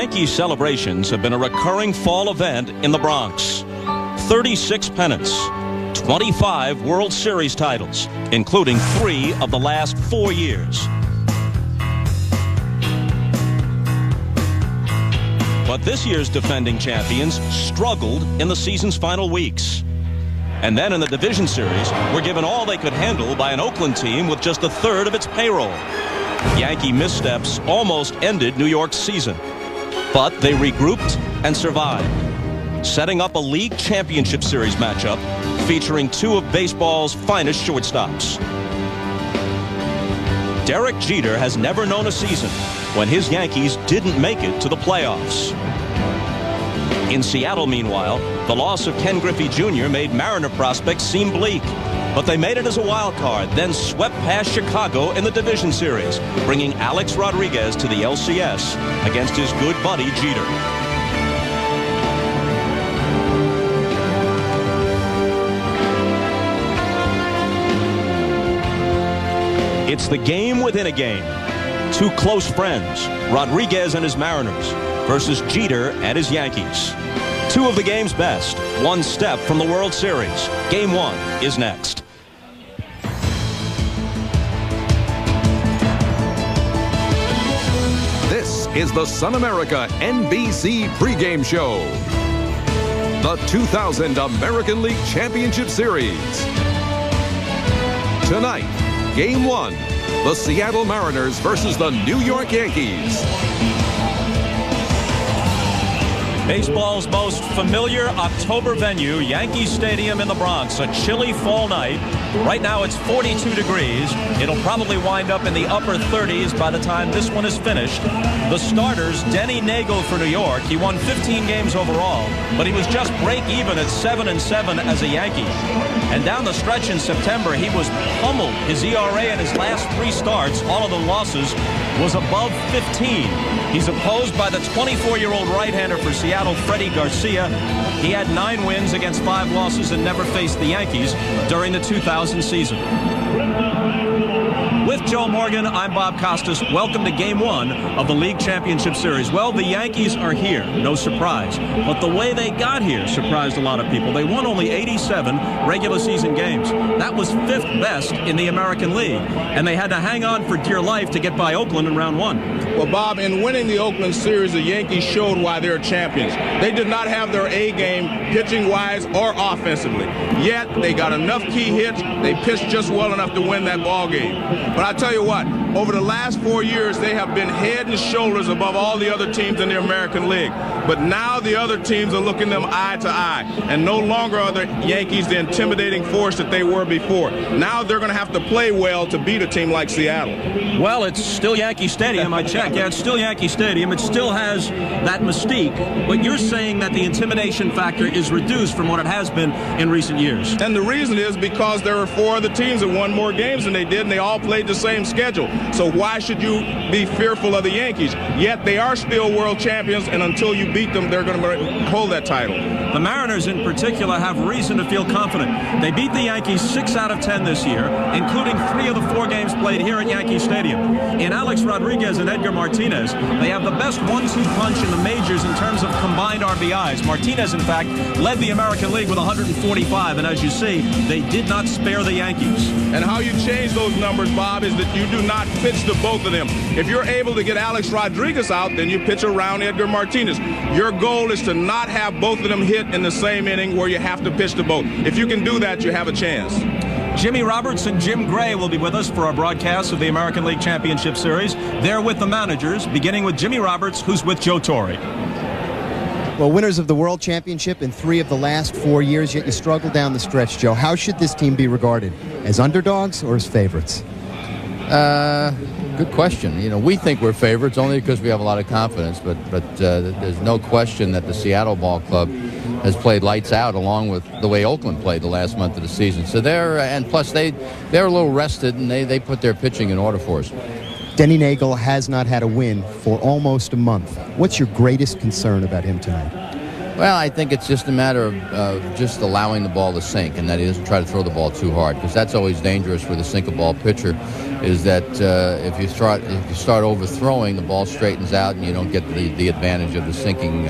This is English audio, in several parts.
Yankees celebrations have been a recurring fall event in the Bronx. 36 pennants, 25 World Series titles, including 3 of the last 4 years. But this year's defending champions struggled in the season's final weeks. And then in the division series, were given all they could handle by an Oakland team with just a third of its payroll. Yankee missteps almost ended New York's season. But they regrouped and survived, setting up a League Championship Series matchup featuring 2 of baseball's finest shortstops. Derek Jeter has never known a season when his Yankees didn't make it to the playoffs. In Seattle, meanwhile, the loss of Ken Griffey Jr. made Mariner prospects seem bleak. But they made it as a wild card, then swept past Chicago in the division series, bringing Alex Rodriguez to the LCS against his good buddy Jeter. It's the game within a game. 2 close friends, Rodriguez and his Mariners, versus Jeter and his Yankees. 2 of the game's best, 1 step from the World Series. Game 1 is next. This is the Sun America NBC pregame show. The 2000 American League Championship Series. Tonight, Game 1, the Seattle Mariners versus the New York Yankees. Baseball's most familiar October venue, Yankee Stadium in the Bronx. A chilly fall night. Right now it's 42 degrees. It'll probably wind up in the upper 30s by the time this one is finished. The starters, Denny Neagle for New York. He won 15 games overall, but he was just break even at 7-7 as a Yankee. And down the stretch in September, he was pummeled. His ERA in his last 3 starts, all of the losses, was above 15. He's opposed by the 24-year-old right-hander for Seattle, Freddy Garcia. He had 9 wins against 5 losses and never faced the Yankees during the 2000 season. With Joe Morgan, I'm Bob Costas. Welcome to Game 1 of the League Championship Series. Well, the Yankees are here, no surprise. But the way they got here surprised a lot of people. They won only 87 regular season games. That was 5th best in the American League. And they had to hang on for dear life to get by Oakland in round 1. Well, Bob, in winning the Oakland series, the Yankees showed why they're champions. They did not have their A game pitching-wise or offensively. Yet, they got enough key hits. They pitched just well enough to win that ball game. But I tell you what, over the last 4 years, they have been head and shoulders above all the other teams in the American League. But now the other teams are looking them eye to eye. And no longer are the Yankees the intimidating force that they were before. Now they're going to have to play well to beat a team like Seattle. Well, it's still Yankee Stadium. I checked. Yeah, it's still Yankee Stadium. It still has that mystique. But you're saying that the intimidation factor is reduced from what it has been in recent years. And the reason is because there were 4 other teams that won more games than they did, and they all played the same schedule. So why should you be fearful of the Yankees? Yet they are still world champions, and until you beat them, they're going to hold that title. The Mariners in particular have reason to feel confident. They beat the Yankees 6 out of 10 this year, including 3 of the 4 games played here at Yankee Stadium. In Alex Rodriguez and Edgar Martinez, they have the best 1-2 punch in the majors in terms of combined RBIs. Martinez, in fact, led the American League with 145, and as you see, they did not spare the Yankees. And how you change those numbers, Bob, is that you do not pitch to both of them. If you're able to get Alex Rodriguez out, then you pitch around Edgar Martinez. Your goal is to not have both of them hit in the same inning where you have to pitch to both. If you can do that, you have a chance. Jimmy Roberts and Jim Gray will be with us for our broadcast of the American League Championship Series. They're with the managers, beginning with Jimmy Roberts, who's with Joe Torre. Well, winners of the World Championship in 3 of the last 4 years, yet you struggle down the stretch, Joe. How should this team be regarded? As underdogs or as favorites? Good question. You know, we think we're favorites only because we have a lot of confidence, but there's no question that the Seattle Ball Club has played lights out along with the way Oakland played the last month of the season. So and plus they're a little rested, and they put their pitching in order for us. Denny Neagle has not had a win for almost a month. What's your greatest concern about him tonight? Well, I think it's just a matter of just allowing the ball to sink, and that he doesn't try to throw the ball too hard, because that's always dangerous with a sink-a-ball pitcher. Is that if you start overthrowing, the ball straightens out, and you don't get the advantage of the sinking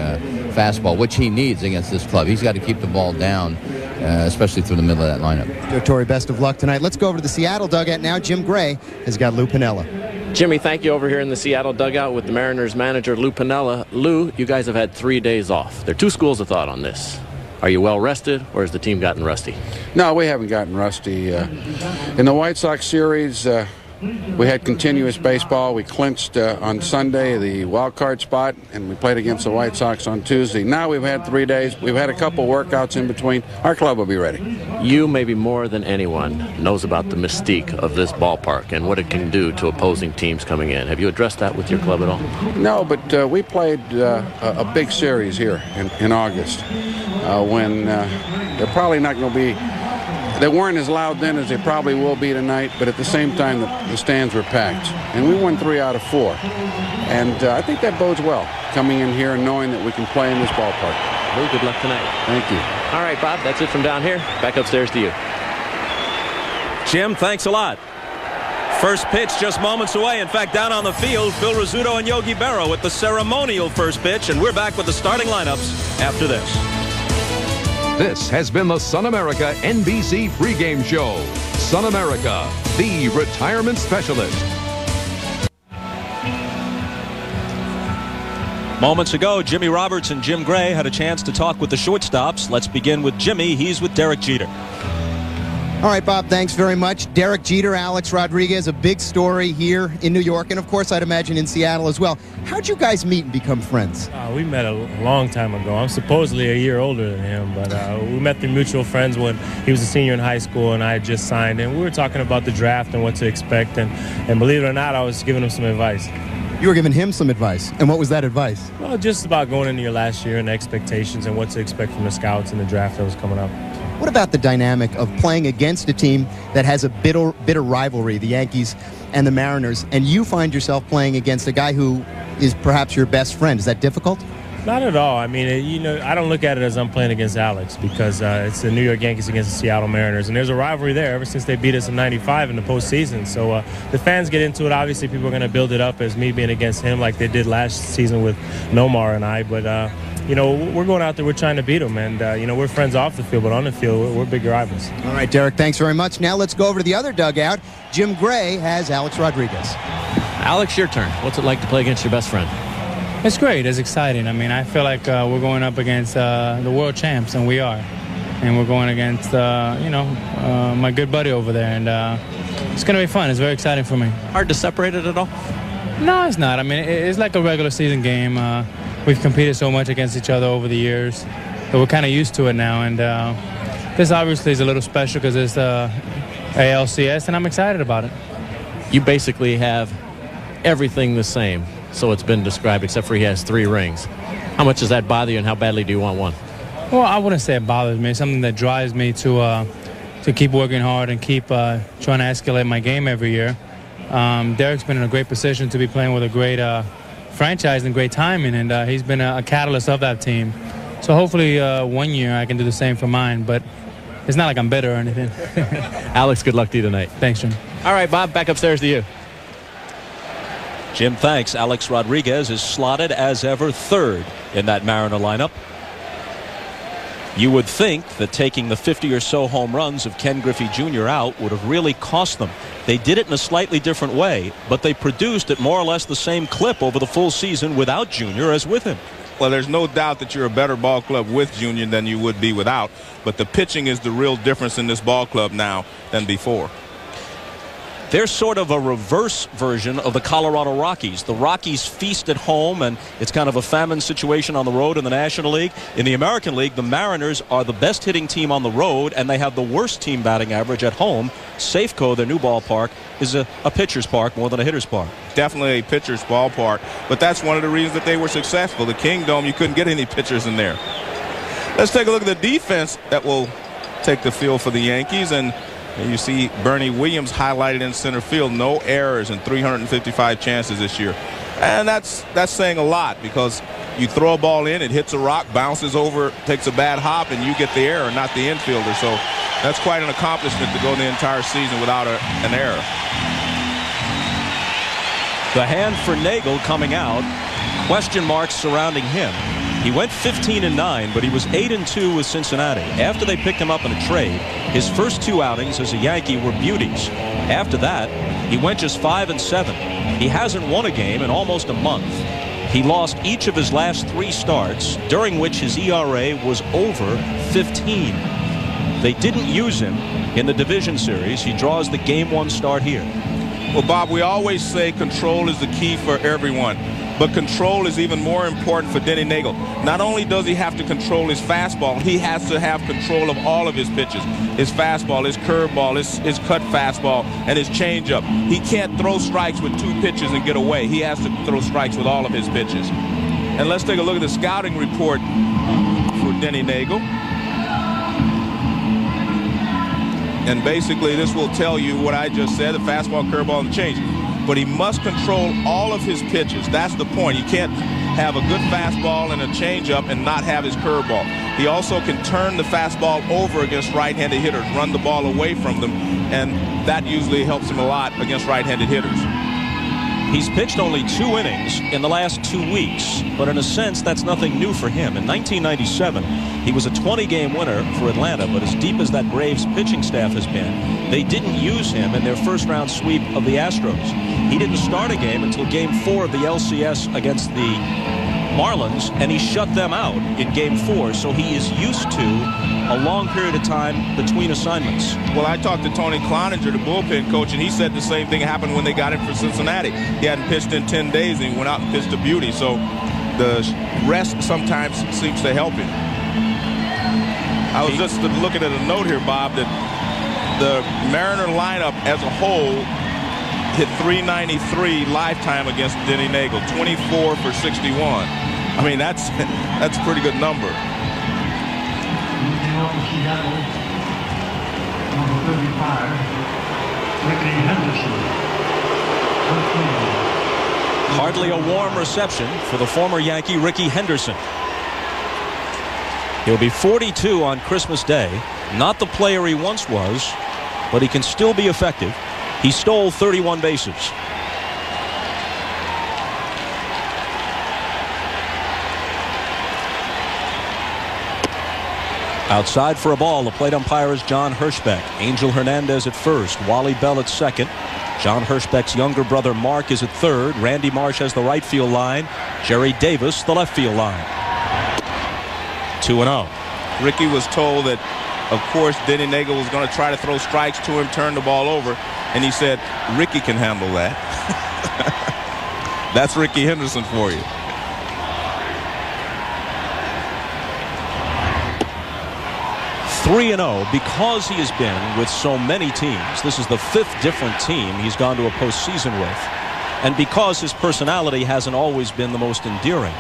fastball, which he needs against this club. He's got to keep the ball down, especially through the middle of that lineup. Torrey, best of luck tonight. Let's go over to the Seattle dugout now. Jim Gray has got Lou Piniella. Jimmy, thank you. Over here in the Seattle dugout with the Mariners manager, Lou Piniella. Lou, you guys have had 3 days off. There are two schools of thought on this. Are you well rested, or has the team gotten rusty? No, we haven't gotten rusty. In the White Sox series, we had continuous baseball. We clinched on Sunday the wild card spot, and we played against the White Sox on Tuesday. Now we've had 3 days. We've had a couple workouts in between. Our club will be ready. You, maybe more than anyone, knows about the mystique of this ballpark and what it can do to opposing teams coming in. Have you addressed that with your club at all? No, but we played a big series here in August when they're probably not going to be. They weren't as loud then as they probably will be tonight, but at the same time, the stands were packed. And we won 3 out of 4. And I think that bodes well, coming in here and knowing that we can play in this ballpark. Well, good luck tonight. Thank you. All right, Bob, that's it from down here. Back upstairs to you. Jim, thanks a lot. First pitch just moments away. In fact, down on the field, Phil Rizzuto and Yogi Berra with the ceremonial first pitch. And we're back with the starting lineups after this. This has been the Sun America NBC pregame show. Sun America, the retirement specialist. Moments ago, Jimmy Roberts and Jim Gray had a chance to talk with the shortstops. Let's begin with Jimmy. He's with Derek Jeter. All right, Bob, thanks very much. Derek Jeter, Alex Rodriguez, a big story here in New York, and of course, I'd imagine in Seattle as well. How'd you guys meet and become friends? We met a long time ago. I'm supposedly a year older than him, but we met through mutual friends when he was a senior in high school and I had just signed, and we were talking about the draft and what to expect, and believe it or not, I was giving him some advice. You were giving him some advice, and what was that advice? Well, just about going into your last year and the expectations and what to expect from the scouts and the draft that was coming up. What about the dynamic of playing against a team that has a bitter rivalry, the Yankees and the Mariners, and you find yourself playing against a guy who is perhaps your best friend? Is that difficult? Not at all. I mean, I don't look at it as I'm playing against Alex because it's the New York Yankees against the Seattle Mariners, and there's a rivalry there ever since they beat us in '95 in the postseason. So the fans get into it. Obviously, people are going to build it up as me being against him like they did last season with Nomar and I, but we're going out there, we're trying to beat them, and, we're friends off the field, but on the field, we're big rivals. All right, Derek, thanks very much. Now let's go over to the other dugout. Jim Gray has Alex Rodriguez. Alex, your turn. What's it like to play against your best friend? It's great. It's exciting. I mean, I feel like we're going up against the world champs, and we are. And we're going against, my good buddy over there, and it's going to be fun. It's very exciting for me. Hard to separate it at all? No, it's not. I mean, it's like a regular season game. We've competed so much against each other over the years that we're kind of used to it now. And this obviously is a little special because it's ALCS, and I'm excited about it. You basically have everything the same, so it's been described, except for he has 3 rings. How much does that bother you, and how badly do you want one? Well, I wouldn't say it bothers me. It's something that drives me to keep working hard and keep trying to escalate my game every year. Derek's been in a great position to be playing with a great franchise and great timing, and he's been a catalyst of that team. So hopefully one year I can do the same for mine, but it's not like I'm bitter or anything. Alex, good luck to you tonight. Thanks, Jim. All right, Bob, back upstairs to you. Jim, thanks. Alex Rodriguez is slotted as ever third in that Mariner lineup. You would think that taking the 50 or so home runs of Ken Griffey Jr. out would have really cost them. They did it in a slightly different way, but they produced at more or less the same clip over the full season without Jr. as with him. Well, there's no doubt that you're a better ball club with Junior than you would be without, but the pitching is the real difference in this ball club now than before. They're sort of a reverse version of the Colorado Rockies. The Rockies feast at home, and it's kind of a famine situation on the road in the National League. In the American League, the Mariners are the best hitting team on the road, and they have the worst team batting average at home. Safeco, their new ballpark, is a pitcher's park more than a hitter's park. Definitely a pitcher's ballpark, but that's one of the reasons that they were successful. The Kingdome, you couldn't get any pitchers in there. Let's take a look at the defense that will take the field for the Yankees, and you see Bernie Williams highlighted in center field. No errors in 355 chances this year. And that's saying a lot, because You throw a ball in, it hits a rock, bounces over, takes a bad hop, and you get the error, not the infielder. So that's quite an accomplishment to go the entire season without an error. The hand for Neagle coming out. Question marks surrounding him. He went 15-9, but he was 8-2 with Cincinnati. After they picked him up in a trade, his first 2 outings as a Yankee were beauties. After that, he went just 5-7. He hasn't won a game in almost a month. He lost each of his last 3 starts, during which his ERA was over 15. They didn't use him in the division series. He draws the Game 1 start here. Well, Bob, we always say control is the key for everyone, but control is even more important for Denny Neagle. Not only does he have to control his fastball, he has to have control of all of his pitches. His fastball, his curveball, his cut fastball, and his changeup. He can't throw strikes with 2 pitches and get away. He has to throw strikes with all of his pitches. And let's take a look at the scouting report for Denny Neagle. And basically, this will tell you what I just said, the fastball, curveball, and the change. But he must control all of his pitches. That's the point. You can't have a good fastball and a changeup and not have his curveball. He also can turn the fastball over against right-handed hitters, run the ball away from them, and that usually helps him a lot against right-handed hitters. He's pitched only 2 innings in the last 2 weeks, but in a sense, that's nothing new for him. In 1997, he was a 20-game winner for Atlanta, but as deep as that Braves pitching staff has been, they didn't use him in their first-round sweep of the Astros. He didn't start a game until Game 4 of the LCS against the Marlins, and he shut them out in Game 4, so he is used to a long period of time between assignments. Well, I talked to Tony Cloninger, the bullpen coach, and he said the same thing happened when they got him for Cincinnati. He hadn't pitched in 10 days, and he went out and pitched a beauty. So the rest sometimes seems to help him. I was just looking at a note here, Bob, that the Mariner lineup as a whole hit .393 lifetime against Denny Neagle, 24 for 61. I mean, that's a pretty good number. Number 35, Ricky Henderson. Hardly a warm reception for the former Yankee Ricky Henderson. He'll be 42 on Christmas Day. Not the player he once was, but he can still be effective. He stole 31 bases. Outside for a ball, the plate umpire is John Hirschbeck. Angel Hernandez at first, Wally Bell at second. John Hirschbeck's younger brother Mark is at third. Randy Marsh has the right field line. Jerry Davis the left field line. 2-0. Ricky was told that, of course, Denny Neagle was going to try to throw strikes to him, turn the ball over, and he said, Ricky can handle that. That's Ricky Henderson for you. .3-0 because he has been with so many teams. This is the 5th different team he's gone to a postseason with. And because his personality hasn't always been the most endearing.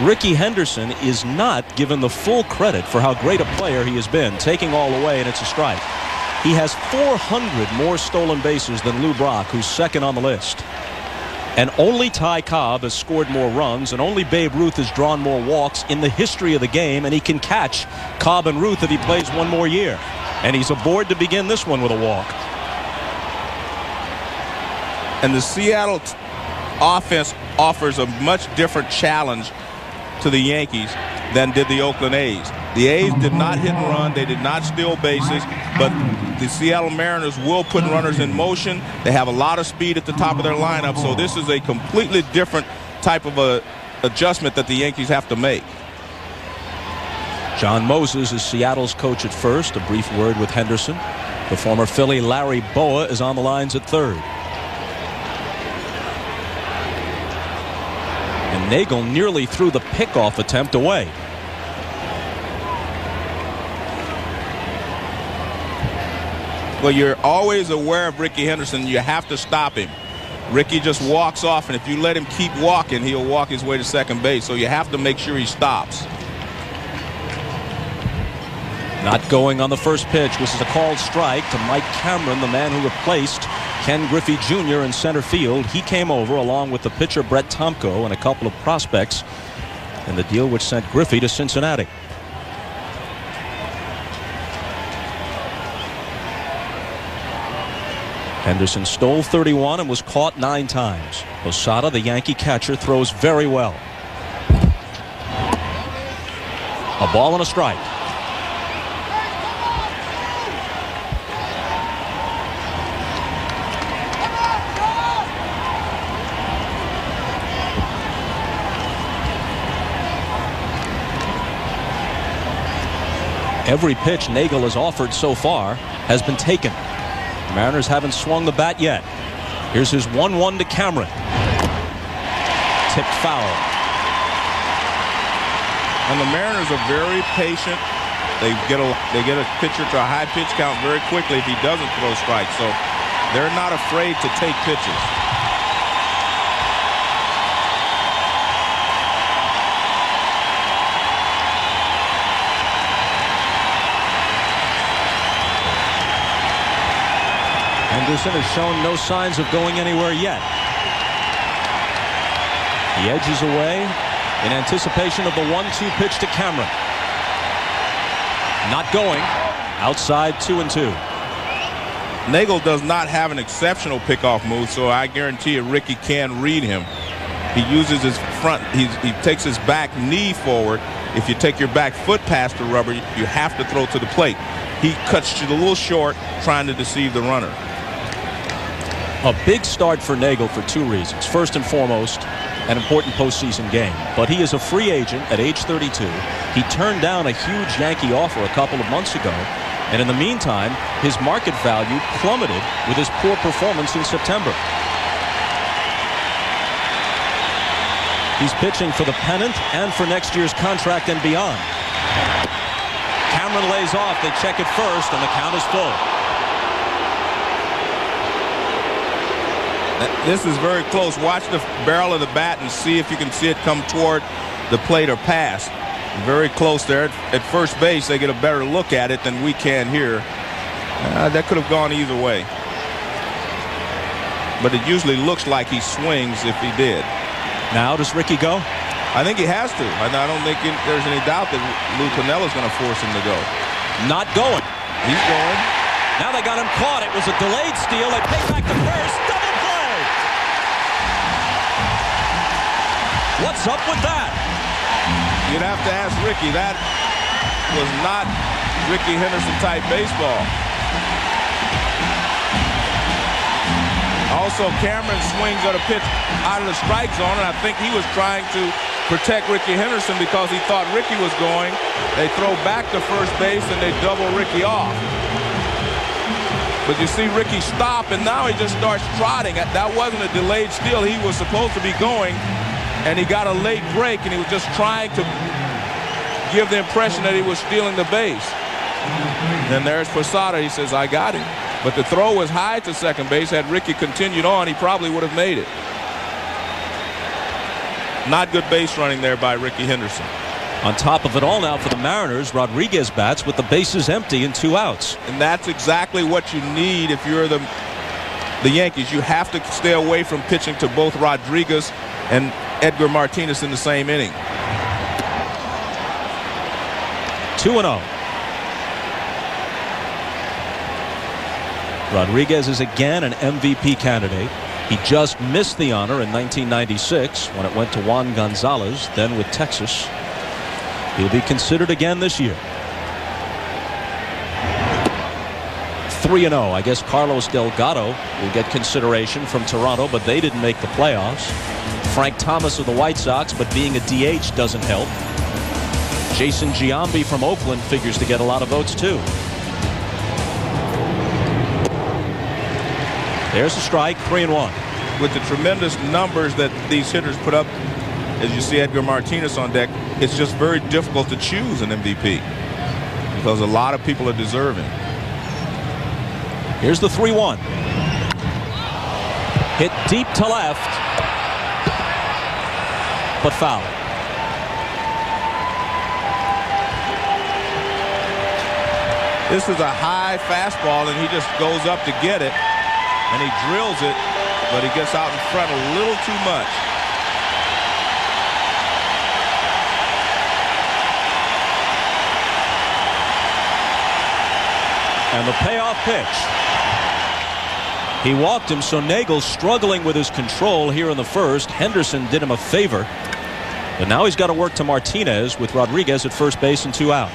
Ricky Henderson is not given the full credit for how great a player he has been, taking all away, and it's a strike. He has 400 more stolen bases than Lou Brock, who's second on the list. And only Ty Cobb has scored more runs, and only Babe Ruth has drawn more walks in the history of the game, and he can catch Cobb and Ruth if he plays one more year. And he's aboard to begin this one with a walk. And the Seattle offense offers a much different challenge to the Yankees than did the Oakland A's. The A's did not hit and run. They did not steal bases, but the Seattle Mariners will put runners in motion. They have a lot of speed at the top of their lineup, so this is a completely different type of adjustment that the Yankees have to make. John Moses is Seattle's coach at first. A brief word with Henderson. The former Philly Larry Boa is on the lines at third. And Neagle nearly threw the pickoff attempt away. Well, you're always aware of Ricky Henderson. You have to stop him. Ricky just walks off, and if you let him keep walking, he'll walk his way to second base. So you have to make sure he stops. Not going on the first pitch. This is a called strike to Mike Cameron, the man who replaced Ken Griffey Jr. in center field. He came over along with the pitcher Brett Tomko and a couple of prospects in the deal which sent Griffey to Cincinnati. Henderson stole 31 and was caught 9 times. Posada, the Yankee catcher, throws very well. A ball and a strike. Every pitch Neagle has offered so far has been taken. The Mariners haven't swung the bat yet. Here's his 1-1 to Cameron. Tipped foul. And the Mariners are very patient. They get a pitcher to a high pitch count very quickly if he doesn't throw strikes. So they're not afraid to take pitches. Henderson has shown no signs of going anywhere yet. He edges away in anticipation of the 1-2 pitch to Cameron. Not going. Outside 2-2. Neagle does not have an exceptional pickoff move, so I guarantee you Ricky can read him. He uses his front, he takes his back knee forward. If you take your back foot past the rubber, you have to throw to the plate. He cuts you a little short, trying to deceive the runner. A big start for Neagle for 2 reasons. First and foremost, an important postseason game. But he is a free agent at age 32. He turned down a huge Yankee offer a couple of months ago. And in the meantime, his market value plummeted with his poor performance in September. He's pitching for the pennant and for next year's contract and beyond. Cameron lays off. They check it first, and the count is full. This is very close. Watch the barrel of the bat and see if you can see it come toward the plate or pass. Very close there. At first base, they get a better look at it than we can here. That could have gone either way. But it usually looks like he swings if he did. Now, does Ricky go? I think he has to. I don't think there's any doubt that Lou Pinella's going to force him to go. Not going. He's going. Now they got him caught. It was a delayed steal. They pay back to first. Double play. What's up with that? You'd have to ask Ricky. That was not Ricky Henderson type baseball. Also, Cameron swings at a pitch out of the strike zone, and I think he was trying to protect Ricky Henderson because he thought Ricky was going. They throw back to first base, and they double Ricky off. But you see Ricky stop, and now he just starts trotting. That wasn't a delayed steal. He was supposed to be going, and he got a late break, and he was just trying to give the impression that he was stealing the base. And there's Posada. He says, I got him. But the throw was high to second base. Had Ricky continued on, he probably would have made it. Not good base running there by Ricky Henderson. On top of it all now for the Mariners, Rodriguez bats with the bases empty and 2 outs. And that's exactly what you need if you're the Yankees. You have to stay away from pitching to both Rodriguez and Edgar Martinez in the same inning. 2-0. Rodriguez is again an MVP candidate. He just missed the honor in 1996 when it went to Juan Gonzalez, then with Texas. He'll be considered again this year. 3-0. I guess Carlos Delgado will get consideration from Toronto, but they didn't make the playoffs. Frank Thomas of the White Sox, but being a DH doesn't help. Jason Giambi from Oakland figures to get a lot of votes too. There's a strike, 3-1. With the tremendous numbers that these hitters put up, as you see Edgar Martinez on deck, it's just very difficult to choose an MVP because a lot of people are deserving. Here's the 3-1. Hit deep to left, but foul. This is a high fastball, and he just goes up to get it. And he drills it, but he gets out in front a little too much. And the payoff pitch. He walked him, so Neagle struggling with his control here in the first. Henderson did him a favor. But now he's got to work to Martinez with Rodriguez at first base and 2 out.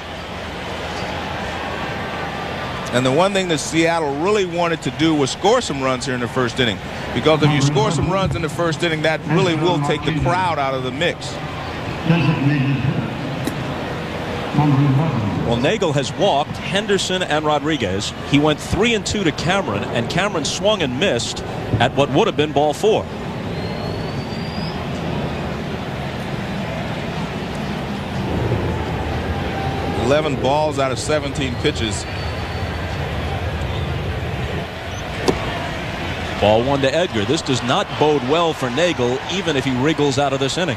And the one thing that Seattle really wanted to do was score some runs here in the first inning. Because if you score some runs in the first inning, that really will take the crowd out of the mix. Well, Neagle has walked Henderson and Rodriguez. He went 3-2 to Cameron, and Cameron swung and missed at what would have been ball 4. $11 balls out of 17 pitches. Ball 1 to Edgar. This does not bode well for Neagle, even if he wriggles out of this inning.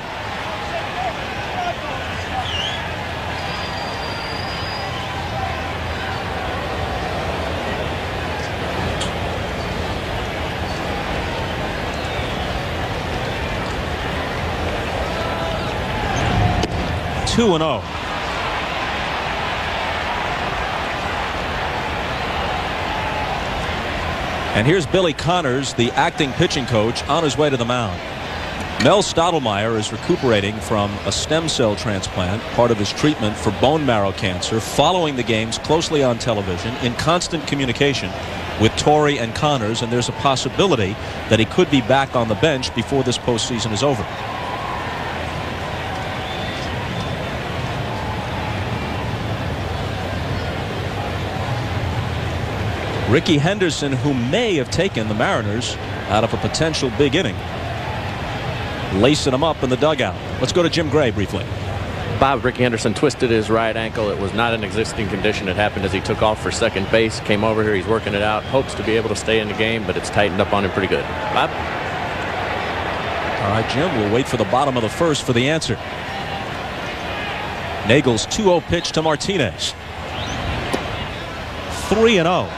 Two and 0. And here's Billy Connors, the acting pitching coach, on his way to the mound. Mel Stottlemyre is recuperating from a stem cell transplant, part of his treatment for bone marrow cancer, following the games closely on television, in constant communication with Torrey and Connors, and there's a possibility that he could be back on the bench before this postseason is over. Ricky Henderson, who may have taken the Mariners out of a potential big inning, lacing them up in the dugout. Let's go to Jim Gray briefly. Bob, Ricky Henderson twisted his right ankle. It was not an existing condition. It happened as he took off for second base. Came over here. He's working it out. Hopes to be able to stay in the game, but it's tightened up on him pretty good. Bob? All right, Jim, we'll wait for the bottom of the first for the answer. Nagle's 2-0 pitch to Martinez. 3-0.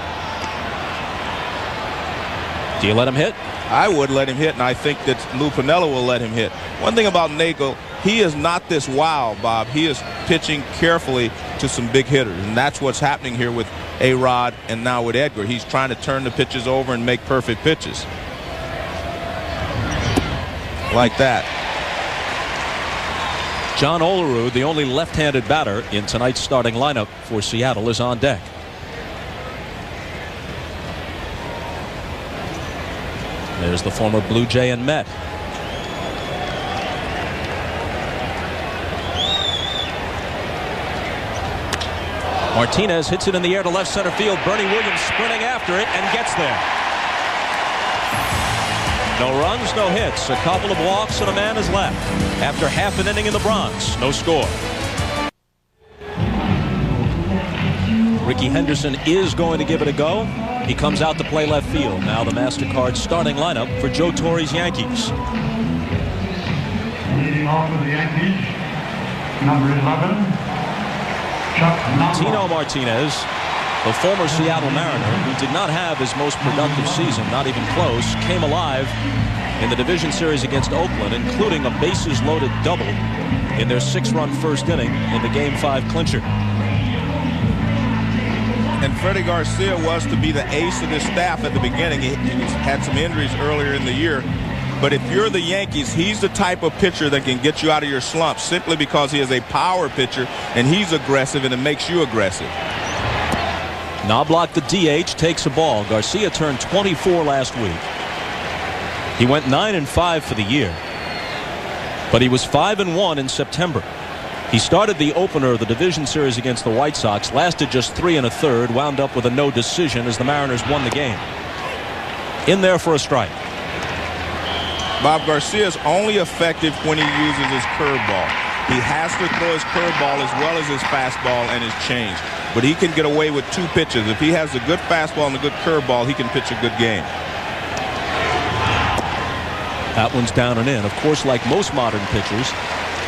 Do you let him hit? I would let him hit, and I think that Lou Piniella will let him hit. One thing about Neagle, he is not this wild, Bob. He is pitching carefully to some big hitters, and that's what's happening here with A-Rod and now with Edgar. He's trying to turn the pitches over and make perfect pitches. Like that. John Olerud, the only left-handed batter in tonight's starting lineup for Seattle, is on deck. There's the former Blue Jay and Met. Martinez hits it in the air to left center field. Bernie Williams sprinting after it and gets there. No runs, no hits. A couple of walks and a man is left. After half an inning in the Bronx, no score. Ricky Henderson is going to give it a go. He comes out to play left field. Now the MasterCard starting lineup for Joe Torre's Yankees. Leading off with the Yankees, number 11, Tino Martinez, the former Seattle Mariner, who did not have his most productive season, not even close, came alive in the division series against Oakland, including a bases-loaded double in their 6-run first inning in the Game 5 clincher. And Freddy Garcia was to be the ace of this staff at the beginning. He had some injuries earlier in the year. But if you're the Yankees, he's the type of pitcher that can get you out of your slump simply because he is a power pitcher and he's aggressive and it makes you aggressive. Knobloch, the DH, takes a ball. Garcia turned 24 last week. He went 9-5 for the year. But he was 5-1 in September. He started the opener of the division series against the White Sox, lasted just 3 1/3, wound up with a no decision as the Mariners won the game. In there for a strike. Bob, Garcia is only effective when he uses his curveball. He has to throw his curveball as well as his fastball and his change. But he can get away with 2 pitches. If he has a good fastball and a good curveball, he can pitch a good game. That one's down and in. Of course, like most modern pitchers,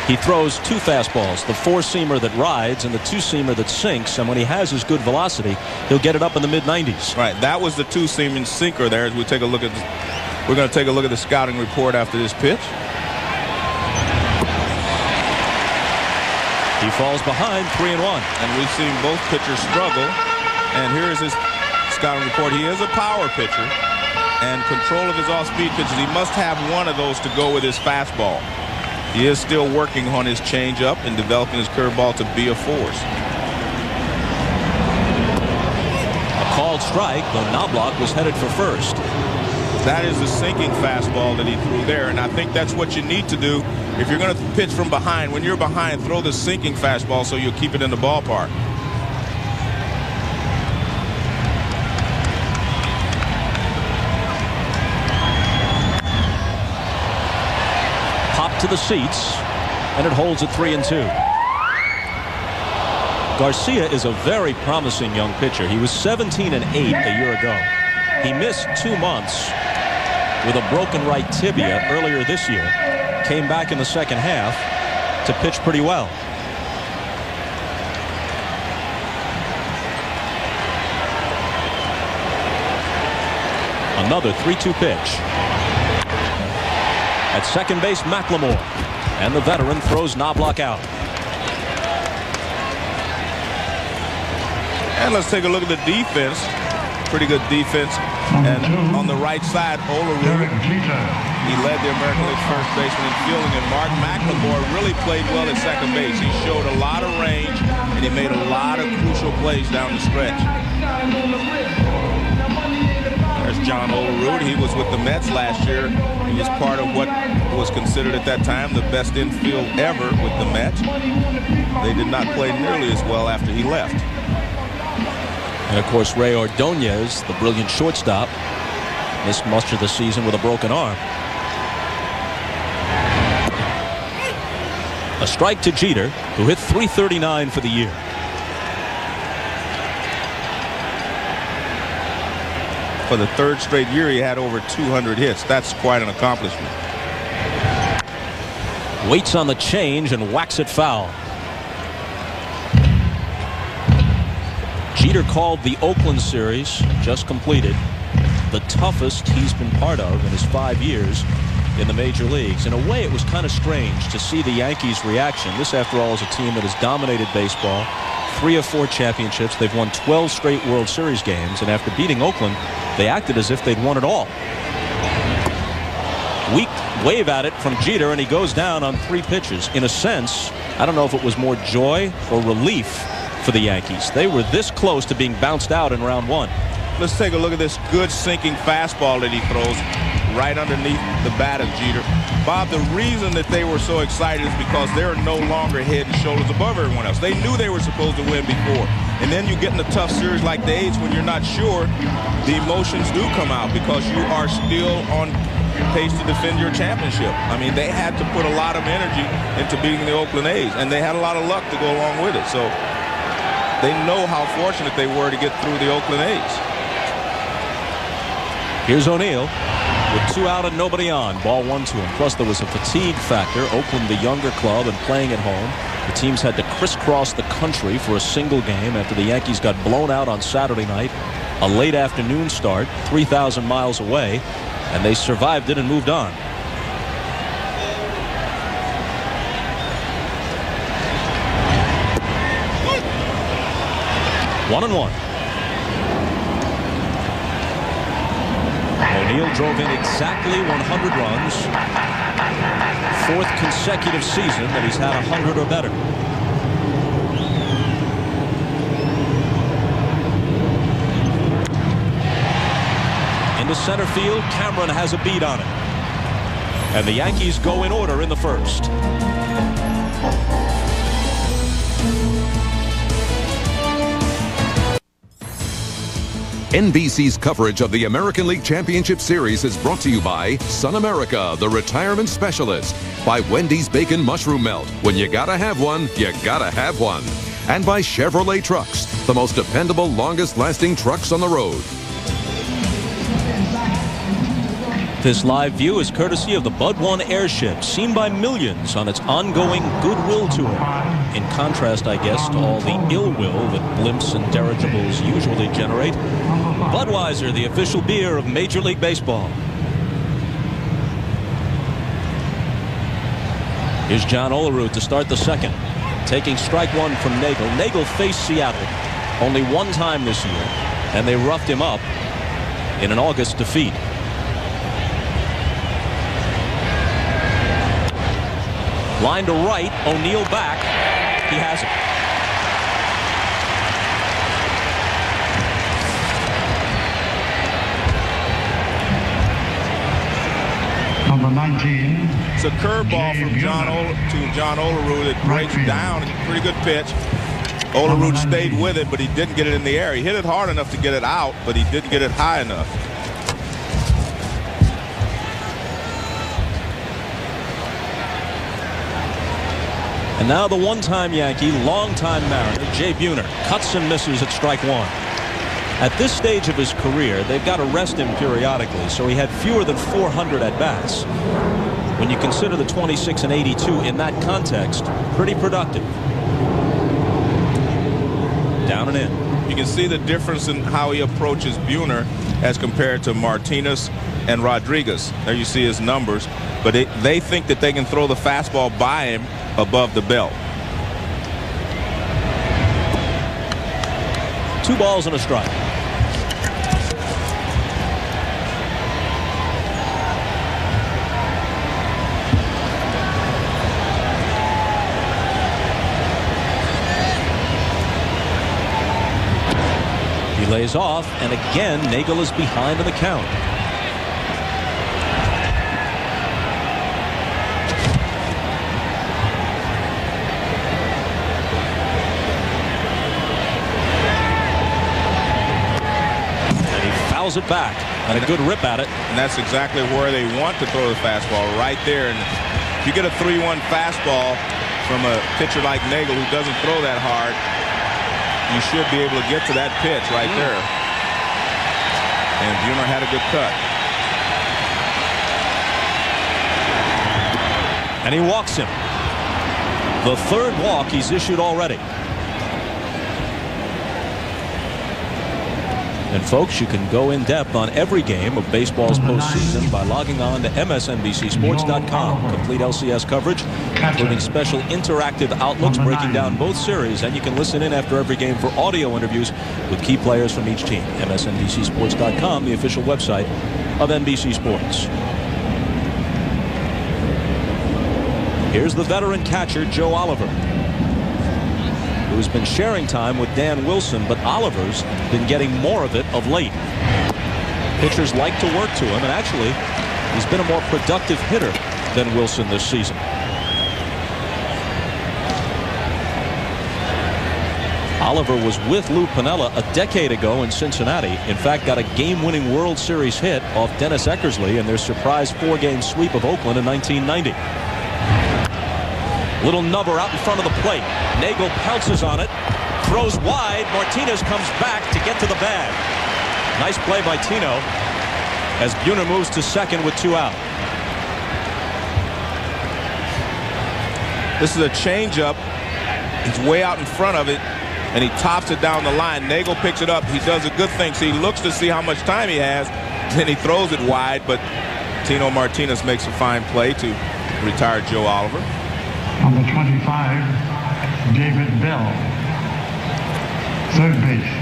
he throws 2 fastballs, the 4-seamer that rides and the 2-seamer that sinks, and when he has his good velocity, he'll get it up in the mid-90s. Right, that was the 2-seamer sinker there as we take a look at this. We're going to take a look at the scouting report after this pitch. He falls behind 3-1. And we've seen both pitchers struggle. And here is his scouting report. He is a power pitcher and control of his off-speed pitches. He must have one of those to go with his fastball. He is still working on his changeup and developing his curveball to be a force. A called strike, though Knobloch was headed for first. That is the sinking fastball that he threw there, and I think that's what you need to do if you're going to pitch from behind. When you're behind, throw the sinking fastball so you'll keep it in the ballpark. Pop to the seats, and it holds at 3-2. Garcia is a very promising young pitcher. He was 17-8 a year ago. He missed 2 months with a broken right tibia earlier this year. Came back in the second half to pitch pretty well. Another 3-2 pitch. At second base, McLemore. And the veteran throws Knobloch out. And let's take a look at the defense. Pretty good defense. And on the right side, Olerud, he led the American League first baseman in fielding, and Mark McLemore really played well at second base. He showed a lot of range, and he made a lot of crucial plays down the stretch. There's John Olerud. He was with the Mets last year. He was part of what was considered at that time the best infield ever with the Mets. They did not play nearly as well after he left. And of course, Ray Ordonez, the brilliant shortstop, missed much of the season with a broken arm. A strike to Jeter, who hit .339 for the year. For the third straight year, he had over 200 hits. That's quite an accomplishment. Waits on the change and whacks it foul. Jeter called the Oakland series, just completed, the toughest he's been part of in his 5 years in the major leagues. In a way, it was kind of strange to see the Yankees' reaction. This, after all, is a team that has dominated baseball, 3 of 4 championships. They've won 12 straight World Series games, and after beating Oakland, they acted as if they'd won it all. Weak wave at it from Jeter, and he goes down on 3 pitches. In a sense, I don't know if it was more joy or relief for the Yankees. They were this close to being bounced out in round 1. Let's take a look at this good sinking fastball that he throws right underneath the bat of Jeter. Bob, the reason that they were so excited is because they're no longer head and shoulders above everyone else. They knew they were supposed to win before. And then you get in a tough series like the A's when you're not sure, the emotions do come out because you are still on pace to defend your championship. I mean, they had to put a lot of energy into beating the Oakland A's, and they had a lot of luck to go along with it. So they know how fortunate they were to get through the Oakland A's. Here's O'Neill with 2 out and nobody on. Ball 1 to him. Plus, there was a fatigue factor. Oakland, the younger club, and playing at home. The teams had to crisscross the country for a single game after the Yankees got blown out on Saturday night. A late afternoon start, 3,000 miles away, and they survived it and moved on. One and one. O'Neill drove in exactly 100 runs. 4th consecutive season that he's had 100 or better. Into center field, Cameron has a beat on it. And the Yankees go in order in the first. NBC's coverage of the American League Championship Series is brought to you by Sun America, the retirement specialist, by Wendy's Bacon Mushroom Melt. When you gotta have one, you gotta have one. And by Chevrolet Trucks, the most dependable, longest-lasting trucks on the road. This live view is courtesy of the Bud 1 airship, seen by millions on its ongoing goodwill tour. In contrast, I guess, to all the ill will that blimps and dirigibles usually generate, Budweiser, the official beer of Major League Baseball. Here's John Olerud to start the second, taking strike 1 from Neagle. Neagle faced Seattle only one time this year, and they roughed him up in an August defeat. Line to right, O'Neill back. He has it. Number 19. It's a curveball from John Olerud that breaks down. It's a pretty good pitch. Olerud stayed with it, but he didn't get it in the air. He hit it hard enough to get it out, but he didn't get it high enough. And now the one-time Yankee, long-time Mariner, Jay Buhner, cuts and misses at strike one. At this stage of his career, they've got to rest him periodically, so he had fewer than 400 at-bats. When you consider the 26 and 82 in that context, pretty productive. Down and in. You can see the difference in how he approaches Buhner as compared to Martinez and Rodriguez. There you see his numbers, but they think that they can throw the fastball by him above the belt. 2 balls and a strike. He lays off, and again Neagle is behind in the count. It back, and a good rip at it. And that's exactly where they want to throw the fastball, right there. And if you get a 3-1 fastball from a pitcher like Neagle who doesn't throw that hard, you should be able to get to that pitch right there. And Buhner had a good cut. And he walks him. The 3rd walk he's issued already. And folks, you can go in depth on every game of baseball's postseason by logging on to MSNBCSports.com. Complete LCS coverage, including special interactive outlooks breaking down both series. And you can listen in after every game for audio interviews with key players from each team. MSNBCSports.com, the official website of NBC Sports. Here's the veteran catcher, Joe Oliver, who's been sharing time with Dan Wilson, but Oliver's been getting more of it of late. Pitchers like to work to him, and actually, he's been a more productive hitter than Wilson this season. Oliver was with Lou Piniella a decade ago in Cincinnati. In fact, got a game-winning World Series hit off Dennis Eckersley in their surprise 4-game sweep of Oakland in 1990. Little nubber out in front of the plate. Neagle pounces on it, throws wide. Martinez comes back to get to the bag. Nice play by Tino as Buhner moves to second with 2 out. This is a changeup. He's way out in front of it, and he tops it down the line. Neagle picks it up. He does a good thing. See, he looks to see how much time he has, then he throws it wide, but Tino Martinez makes a fine play to retire Joe Oliver. Number 25, David Bell, 3rd base.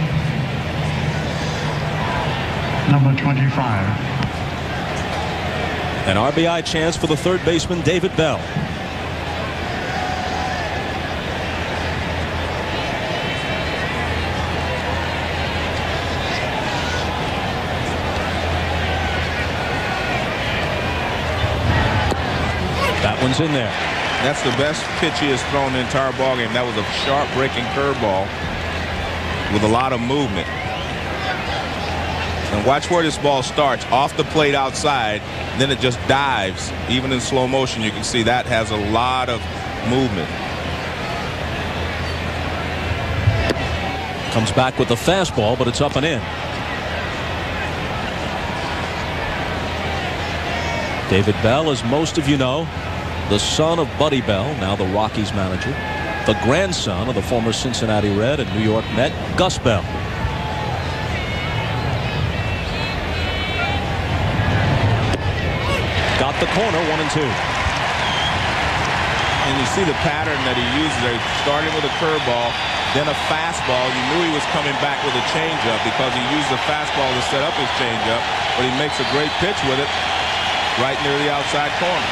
Number 25. An RBI chance for the 3rd baseman, David Bell. That one's in there. That's the best pitch he has thrown the entire ballgame. That was a sharp breaking curveball with a lot of movement. And watch where this ball starts. Off the plate outside, then it just dives. Even in slow motion, you can see that has a lot of movement. Comes back with the fastball, but it's up and in. David Bell, as most of you know, the son of Buddy Bell, now the Rockies manager, the grandson of the former Cincinnati Red and New York Met, Gus Bell. Got the corner, 1-2. And you see the pattern that he uses there. Starting with a curveball, then a fastball. You knew he was coming back with a changeup because he used the fastball to set up his changeup, but he makes a great pitch with it right near the outside corner.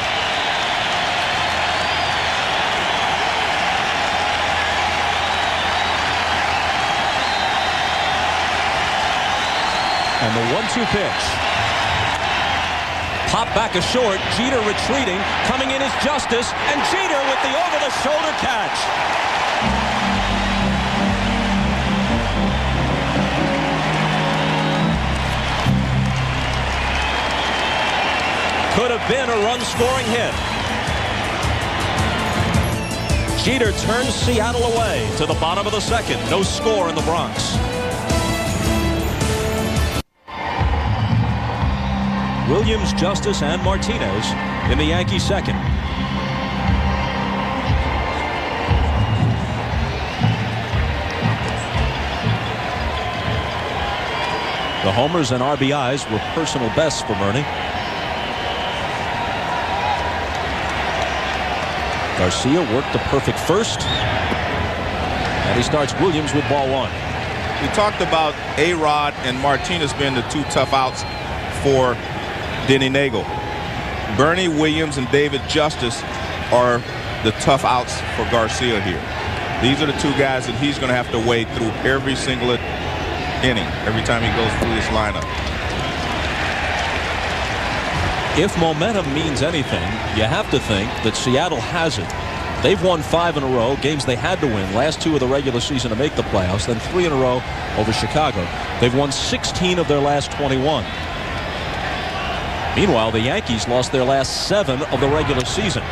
And the 1-2 pitch. Pop back a short. Jeter retreating. Coming in is Justice. And Jeter with the over-the-shoulder catch. Could have been a run-scoring hit. Jeter turns Seattle away to the bottom of the second. No score in the Bronx. Williams, Justice, and Martinez in the Yankee second. The homers and RBIs were personal bests for Murney. Garcia worked the perfect first. And he starts Williams with ball one. We talked about A-Rod and Martinez being the two tough outs for Denny Neagle. Bernie Williams and David Justice are the tough outs for Garcia here. These are the two guys that he's going to have to wade through every single inning, every time he goes through this lineup. If momentum means anything, you have to think that Seattle has it. They've won 5 in a row, games they had to win. Last 2 of the regular season to make the playoffs, then 3 in a row over Chicago. They've won 16 of their last 21. Meanwhile, the Yankees lost their last 7 of the regular season.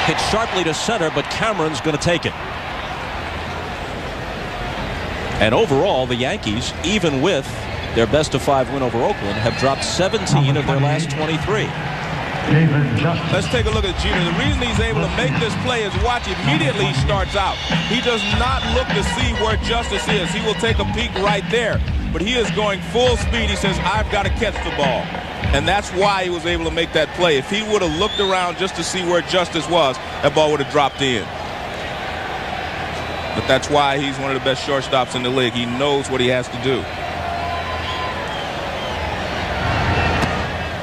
Hit sharply to center, but Cameron's going to take it. And overall, the Yankees, even with their best-of-5 win over Oakland, have dropped 17 of their last 23. Let's take a look at Jeter. The reason he's able to make this play is watch immediately he starts out. He does not look to see where Justice is. He will take a peek right there. But he is going full speed. He says, I've got to catch the ball. And that's why he was able to make that play. If he would have looked around just to see where Justice was, that ball would have dropped in. But that's why he's one of the best shortstops in the league. He knows what he has to do.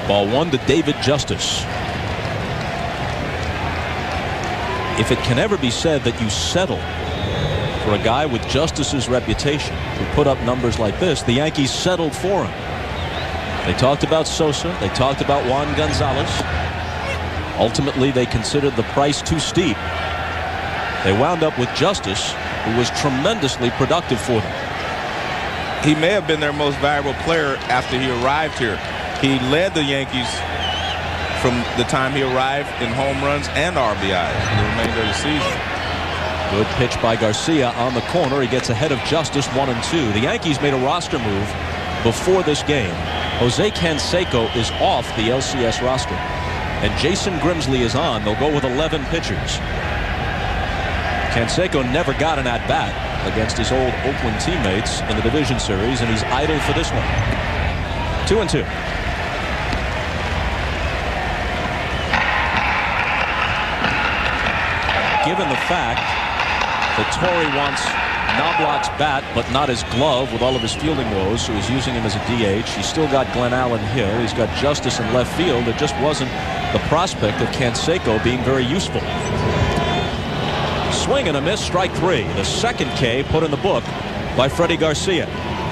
Ball one to David Justice. If it can ever be said that you settle for a guy with Justice's reputation who put up numbers like this, the Yankees settled for him. They talked about Sosa. They talked about Juan Gonzalez. Ultimately, they considered the price too steep. They wound up with Justice, who was tremendously productive for them. He may have been their most valuable player after he arrived here. He led the Yankees from the time he arrived in home runs and RBIs for the remainder of the season. Good pitch by Garcia on the corner. He gets ahead of Justice 1-2. The Yankees made a roster move before this game. Jose Canseco is off the LCS roster, and Jason Grimsley is on. They'll go with 11 pitchers. Canseco never got an at-bat against his old Oakland teammates in the division series, and he's idle for this one. 2-2. Given the fact that Torrey wants Knobloch's bat, but not his glove with all of his fielding woes, so he's using him as a DH. He's still got Glenn Allen Hill. He's got Justice in left field. There just wasn't the prospect of Canseco being very useful. Swing and a miss, strike 3. The second K put in the book by Freddy Garcia.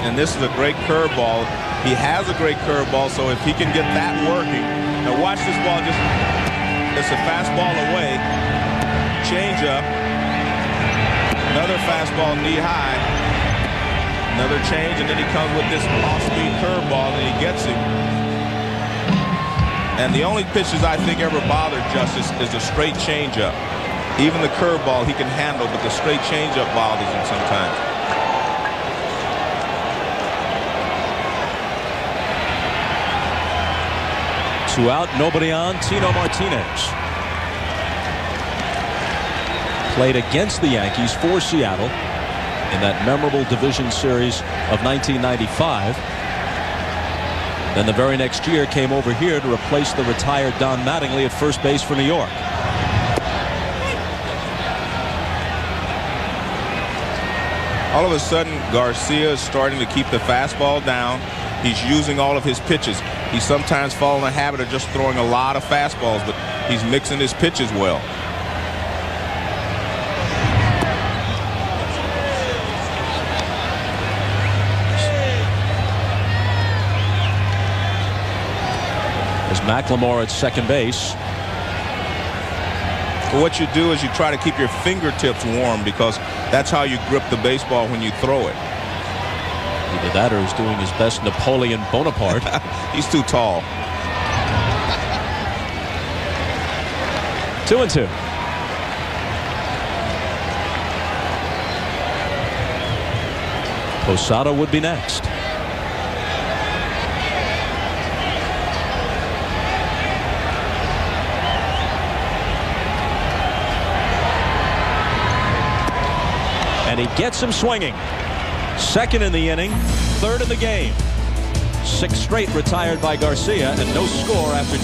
And this is a great curveball. He has a great curveball, so if he can get that working. Now watch this ball, it's a fastball away. Change up. Another fastball knee high. Another change, and then he comes with this off-speed curveball, and he gets him. And the only pitches I think ever bothered Justice is the straight changeup. Even the curveball he can handle, but the straight changeup bothers him sometimes. Two out, nobody on. Tino Martinez played against the Yankees for Seattle in that memorable division series of 1995. Then the very next year came over here to replace the retired Don Mattingly at first base for New York. All of a sudden, Garcia is starting to keep the fastball down. He's using all of his pitches. He sometimes falls in the habit of just throwing a lot of fastballs, but he's mixing his pitches well. As McLemore at second base. What you do is you try to keep your fingertips warm because that's how you grip the baseball when you throw it. Either that or he's doing his best Napoleon Bonaparte. He's too tall. 2-2. Posada would be next. And he gets him swinging. Second in the inning, third in the game. 6 straight retired by Garcia, and no score after 2.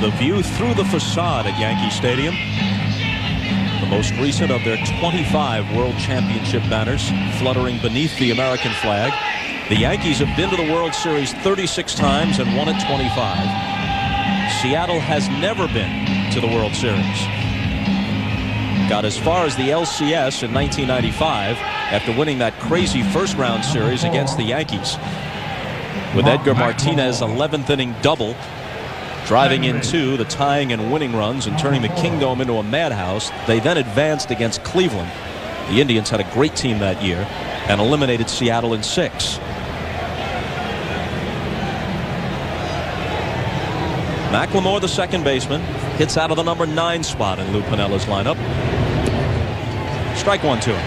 The view through the facade at Yankee Stadium. The most recent of their 25 World Championship banners fluttering beneath the American flag. The Yankees have been to the World Series 36 times and won it 25. Seattle has never been to the World Series. Got as far as the ALCS in 1995 after winning that crazy first-round series against the Yankees. With Edgar Martinez's 11th inning double, driving in 2, the tying and winning runs and turning the Kingdome into a madhouse, they then advanced against Cleveland. The Indians had a great team that year and eliminated Seattle in 6. McLemore, the second baseman, hits out of the number 9 spot in Lou Piniella's lineup. Strike 1 to him.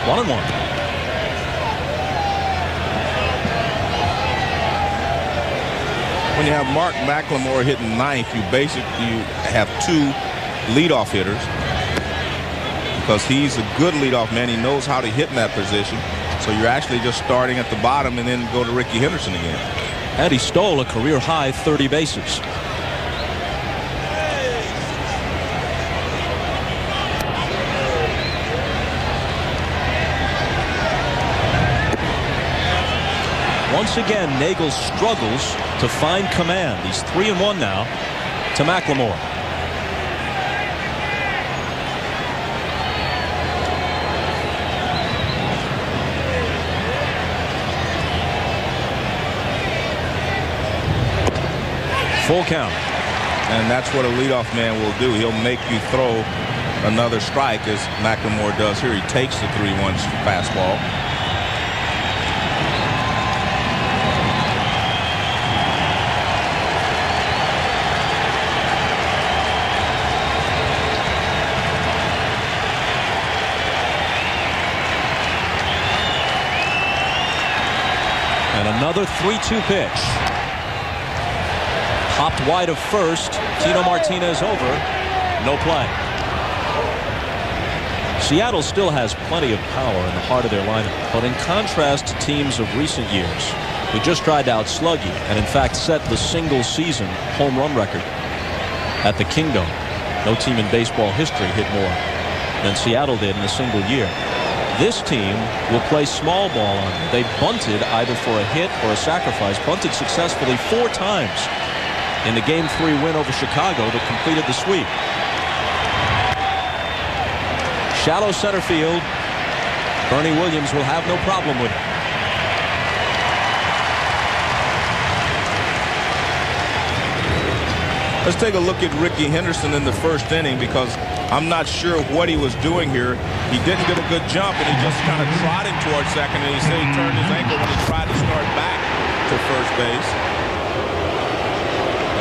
One and one. When you have Mark McLemore hitting 9th, you basically have 2 leadoff hitters because he's a good leadoff man. He knows how to hit in that position. So you're actually just starting at the bottom and then go to Ricky Henderson again. And he stole a career high 30 bases. Once again, Neagle struggles to find command. He's 3-1 now to McLemore. Full count. And that's what a leadoff man will do. He'll make you throw another strike, as McLemore does here. He takes the 3-1 fastball. And another 3-2 pitch. Hopped wide of first. Tino Martinez over. No play. Seattle still has plenty of power in the heart of their lineup. But in contrast to teams of recent years, who just tried to outslug you and in fact set the single season home run record at the Kingdome. No team in baseball history hit more than Seattle did in a single year. This team will play small ball on you. They bunted either for a hit or a sacrifice. Bunted successfully 4 times in the Game 3 win over Chicago that completed the sweep. Shallow center field. Bernie Williams will have no problem with it. Let's take a look at Ricky Henderson in the first inning, because I'm not sure what he was doing here. He didn't get a good jump, and he just kind of trotted towards second, and he said he turned his ankle when he tried to start back to first base.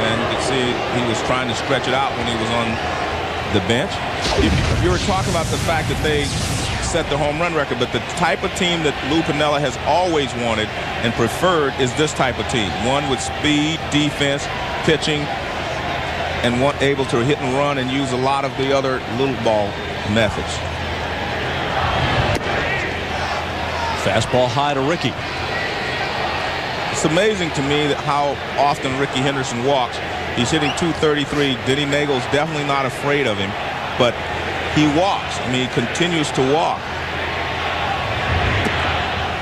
And you can see he was trying to stretch it out when he was on the bench. You were talking about the fact that they set the home run record, but the type of team that Lou Piniella has always wanted and preferred is this type of team. One with speed, defense, pitching, and able to hit and run and use a lot of the other little ball methods. Fastball high to Ricky. It's amazing to me that how often Ricky Henderson walks. He's hitting .233. Denny Neagle's definitely not afraid of him, but he walks. I mean, he continues to walk.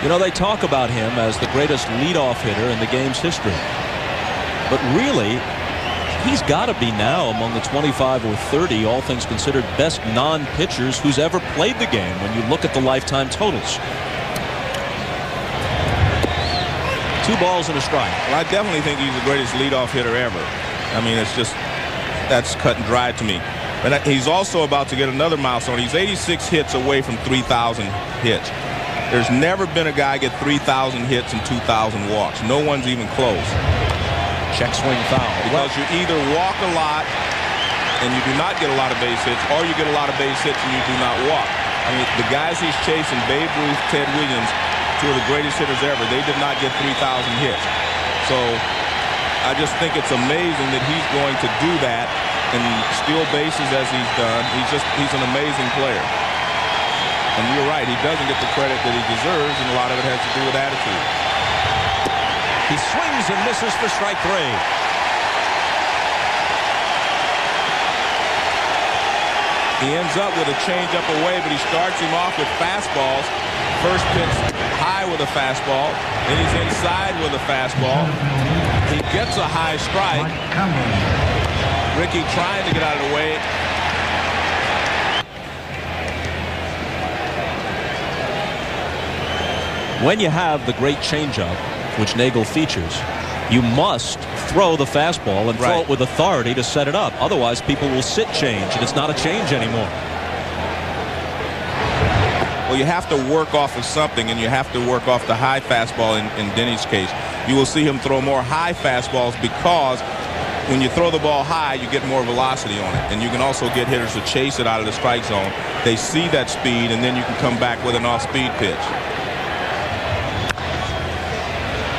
You know, they talk about him as the greatest leadoff hitter in the game's history. But really, he's got to be now among the 25 or 30, all things considered, best non-pitchers who's ever played the game when you look at the lifetime totals. 2 balls and a strike. Well, I definitely think he's the greatest leadoff hitter ever. I mean, it's just, that's cut and dry to me. But he's also about to get another milestone. He's 86 hits away from 3,000 hits. There's never been a guy get 3,000 hits and 2,000 walks. No one's even close. Check swing foul. Because you either walk a lot and you do not get a lot of base hits, or you get a lot of base hits and you do not walk. I mean, the guys he's chasing, Babe Ruth, Ted Williams, 2 of the greatest hitters ever, they did not get 3,000 hits. So I just think it's amazing that he's going to do that and steal bases as he's done. He's an amazing player. And you're right, he doesn't get the credit that he deserves, and a lot of it has to do with attitude. He swings and misses for strike 3. He ends up with a changeup away, but he starts him off with fastballs. First pitch high with a fastball. Then he's inside with a fastball. He gets a high strike. Ricky trying to get out of the way. When you have the great changeup, which Neagle features, you must throw the fastball and throw it with authority to set it up. Otherwise, people will sit change, and it's not a change anymore. Well, you have to work off of something, and you have to work off the high fastball in Denny's case. You will see him throw more high fastballs because when you throw the ball high, you get more velocity on it. And you can also get hitters to chase it out of the strike zone. They see that speed, and then you can come back with an off-speed pitch.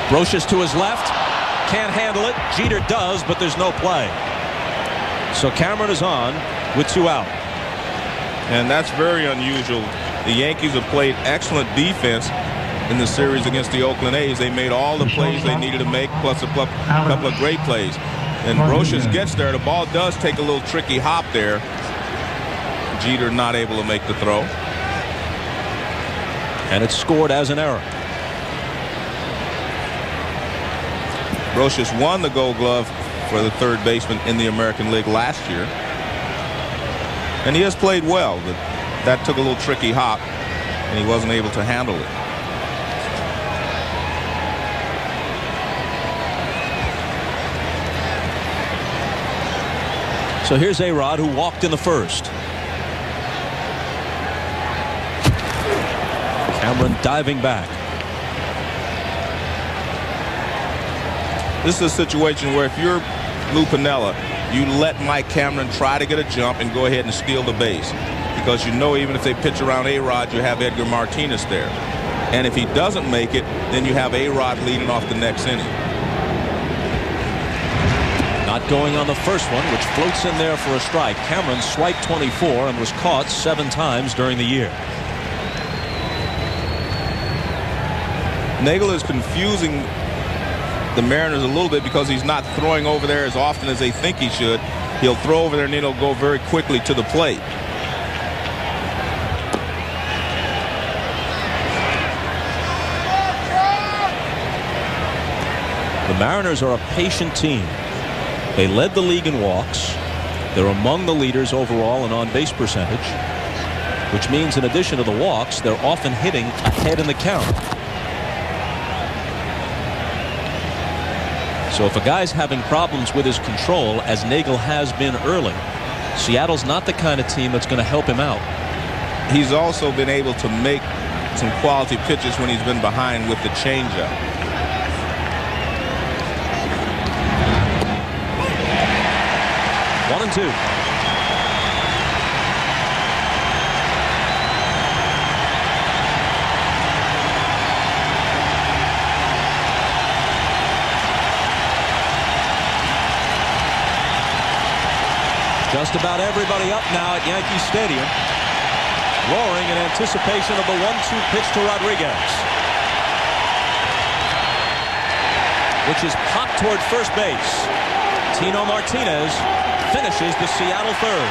Brocious to his left. Can't handle it. Jeter does, but there's no play. So Cameron is on with 2 out. And that's very unusual. The Yankees have played excellent defense in the series against the Oakland A's. They made all the plays they needed to make, plus a couple of great plays. And Brocious gets there. The ball does take a little tricky hop there. Jeter not able to make the throw. And it's scored as an error. Brocious won the Gold Glove for the third baseman in the American League last year. And he has played well, but that took a little tricky hop, and he wasn't able to handle it. So here's A-Rod, who walked in the first. Cameron diving back. This is a situation where if you're Lou Piniella, you let Mike Cameron try to get a jump and go ahead and steal the base. Because you know even if they pitch around A-Rod, you have Edgar Martinez there. And if he doesn't make it, then you have A-Rod leading off the next inning. Not going on the first one, which floats in there for a strike. Cameron swiped 24 and was caught 7 times during the year. Neagle is confusing the Mariners a little bit because he's not throwing over there as often as they think he should. He'll throw over there and it'll go very quickly to the plate. The Mariners are a patient team. They led the league in walks. They're among the leaders overall in on-base percentage, which means in addition to the walks, they're often hitting ahead in the count. So if a guy's having problems with his control, as Neagle has been early, Seattle's not the kind of team that's going to help him out. He's also been able to make some quality pitches when he's been behind with the changeup. One and two. Just about everybody up now at Yankee Stadium, roaring in anticipation of the 1-2 pitch to Rodriguez, which is popped toward first base. Tino Martinez finishes the Seattle third.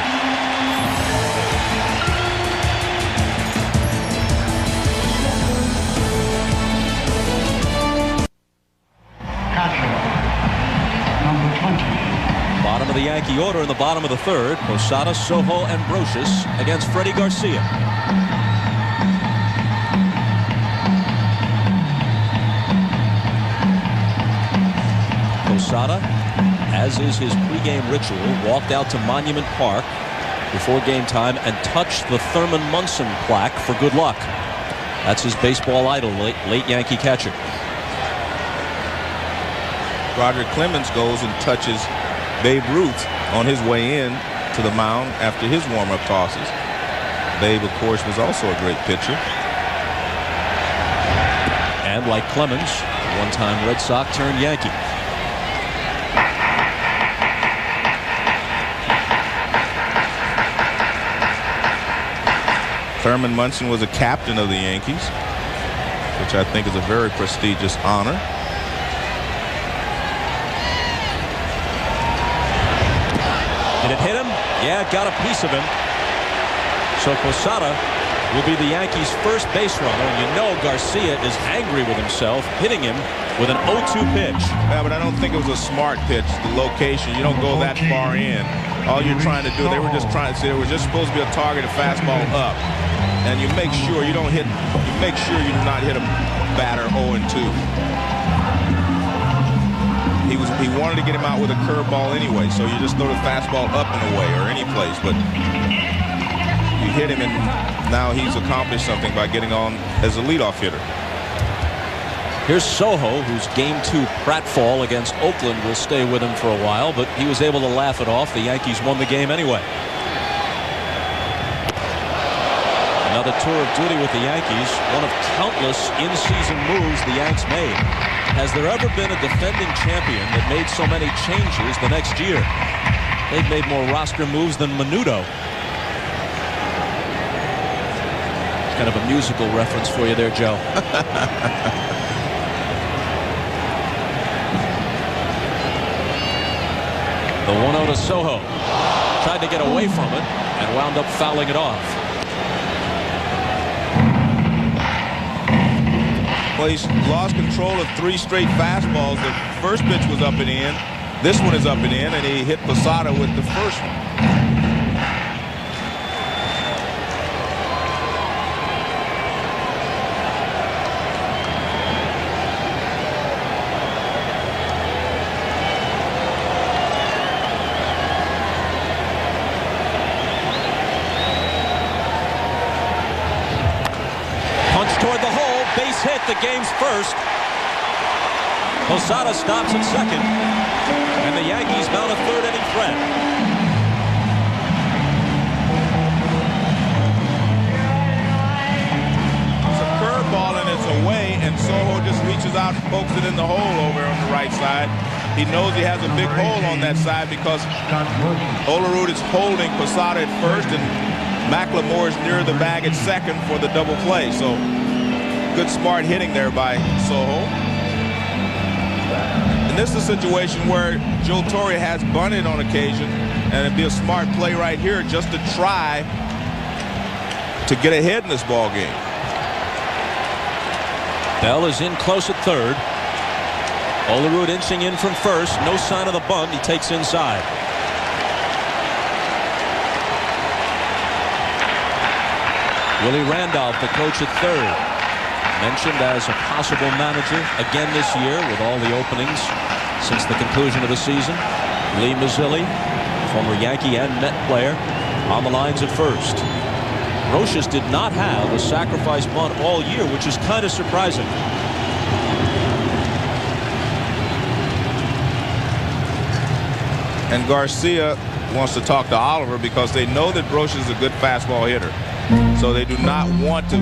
Number 20. Bottom of the Yankee order in the bottom of the third. Posada, Soho, and Brocious against Freddy Garcia. Posada, as is his pregame ritual, walked out to Monument Park before game time and touched the Thurman Munson plaque for good luck. That's his baseball idol, late Yankee catcher. Roger Clemens goes and touches Babe Ruth on his way in to the mound after his warm-up tosses. Babe, of course, was also a great pitcher. And like Clemens, one-time Red Sox turned Yankee. Thurman Munson was a captain of the Yankees, which I think is a very prestigious honor. Did it hit him? Yeah, it got a piece of him. So Posada will be the Yankees' first base runner, and you know Garcia is angry with himself, hitting him with an 0-2 pitch. Yeah, but I don't think it was a smart pitch. The location, you don't go that far in. All you're trying to do, they were just trying to see, there was just supposed to be a targeted fastball up. And you make sure you don't hit, you make sure you do not hit a batter 0-2. He wanted to get him out with a curveball anyway, so you just throw the fastball up and away or any place, but you hit him, and now he's accomplished something by getting on as a leadoff hitter. Here's Soho, whose Game 2 pratfall against Oakland will stay with him for a while, but he was able to laugh it off. The Yankees won the game anyway. Another tour of duty with the Yankees, one of countless in-season moves the Yanks made. Has there ever been a defending champion that made so many changes the next year? They've made more roster moves than Menudo. It's kind of a musical reference for you there, Joe. The 1-0 to Soho. Tried to get away from it and wound up fouling it off. Well, he's lost control of 3 straight fastballs. The first pitch was up and in. This one is up and in, and he hit Posada with the first one. Hit the game's first. Posada stops at second, and the Yankees mount a third-inning threat. It's a curveball and it's away, and Soho just reaches out and pokes it in the hole over on the right side. He knows he has a big hole on that side because Olerud is holding Posada at first, and McLemore is near the bag at second for the double play. So good smart hitting there by Soho. And this is a situation where Joe Torre has bunted on occasion, and it'd be a smart play right here just to try to get ahead in this ball game. Bell is in close at third. Olerud inching in from first. No sign of the bunt. He takes inside. Willie Randolph, the coach at third. Mentioned as a possible manager again this year with all the openings since the conclusion of the season. Lee Mazzilli, former Yankee and Met player, on the lines at first. Brocious did not have a sacrifice bunt all year, which is kind of surprising. And Garcia wants to talk to Oliver because they know that Brocious is a good fastball hitter. So they do not want to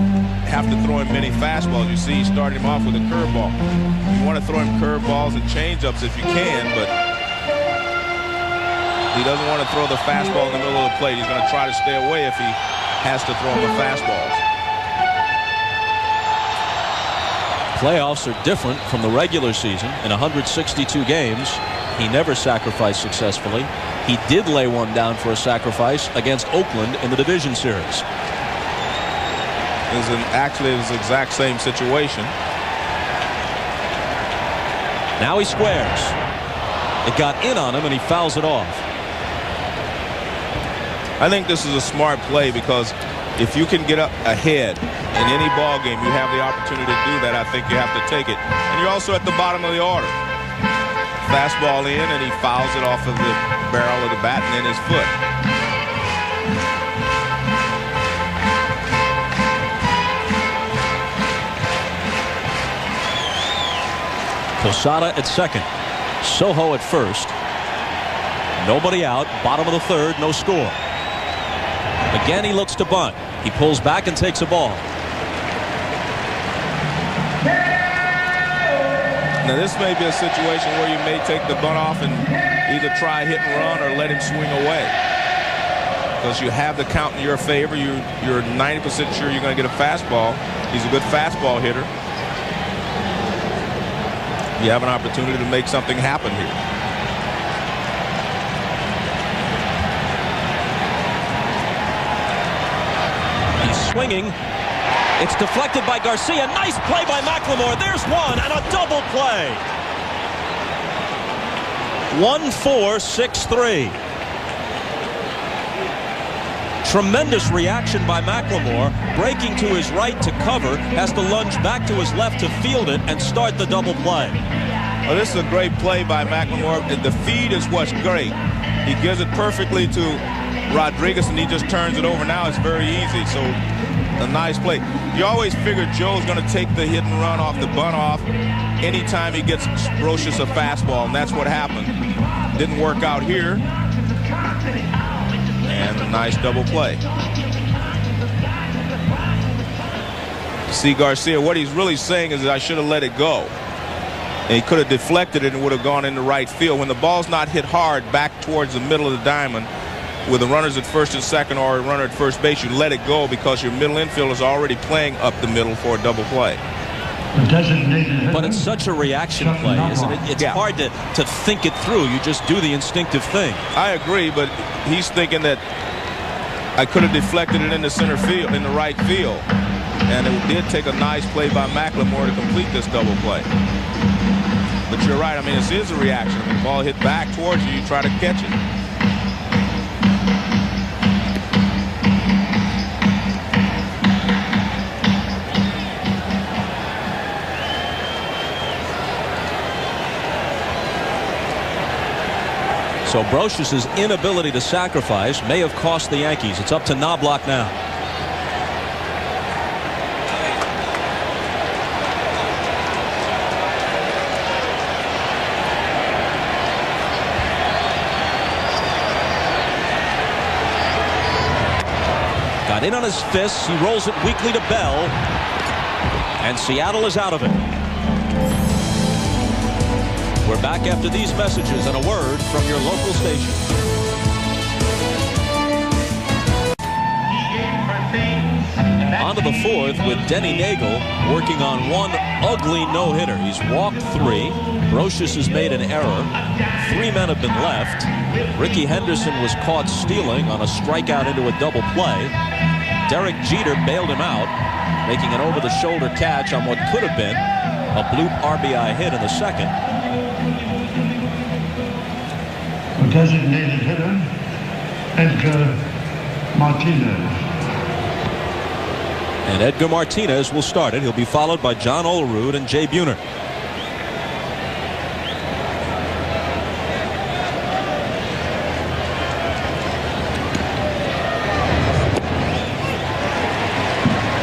have to throw him many fastballs. You see, he started him off with a curveball. You want to throw him curveballs and changeups if you can, but He doesn't want to throw the fastball in the middle of the plate. He's going to try to stay away if he has to throw him the fastballs. Playoffs are different from the regular season. In 162 games, he never sacrificed successfully. He did lay one down for a sacrifice against Oakland in the division series. Actually, it was the exact same situation. Now he squares. It got in on him and he fouls it off. I think this is a smart play because if you can get up ahead in any ball game, you have the opportunity to do that. I think you have to take it. And you're also at the bottom of the order. Fastball in, and he fouls it off of the barrel of the bat and in his foot. Posada at second. Soho at first. Nobody out. Bottom of the third. No score. Again, he looks to bunt. He pulls back and takes a ball. Now, this may be a situation where you may take the bunt off and either try hit and run or let him swing away. Because you have the count in your favor. You're 90% sure you're going to get a fastball. He's a good fastball hitter. You have an opportunity to make something happen here. Swinging. It's deflected by Garcia. Nice play by McLemore. There's one and a double play. 1-4, 6-3. Tremendous reaction by McLemore. Breaking to his right to cover. Has to lunge back to his left to field it and start the double play. Well, this is a great play by McLemore. The feed is what's great. He gives it perfectly to Rodriguez, and he just turns it over. Now it's very easy. So a nice play. You always figure Joe's going to take the hit and run off the bunt off anytime he gets Brocious a fastball, and that's what happened. Didn't work out here. And a nice double play. See Garcia, what he's really saying is that I should have let it go. And he could have deflected it and would have gone into right field. When the ball's not hit hard back towards the middle of the diamond, with the runners at first and second or a runner at first base, you let it go because your middle infielder is already playing up the middle for a double play. But it's such a reaction play, isn't it? It's hard to think it through. You just do the instinctive thing. I agree, but he's thinking that I could have deflected it in the center field, in the right field. And it did take a nice play by McLemore to complete this double play. But you're right. I mean, this is a reaction. When the ball hit back towards you, you try to catch it. So Brocious' inability to sacrifice may have cost the Yankees. It's up to Knobloch now. Got in on his fists. He rolls it weakly to Bell. And Seattle is out of it. We're back after these messages and a word from your local station. On to the fourth with Denny Neagle working on one ugly no-hitter. He's walked 3. Brocious has made an error. 3 men have been left. Ricky Henderson was caught stealing on a strikeout into a double play. Derek Jeter bailed him out, making an over-the-shoulder catch on what could have been a bloop RBI hit in the second. Designated hitter, Edgar Martinez. And Edgar Martinez will start it. He'll be followed by John Olerud and Jay Buhner.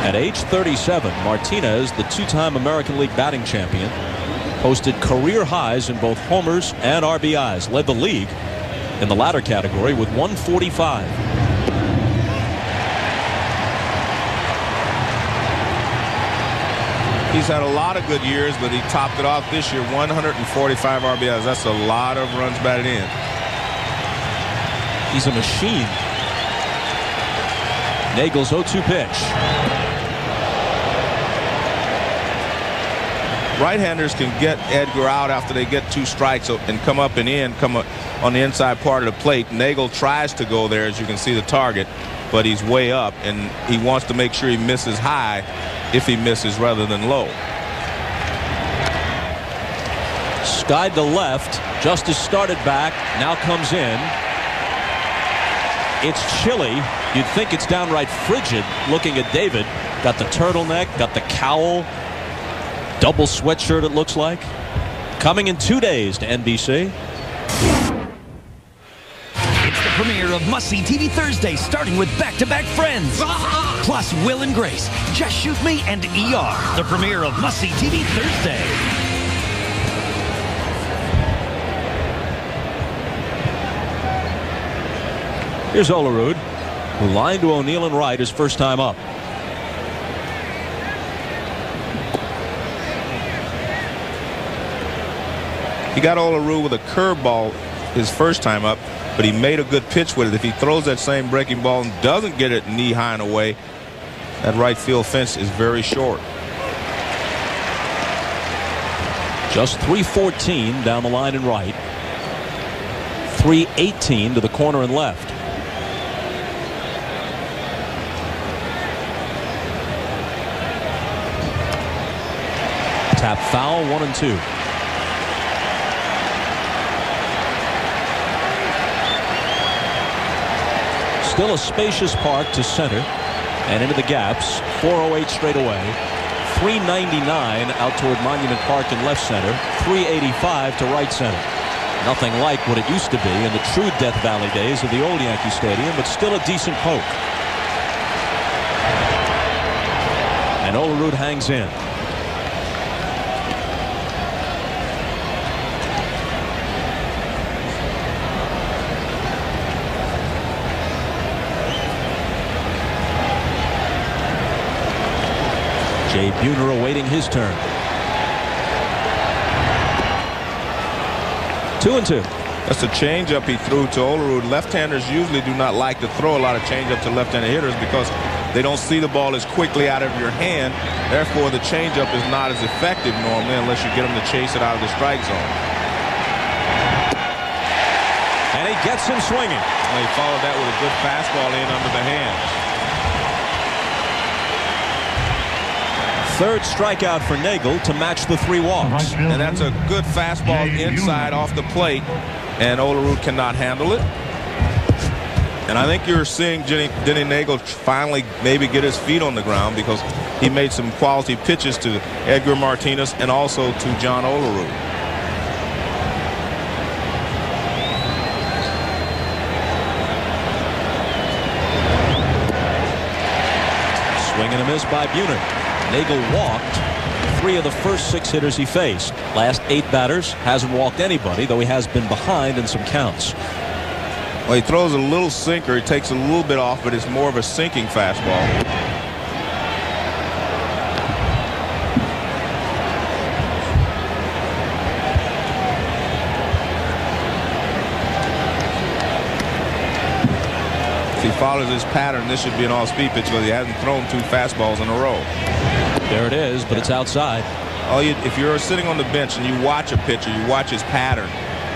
At age 37, Martinez, the 2-time American League batting champion, posted career highs in both homers and RBIs, led the league in the latter category with 145. He's had a lot of good years, but he topped it off this year, 145 RBIs. That's a lot of runs batted in. He's a machine. Neagle's 0-2 pitch. Right-handers can get Edgar out after they get 2 strikes and come up and in, come up on the inside part of the plate. Neagle tries to go there, as you can see the target, but he's way up, and he wants to make sure he misses high if he misses rather than low. Skied to left. Justice started back. Now comes in. It's chilly. You'd think it's downright frigid looking at David. Got the turtleneck, got the cowl. Double sweatshirt, it looks like. Coming in 2 days to NBC. It's the premiere of Must See TV Thursday, starting with back-to-back Friends. Plus Will and Grace, Just Shoot Me, and ER. The premiere of Must See TV Thursday. Here's Olerud, who lined to O'Neill and right his first time up. He got Olerud with a curveball his first time up, but he made a good pitch with it. If he throws that same breaking ball and doesn't get it knee high and away, that right field fence is very short. Just 314 down the line and right. 318 to the corner and left. Tap foul, 1-2. Still a spacious park to center and into the gaps. 408 straight away. 399 out toward Monument Park in left center. 385 to right center. Nothing like what it used to be in the true Death Valley days of the old Yankee Stadium, but still a decent poke. And Olerud hangs in. Jay Buhner awaiting his turn. 2-2. That's a changeup he threw to Olerud. Left-handers usually do not like to throw a lot of changeup to left-handed hitters because they don't see the ball as quickly out of your hand. Therefore, the changeup is not as effective normally unless you get them to chase it out of the strike zone. And he gets him swinging. Well, he followed that with a good fastball in under the hands. Third strikeout for Neagle to match the 3 walks. And that's a good fastball inside off the plate, and Olerud cannot handle it. And I think you're seeing Denny Neagle finally maybe get his feet on the ground because he made some quality pitches to Edgar Martinez and also to John Olerud. Swing and a miss by Buhner. Neagle walked 3 of the first 6 hitters he faced. Last 8 batters, hasn't walked anybody, though he has been behind in some counts. Well, he throws a little sinker. He takes a little bit off, but it's more of a sinking fastball. If he follows his pattern, this should be an off-speed pitch because he hasn't thrown 2 fastballs in a row. There it is, but it's outside. If you're sitting on the bench and you watch a pitcher, you watch his pattern,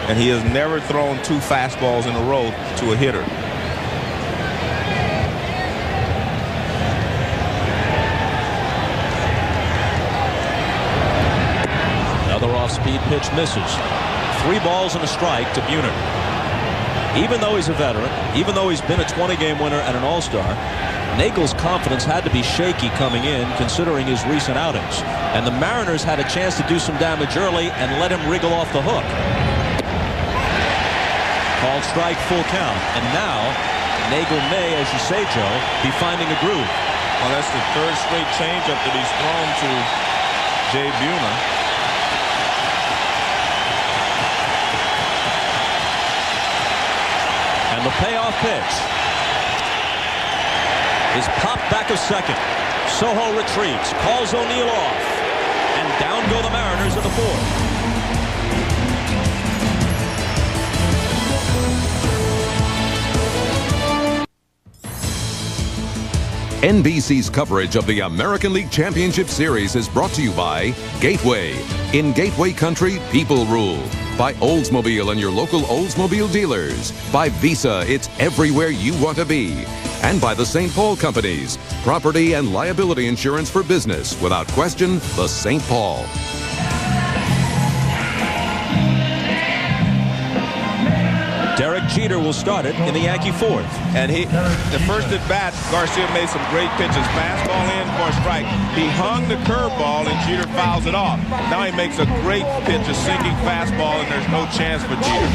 and he has never thrown 2 fastballs in a row to a hitter. Another off-speed pitch misses. 3 balls and a strike to Buhner. Even though he's a veteran, even though he's been a 20-game winner and an All-Star, Nagle's confidence had to be shaky coming in considering his recent outings. And the Mariners had a chance to do some damage early and let him wriggle off the hook. Called strike, full count. And now, Neagle may, as you say, Joe, be finding a groove. Well, that's the 3rd straight changeup that he's thrown to Jay Buhner. And the payoff pitch is popped back of second. Soho retreats, calls O'Neill off, and down go the Mariners in the 4th. NBC's coverage of the American League Championship Series is brought to you by Gateway. In Gateway Country, people rule. By Oldsmobile and your local Oldsmobile dealers. By Visa, it's everywhere you want to be. And by the St. Paul Companies. Property and liability insurance for business. Without question, the St. Paul. Derek Jeter will start it in the Yankee fourth. And the first at bat, Garcia made some great pitches. Fastball in for a strike. He hung the curveball and Jeter fouls it off. Now he makes a great pitch, a sinking fastball, and there's no chance for Jeter.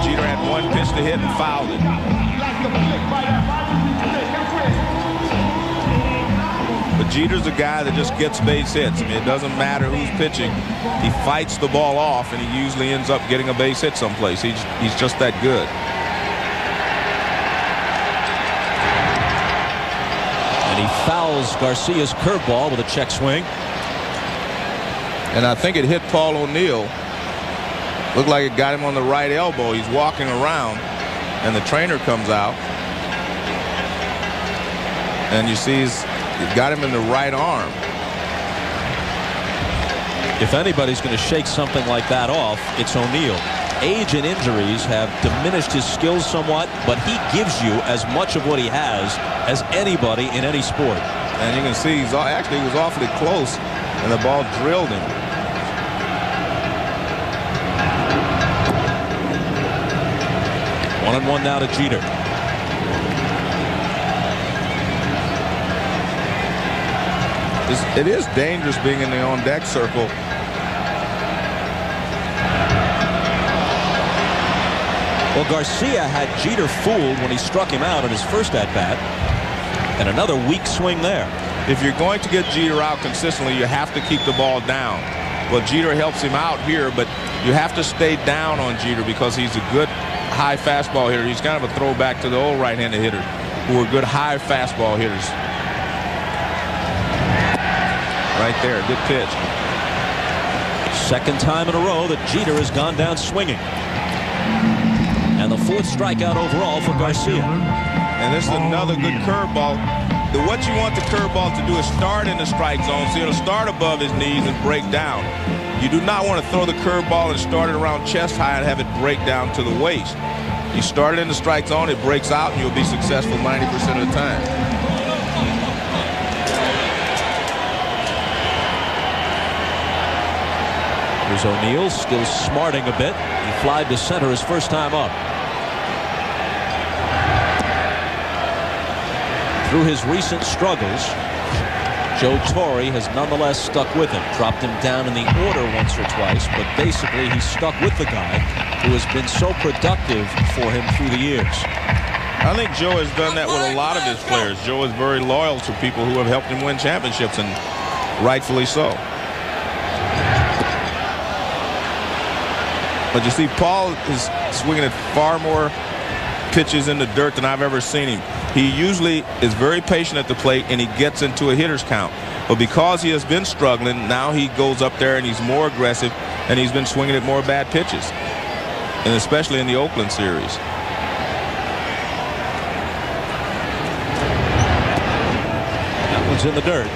Jeter had one pitch to hit and fouled it. But Jeter's a guy that just gets base hits. I mean, it doesn't matter who's pitching. He fights the ball off, and he usually ends up getting a base hit someplace. He's just that good. And he fouls Garcia's curveball with a check swing. And I think it hit Paul O'Neill. Looked like it got him on the right elbow. He's walking around, and the trainer comes out. And you see he's got him in the right arm. If anybody's going to shake something like that off, it's O'Neill. Age and injuries have diminished his skills somewhat, but he gives you as much of what he has as anybody in any sport. And you can see he was awfully close, and the ball drilled him. One and one now to Jeter. It is dangerous being in the on-deck circle. Well, Garcia had Jeter fooled when he struck him out at his first at-bat. And another weak swing there. If you're going to get Jeter out consistently, you have to keep the ball down. Well, Jeter helps him out here, but you have to stay down on Jeter because he's a good high fastball hitter. He's kind of a throwback to the old right-handed hitters who were good high fastball hitters. Right there, good pitch. Second time in a row that Jeter has gone down swinging. And the fourth strikeout overall for Garcia. And this is another good curveball. What you want the curveball to do is start in the strike zone, so it'll start above his knees and break down. You do not want to throw the curveball and start it around chest high and have it break down to the waist. You start it in the strike zone, it breaks out, and you'll be successful 90% of the time. Here's O'Neill still smarting a bit. He flied to center his first time up. Through his recent struggles, Joe Torre has nonetheless stuck with him. Dropped him down in the order once or twice, but basically he's stuck with the guy who has been so productive for him through the years. I think Joe has done that with a lot of his players. Joe is very loyal to people who have helped him win championships, and rightfully so. But you see, Paul is swinging at far more pitches in the dirt than I've ever seen him. He usually is very patient at the plate, and he gets into a hitter's count. But because he has been struggling, now he goes up there and he's more aggressive, and he's been swinging at more bad pitches, and especially in the Oakland series. That one's in the dirt.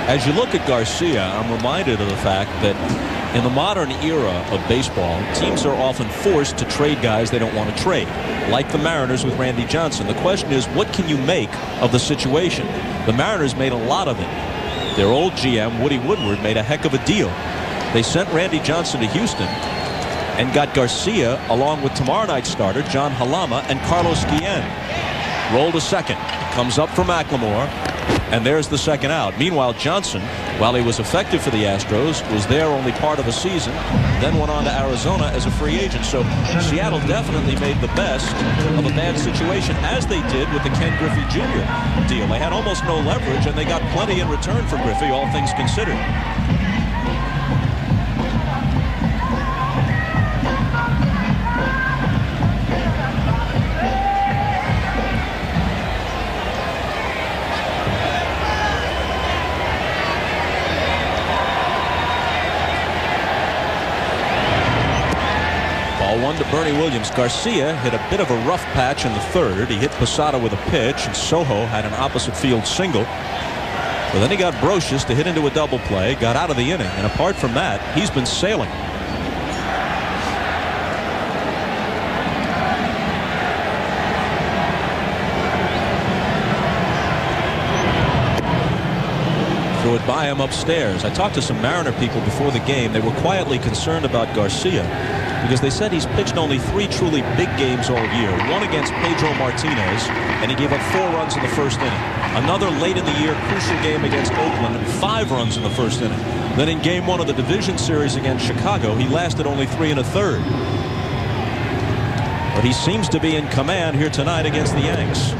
As you look at Garcia, I'm reminded of the fact that in the modern era of baseball, teams are often forced to trade guys they don't want to trade, like the Mariners with Randy Johnson. The question is, what can you make of the situation? The Mariners made a lot of it. Their old GM, Woody Woodward, made a heck of a deal. They sent Randy Johnson to Houston and got Garcia along with tomorrow night's starter, John Halama, and Carlos Guillen. Rolled a second. Comes up for McLemore. And there's the second out. Meanwhile, Johnson, while he was effective for the Astros, was there only part of a season, then went on to Arizona as a free agent. So Seattle definitely made the best of a bad situation, as they did with the Ken Griffey Jr. deal. They had almost no leverage, and they got plenty in return for Griffey, all things considered. 1 to Bernie Williams. Garcia hit a bit of a rough patch in the third. He hit Posada with a pitch, and Soho had an opposite field single. But then he got Brocious to hit into a double play, got out of the inning, and apart from that, he's been sailing. Threw it by him upstairs. I talked to some Mariner people before the game. They were quietly concerned about Garcia because they said he's pitched only 3 truly big games all year. One against Pedro Martinez, and he gave up 4 runs in the first inning. Another late in the year crucial game against Oakland, 5 runs in the first inning. Then in game 1 of the division series against Chicago, he lasted only 3 1/3. But he seems to be in command here tonight against the Yanks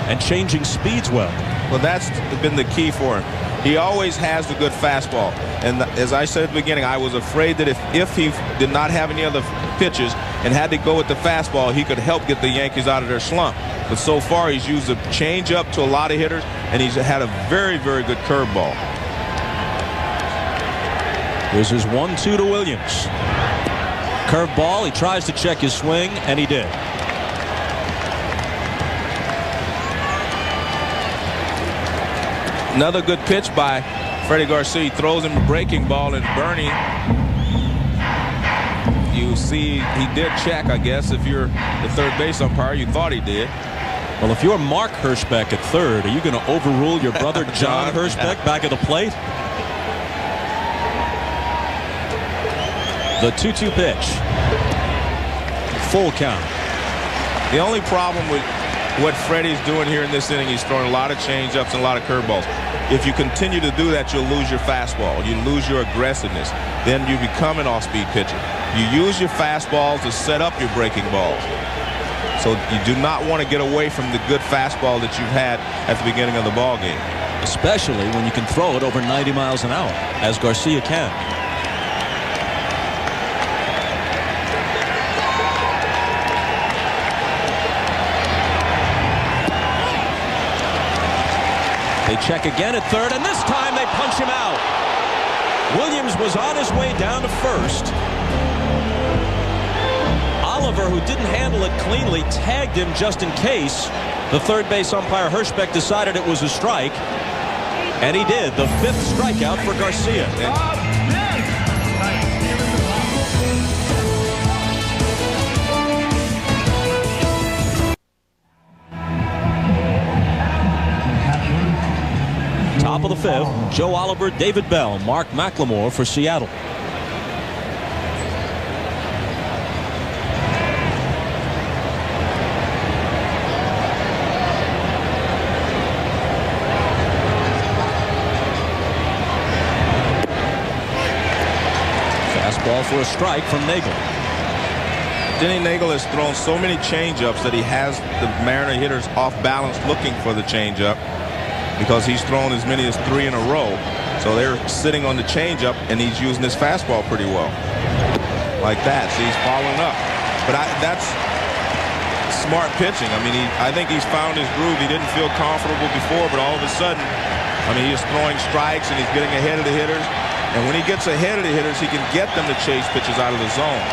and changing speeds well. Well, that's been the key for him. He always has the good fastball. And as I said at the beginning, I was afraid that if he did not have any other pitches and had to go with the fastball, he could help get the Yankees out of their slump. But so far, he's used a changeup to a lot of hitters, and he's had a very, very good curveball. Here's his 1-2 to Williams. Curveball. He tries to check his swing, and he did. Another good pitch by Freddy Garcia. He throws him a breaking ball, and Bernie, you see he did check, I guess. If you're the third base umpire, you thought he did. Well, if you're Mark Hirschbeck at third, are you going to overrule your brother John Hirschbeck back at the plate? The 2-2 pitch. Full count. The only problem with what Freddy's doing here in this inning, he's throwing a lot of changeups and a lot of curveballs. If you continue to do that, you'll lose your fastball. You lose your aggressiveness. Then you become an off-speed pitcher. You use your fastballs to set up your breaking balls. So you do not want to get away from the good fastball that you've had at the beginning of the ball game. Especially when you can throw it over 90 miles an hour, as Garcia can. They check again at third, and this time they punch him out. Williams was on his way down to first. Oliver, who didn't handle it cleanly, tagged him just in case. The third base umpire Hirschbeck decided it was a strike, and he did. The 5th strikeout for Garcia. Top of the 5th, Joe Oliver, David Bell, Mark McLemore for Seattle. Fastball for a strike from Neagle. Denny Neagle has thrown so many changeups that he has the Mariner hitters off balance looking for the changeup, because he's thrown as many as 3 in a row. So they're sitting on the changeup, and he's using his fastball pretty well. Like that. So he's following up. But that's smart pitching. I mean, I think he's found his groove. He didn't feel comfortable before, but all of a sudden, I mean, he's throwing strikes, and he's getting ahead of the hitters. And when he gets ahead of the hitters, he can get them to chase pitches out of the zone.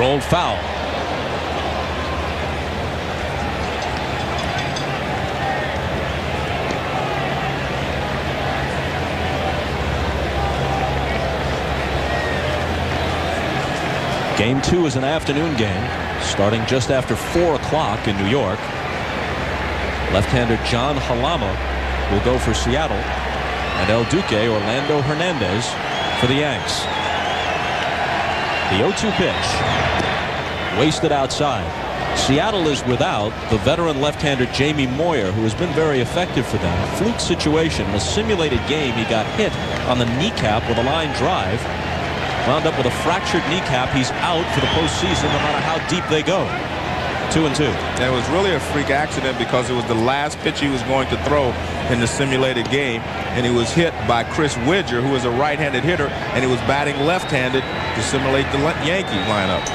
Rolled foul. Game 2 is an afternoon game starting just after 4 o'clock in New York. Left-hander John Halama will go for Seattle, and El Duque Orlando Hernandez for the Yanks. The 0-2 pitch wasted outside. Seattle is without the veteran left-hander Jamie Moyer, who has been very effective for them. A fluke situation, a simulated game. He got hit on the kneecap with a line drive. Wound up with a fractured kneecap. He's out for the postseason no matter how deep they go. 2-2. And it was really a freak accident because it was the last pitch he was going to throw in the simulated game, and he was hit by Chris Widger, who is a right-handed hitter, and he was batting left-handed to simulate the Yankee lineup.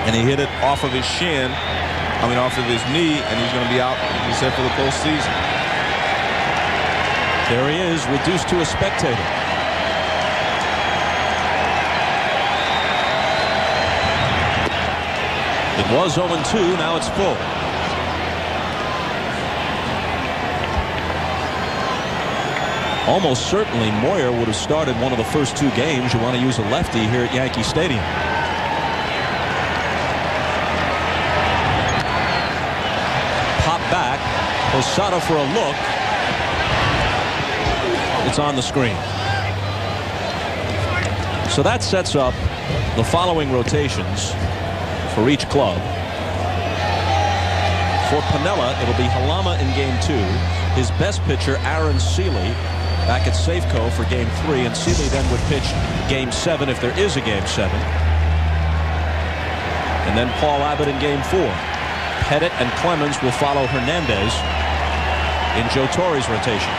And he hit it off of his shin, off of his knee, and he's going to be out, he said, for the postseason. There he is, reduced to a spectator. It was 0-2. Now it's full. Almost certainly Moyer would have started one of the first 2 games. You want to use a lefty here at Yankee Stadium. Pop back. Posada for a look. It's on the screen. So that sets up the following rotations for each club. For Piniella, it'll be Halama in game 2. His best pitcher, Aaron Seeley, back at Safeco for game 3, and Seeley then would pitch game 7 if there is a game 7. And then Paul Abbott in game 4. Pettit and Clemens will follow Hernandez in Joe Torre's rotation.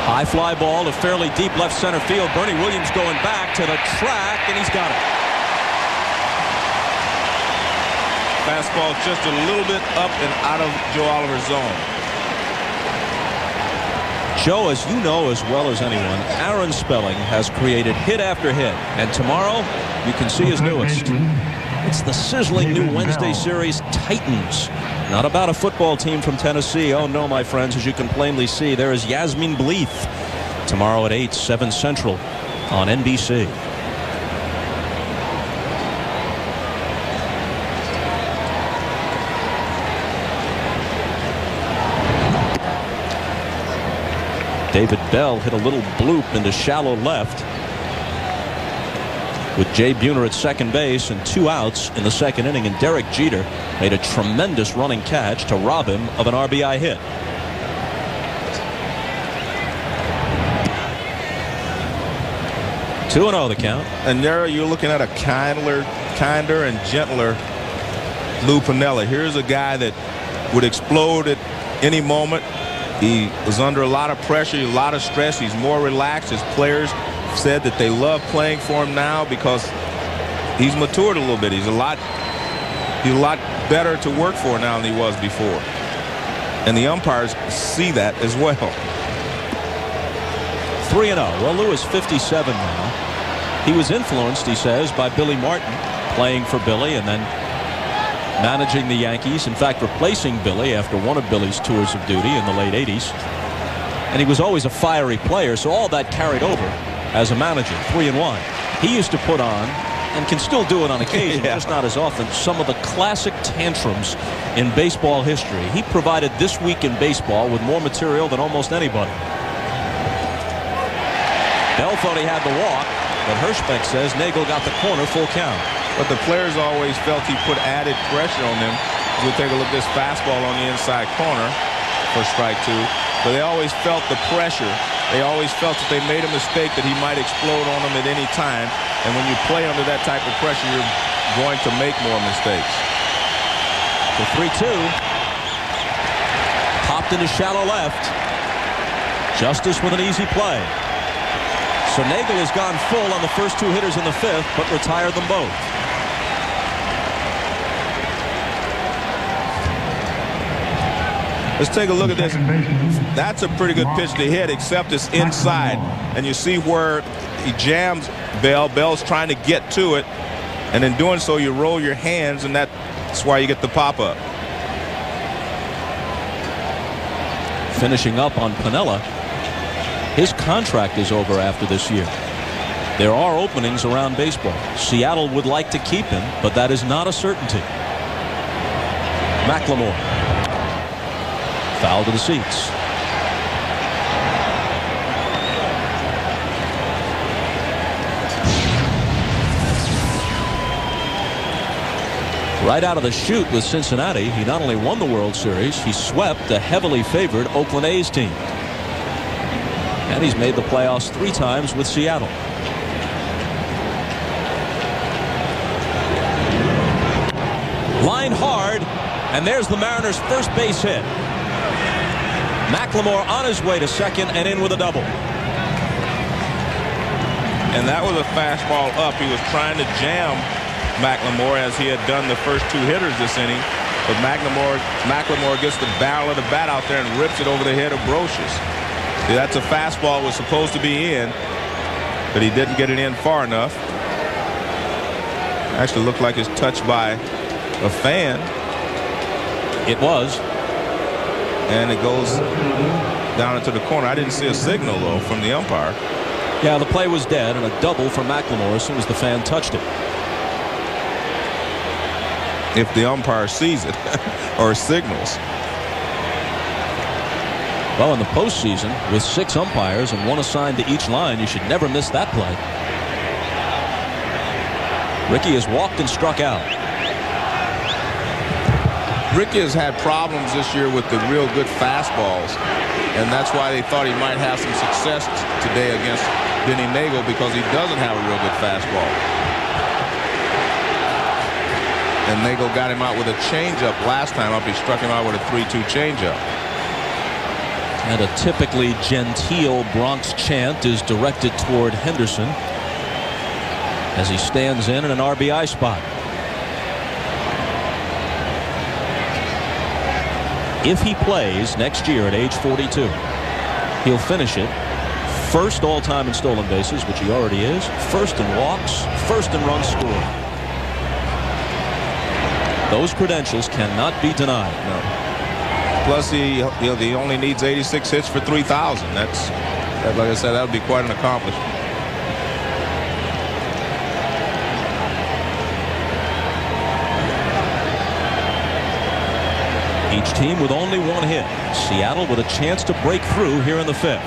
High fly ball to fairly deep left center field. Bernie Williams going back to the track, and he's got it. Fastball just a little bit up and out of Joe Oliver's zone. Joe, as you know as well as anyone, Aaron Spelling has created hit after hit, and tomorrow you can see his newest. It's the sizzling new Wednesday series, Titans. Not about a football team from Tennessee. Oh no, my friends, as you can plainly see, there is Yasmin Bleeth tomorrow at 8, 7 Central on NBC. David Bell hit a little bloop into shallow left with Jay Buhner at second base and 2 outs in the second inning, and Derek Jeter made a tremendous running catch to rob him of an RBI hit. Two 2-0 the count. And there you're looking at a kinder and gentler Lou Piniella. Here's a guy that would explode at any moment. He was under a lot of pressure, a lot of stress. He's more relaxed. His players said that they love playing for him now because he's matured a little bit. He's a lot better to work for now than he was before. And the umpires see that as well. 3-0. Well, Lou is 57 now. He was influenced, he says, by Billy Martin, playing for Billy and then managing the Yankees. In fact, replacing Billy after one of Billy's tours of duty in the late 80s. And he was always a fiery player, so all that carried over as a manager. 3-1. He used to put on, and can still do it on occasion, just not as often, some of the classic tantrums in baseball history. He provided This Week in Baseball with more material than almost anybody. Bell thought he had the walk, but Hirschbeck says Neagle got the corner, full count. But the players always felt he put added pressure on them. We'll take a look at this fastball on the inside corner for strike 2. But they always felt the pressure. They always felt that they made a mistake, that he might explode on them at any time. And when you play under that type of pressure, you're going to make more mistakes. The 3-2. Popped into shallow left. Justice with an easy play. So Neagle has gone full on the first 2 hitters in the 5th, but retired them both. Let's take a look at this. That's a pretty good pitch to hit, except it's inside. And you see where he jams Bell. Bell's trying to get to it. And in doing so, you roll your hands, and that's why you get the pop-up. Finishing up on Piniella. His contract is over after this year. There are openings around baseball. Seattle would like to keep him, but that is not a certainty. McLemore. Foul to the seats. Right out of the chute with Cincinnati, he not only won the World Series, he swept a heavily favored Oakland A's team. And he's made the playoffs 3 times with Seattle. Line hard, and there's the Mariners' first base hit. McLemore on his way to second and in with a double. And that was a fastball up. He was trying to jam McLemore as he had done the first 2 hitters this inning. But McLemore gets the barrel of the bat out there and rips it over the head of Brocious. That's a fastball was supposed to be in, but he didn't get it in far enough. Actually looked like it's touched by a fan. It was. And it goes down into the corner. I didn't see a signal, though, from the umpire. Yeah, the play was dead, and a double for McLemore as soon as the fan touched it. If the umpire sees it or signals. Well, in the postseason, with 6 umpires and 1 assigned to each line, you should never miss that play. Ricky has walked and struck out. Ricky has had problems this year with the real good fastballs, and that's why they thought he might have some success today against Denny Neagle, because he doesn't have a real good fastball. And Neagle got him out with a changeup last time up. He struck him out with a 3-2 changeup. And a typically genteel Bronx chant is directed toward Henderson as he stands in an RBI spot. If he plays next year at age 42, he'll finish it first all-time in stolen bases, which he already is, first in walks, first in runs scored. Those credentials cannot be denied. No. Plus, he only needs 86 hits for 3,000. That's, like I said, that would be quite an accomplishment. Each team with only 1 hit. Seattle with a chance to break through here in the 5th.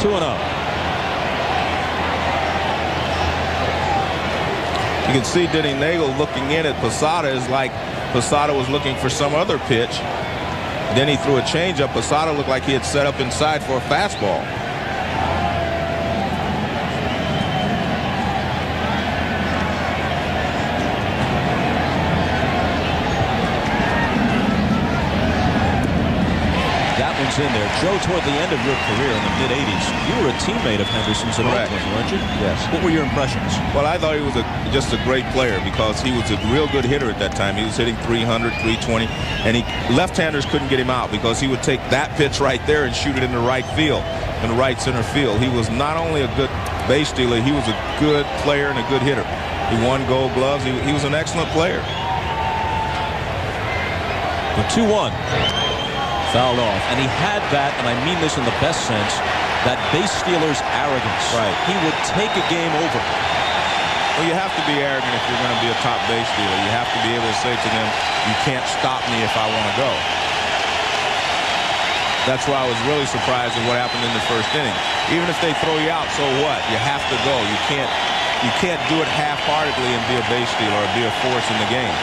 Two and up. You can see Denny Neagle looking in at Posada is like Posada was looking for some other pitch. Then he threw a changeup. Posada looked like he had set up inside for a fastball. In there. Joe, toward the end of your career in the mid-'80s, you were a teammate of Henderson's at Oakland, weren't you? Yes. What were your impressions? Well, I thought he was just a great player because he was a real good hitter at that time. He was hitting 300, 320, and left-handers couldn't get him out because he would take that pitch right there and shoot it in the right field, in the right center field. He was not only a good base stealer, he was a good player and a good hitter. He won Gold Gloves. He was an excellent player. The 2-1. Fouled off, and he had that, and I mean this in the best sense, that base stealer's arrogance. Right. He would take a game over. Well, you have to be arrogant if you're going to be a top base stealer. You have to be able to say to them, you can't stop me if I want to go. That's why I was really surprised at what happened in the first inning. Even if they throw you out, so what? You have to go. You can't do it half-heartedly and be a base stealer or be a force in the game.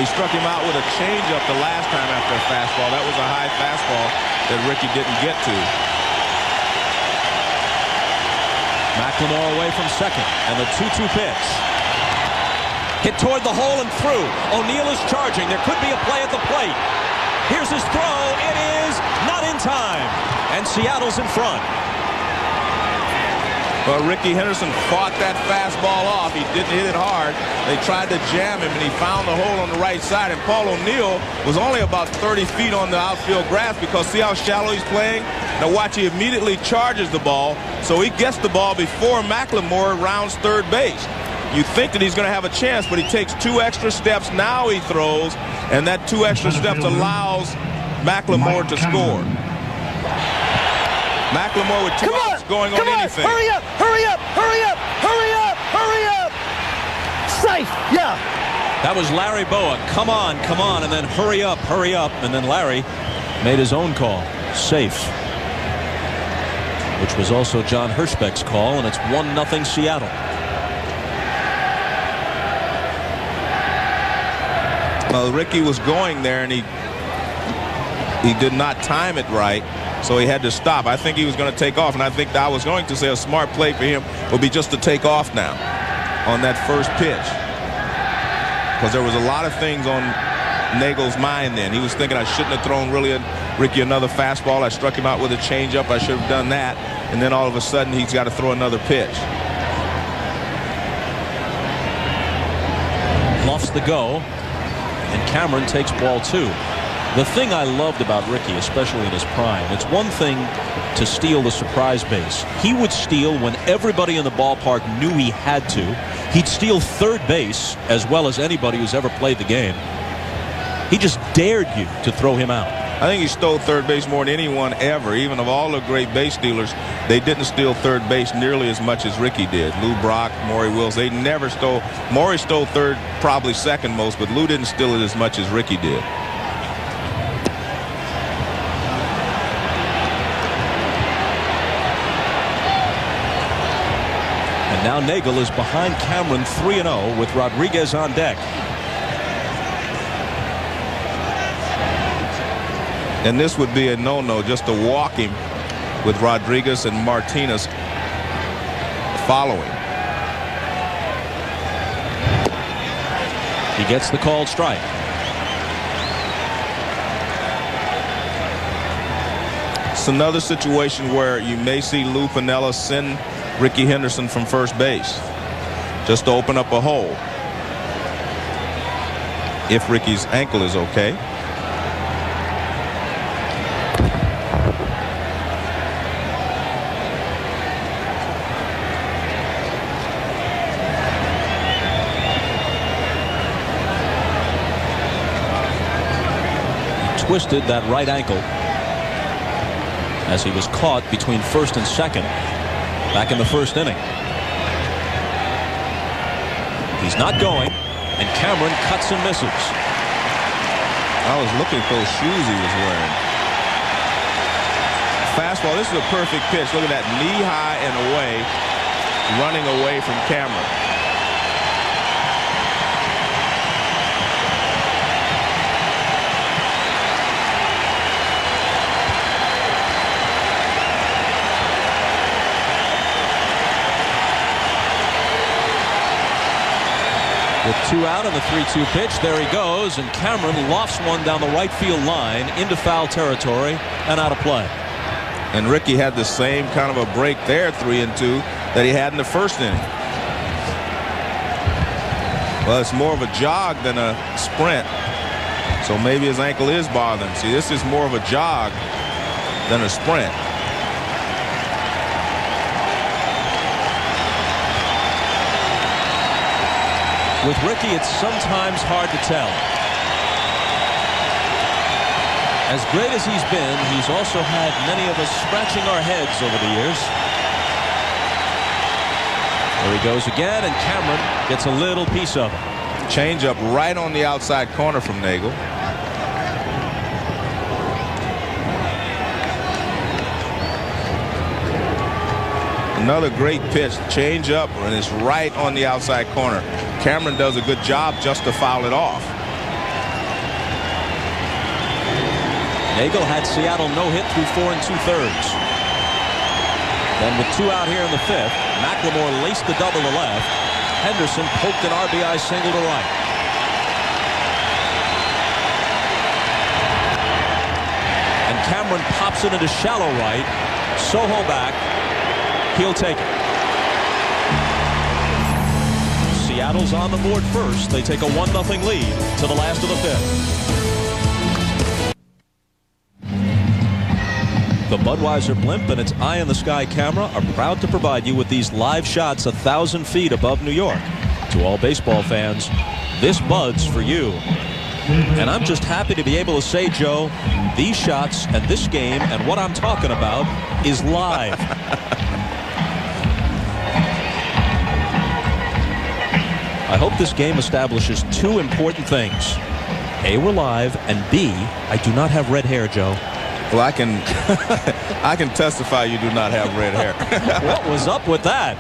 He struck him out with a changeup the last time after a fastball. That was a high fastball that Ricky didn't get to. McLemore away from second, and the 2-2 pitch. Hit toward the hole and through. O'Neill is charging. There could be a play at the plate. Here's his throw. It is not in time, and Seattle's in front. Well, Ricky Henderson fought that fastball off. He didn't hit it hard. They tried to jam him, and he found the hole on the right side. And Paul O'Neill was only about 30 feet on the outfield grass because see how shallow he's playing? Now watch, he immediately charges the ball, so he gets the ball before McLemore rounds third base. You think that he's going to have a chance, but he takes 2 extra steps. Now he throws, and that 2 extra steps allows McLemore to score. McLemore with 2 outs going on anything. Hurry up, hurry up, hurry up, hurry up, hurry up. Safe, yeah. That was Larry Boa. Come on, and then hurry up, and then Larry made his own call. Safe. Which was also John Hirschbeck's call, and it's 1-0 Seattle. Well, Ricky was going there, and he did not time it right. So he had to stop. I think he was going to take off, and I think I was going to say a smart play for him would be just to take off now on that first pitch. Because there was a lot of things on Nagle's mind then. He was thinking I shouldn't have thrown really Ricky another fastball. I struck him out with a changeup. I should have done that. And then all of a sudden he's got to throw another pitch. Lofts the go, and Cameron takes ball 2. The thing I loved about Ricky, especially in his prime, it's one thing to steal the surprise base. He would steal when everybody in the ballpark knew he had to. He'd steal third base as well as anybody who's ever played the game. He just dared you to throw him out. I think he stole third base more than anyone ever. Even of all the great base stealers, they didn't steal third base nearly as much as Ricky did. Lou Brock, Maury Wills, they never stole. Maury stole third, probably second most, but Lou didn't steal it as much as Ricky did. And now Neagle is behind Cameron 3-0 with Rodriguez on deck. And this would be a no-no just to walk him with Rodriguez and Martinez following. He gets the called strike. It's another situation where you may see Lou Piniella send Ricky Henderson from first base just to open up a hole if Ricky's ankle is okay. Twisted that right ankle as he was caught between first and second back in the first inning. He's not going, and Cameron cuts and misses. I was looking at those shoes he was wearing. Fastball. This is a perfect pitch. Look at that, knee high and away, running away from Cameron. With 2 out on the 3-2 pitch, there he goes, and Cameron lofts one down the right field line into foul territory and out of play. And Ricky had the same kind of a break there, 3-2, that he had in the first inning. Well, it's more of a jog than a sprint, so maybe his ankle is bothering him. See, this is more of a jog than a sprint. With Ricky, it's sometimes hard to tell. As great as he's been, he's also had many of us scratching our heads over the years. There he goes again, and Cameron gets a little piece of it. Change up right on the outside corner from Neagle. Another great pitch, change up, and it's right on the outside corner. Cameron does a good job just to foul it off. Neagle had Seattle no-hit through 4 2/3. Then with 2 out here in the 5th, McLemore laced the double to left. Henderson poked an RBI single to right. And Cameron pops it into shallow right. Soho back. He'll take it. Seattle's on the board first. They take a 1-0 lead to the last of the 5th. The Budweiser blimp and its eye-in-the-sky camera are proud to provide you with these live shots 1,000 feet above New York. To all baseball fans, this Bud's for you. And I'm just happy to be able to say, Joe, these shots and this game and what I'm talking about is live. I hope this game establishes 2 important things. A, we're live, and B, I do not have red hair, Joe. Well, I can testify you do not have red hair. What was up with that?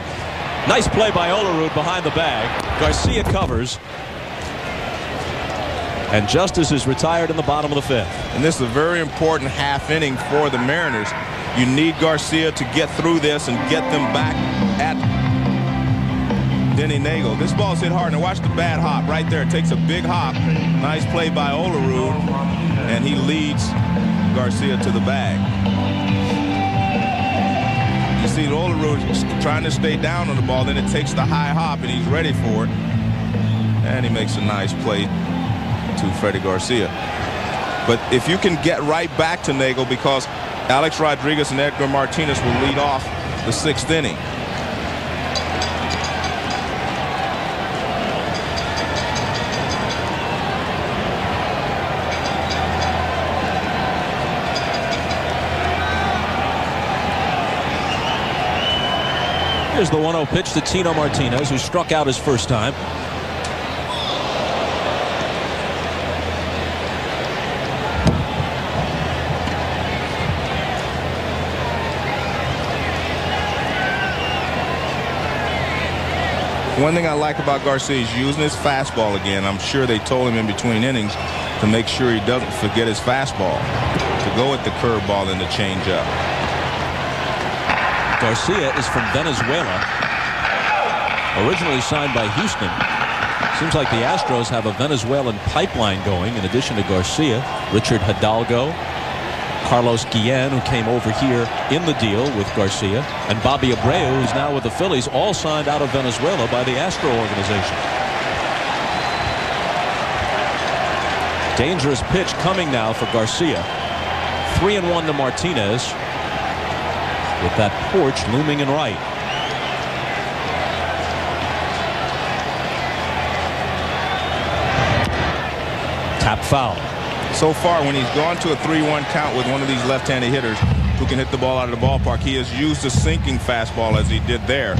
Nice play by Olerud behind the bag. Garcia covers. And Justice is retired in the bottom of the 5th. And this is a very important half inning for the Mariners. You need Garcia to get through this and get them back at Denny Neagle. This ball's hit hard. Now watch the bad hop right there. It takes a big hop. Nice play by Olerud. And he leads Garcia to the bag. You see Olerud trying to stay down on the ball, then it takes the high hop, and he's ready for it. And he makes a nice play to Freddy Garcia. But if you can get right back to Neagle, because Alex Rodriguez and Edgar Martinez will lead off the 6th inning. Here's the 1-0 pitch to Tino Martinez, who struck out his first time. One thing I like about Garcia is using his fastball again. I'm sure they told him in between innings to make sure he doesn't forget his fastball, to go at the curveball and the changeup. Garcia is from Venezuela, originally signed by Houston. Seems like the Astros have a Venezuelan pipeline going. In addition to Garcia, Richard Hidalgo, Carlos Guillen, who came over here in the deal with Garcia, and Bobby Abreu, who's now with the Phillies, all signed out of Venezuela by the Astro organization. Dangerous pitch coming now for Garcia. 3-1 to Martinez, with that porch looming in right. Tap foul. So far, when he's gone to a 3-1 count with one of these left-handed hitters who can hit the ball out of the ballpark, he has used a sinking fastball as he did there,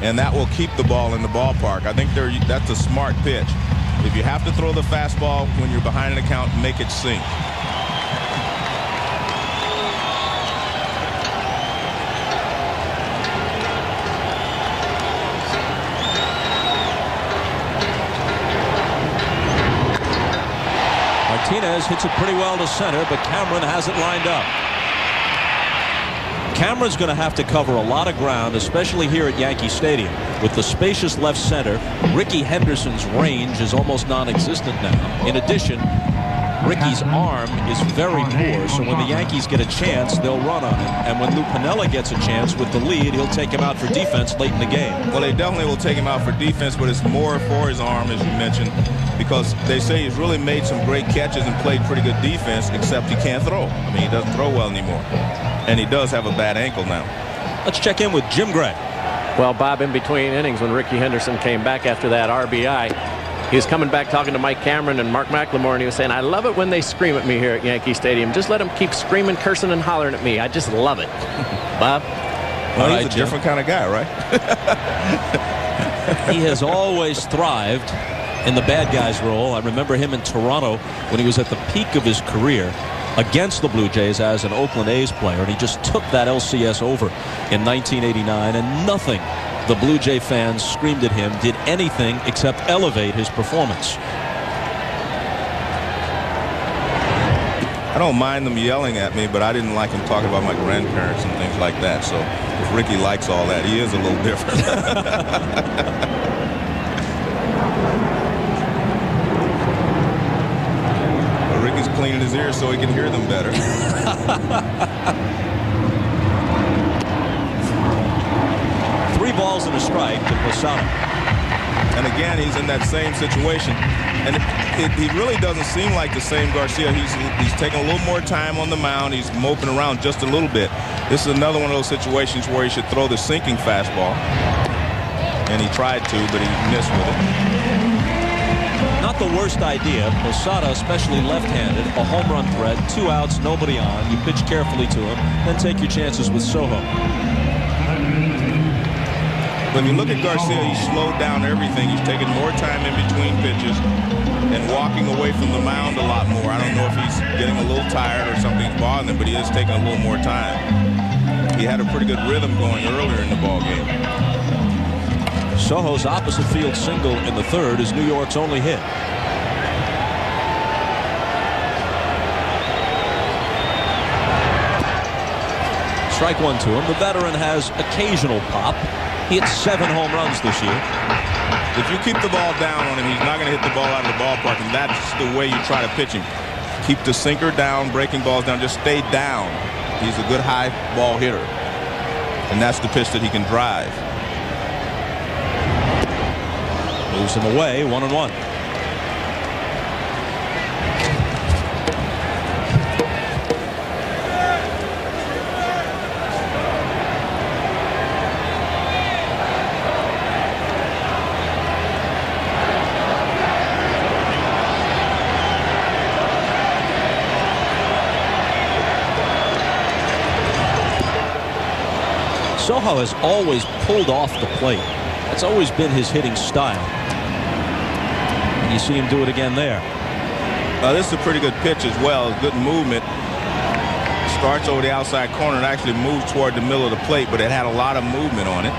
and that will keep the ball in the ballpark. I think that's a smart pitch. If you have to throw the fastball when you're behind an account, make it sink. Martinez hits it pretty well to center, but Cameron has it lined up. Cameron's going to have to cover a lot of ground, especially here at Yankee Stadium. With the spacious left center, Ricky Henderson's range is almost non-existent now. In addition, Ricky's arm is very poor, so when the Yankees get a chance, they'll run on him. And when Lou Piniella gets a chance with the lead, he'll take him out for defense late in the game. Well, they definitely will take him out for defense, but it's more for his arm, as you mentioned, because they say he's really made some great catches and played pretty good defense, except he can't throw. I mean, he doesn't throw well anymore. And he does have a bad ankle now. Let's check in with Jim Gray. Well, Bob, in between innings, when Ricky Henderson came back after that RBI, he was coming back talking to Mike Cameron and Mark McLemore, and he was saying, I love it when they scream at me here at Yankee Stadium. Just let them keep screaming, cursing, and hollering at me. I just love it. Bob? Well, he's a different kind of guy, right? He has always thrived in the bad guys role. I remember him in Toronto when he was at the peak of his career against the Blue Jays as an Oakland A's player, and he just took that LCS over in 1989, and nothing the Blue Jay fans screamed at him did anything except elevate his performance. I don't mind them yelling at me, but I didn't like him talking about my grandparents and things like that. So if Ricky likes all that, he is a little different. But Ricky's cleaning his ears so he can hear them better. 3 balls and a strike to Posada. And again, he's in that same situation. And he really doesn't seem like the same Garcia. He's taking a little more time on the mound. He's moping around just a little bit. This is another one of those situations where he should throw the sinking fastball. And he tried to, but he missed with it. Not the worst idea. Posada, especially left-handed, a home run threat, 2 outs, nobody on. You pitch carefully to him, then take your chances with Soho. When you look at Garcia, he's slowed down everything. He's taking more time in between pitches and walking away from the mound a lot more. I don't know if he's getting a little tired or something's bothering him, but he is taking a little more time. He had a pretty good rhythm going earlier in the ball game. Soho's opposite field single in the 3rd is New York's only hit. Strike 1 to him. The veteran has occasional pop. He hit 7 home runs this year. If you keep the ball down on him, he's not going to hit the ball out of the ballpark, and that's the way you try to pitch him. Keep the sinker down, breaking balls down. Just stay down. He's a good high ball hitter. And that's the pitch that he can drive. Moves him away, 1-1. Soho has always pulled off the plate. That's always been his hitting style. And you see him do it again there. This is a pretty good pitch as well. Good movement. Starts over the outside corner and actually moves toward the middle of the plate, but it had a lot of movement on it.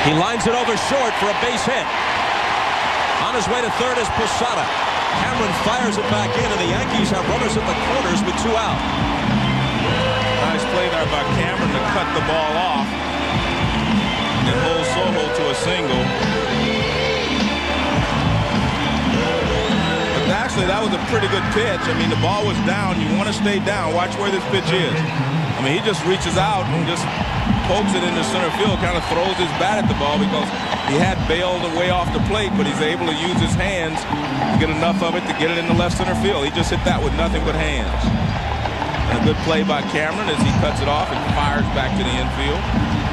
He lines it over short for a base hit. On his way to third is Posada. Cameron fires it back in, and the Yankees have runners at the corners with 2 out. Nice play there by Cameron to cut the ball off and hold Soho to a single. But actually, that was a pretty good pitch. I mean, the ball was down. You want to stay down. Watch where this pitch is. I mean, he just reaches out and just pokes it into center field, kind of throws his bat at the ball because he had bailed away off the plate, but he's able to use his hands to get enough of it to get it in the left center field. He just hit that with nothing but hands. And a good play by Cameron as he cuts it off and fires back to the infield.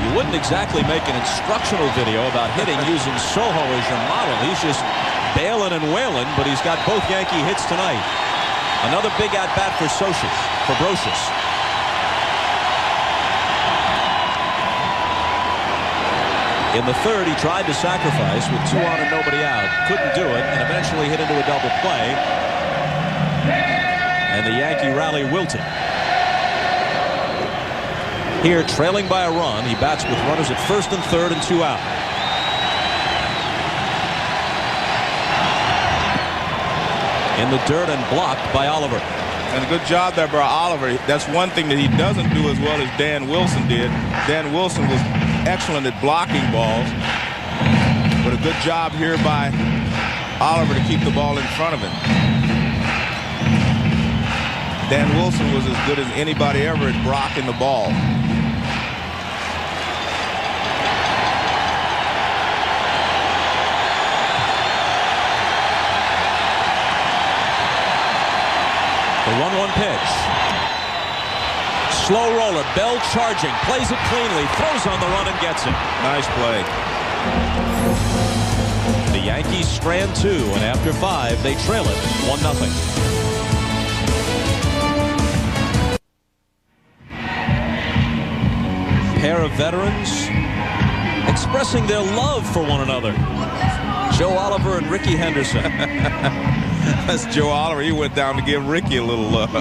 You wouldn't exactly make an instructional video about hitting using Soho as your model. He's just bailing and wailing, but he's got both Yankee hits tonight. Another big at-bat for Brocious. In the third, he tried to sacrifice with 2 on and nobody out. Couldn't do it, and eventually hit into a double play. And the Yankee rally wilted. Here, trailing by a run, he bats with runners at first and third and 2 out. In the dirt and blocked by Oliver. And a good job there by Oliver. That's one thing that he doesn't do as well as Dan Wilson did. Dan Wilson was excellent at blocking balls, but a good job here by Oliver to keep the ball in front of him. Dan Wilson was as good as anybody ever at blocking the ball. The 1-1 pitch. Slow roller, Bell charging, plays it cleanly, throws on the run and gets it. Nice play. The Yankees strand 2, and after 5, they trail it 1-0. Pair of veterans expressing their love for one another. Joe Oliver and Ricky Henderson. That's Joe Oliver. He went down to give Ricky a little love.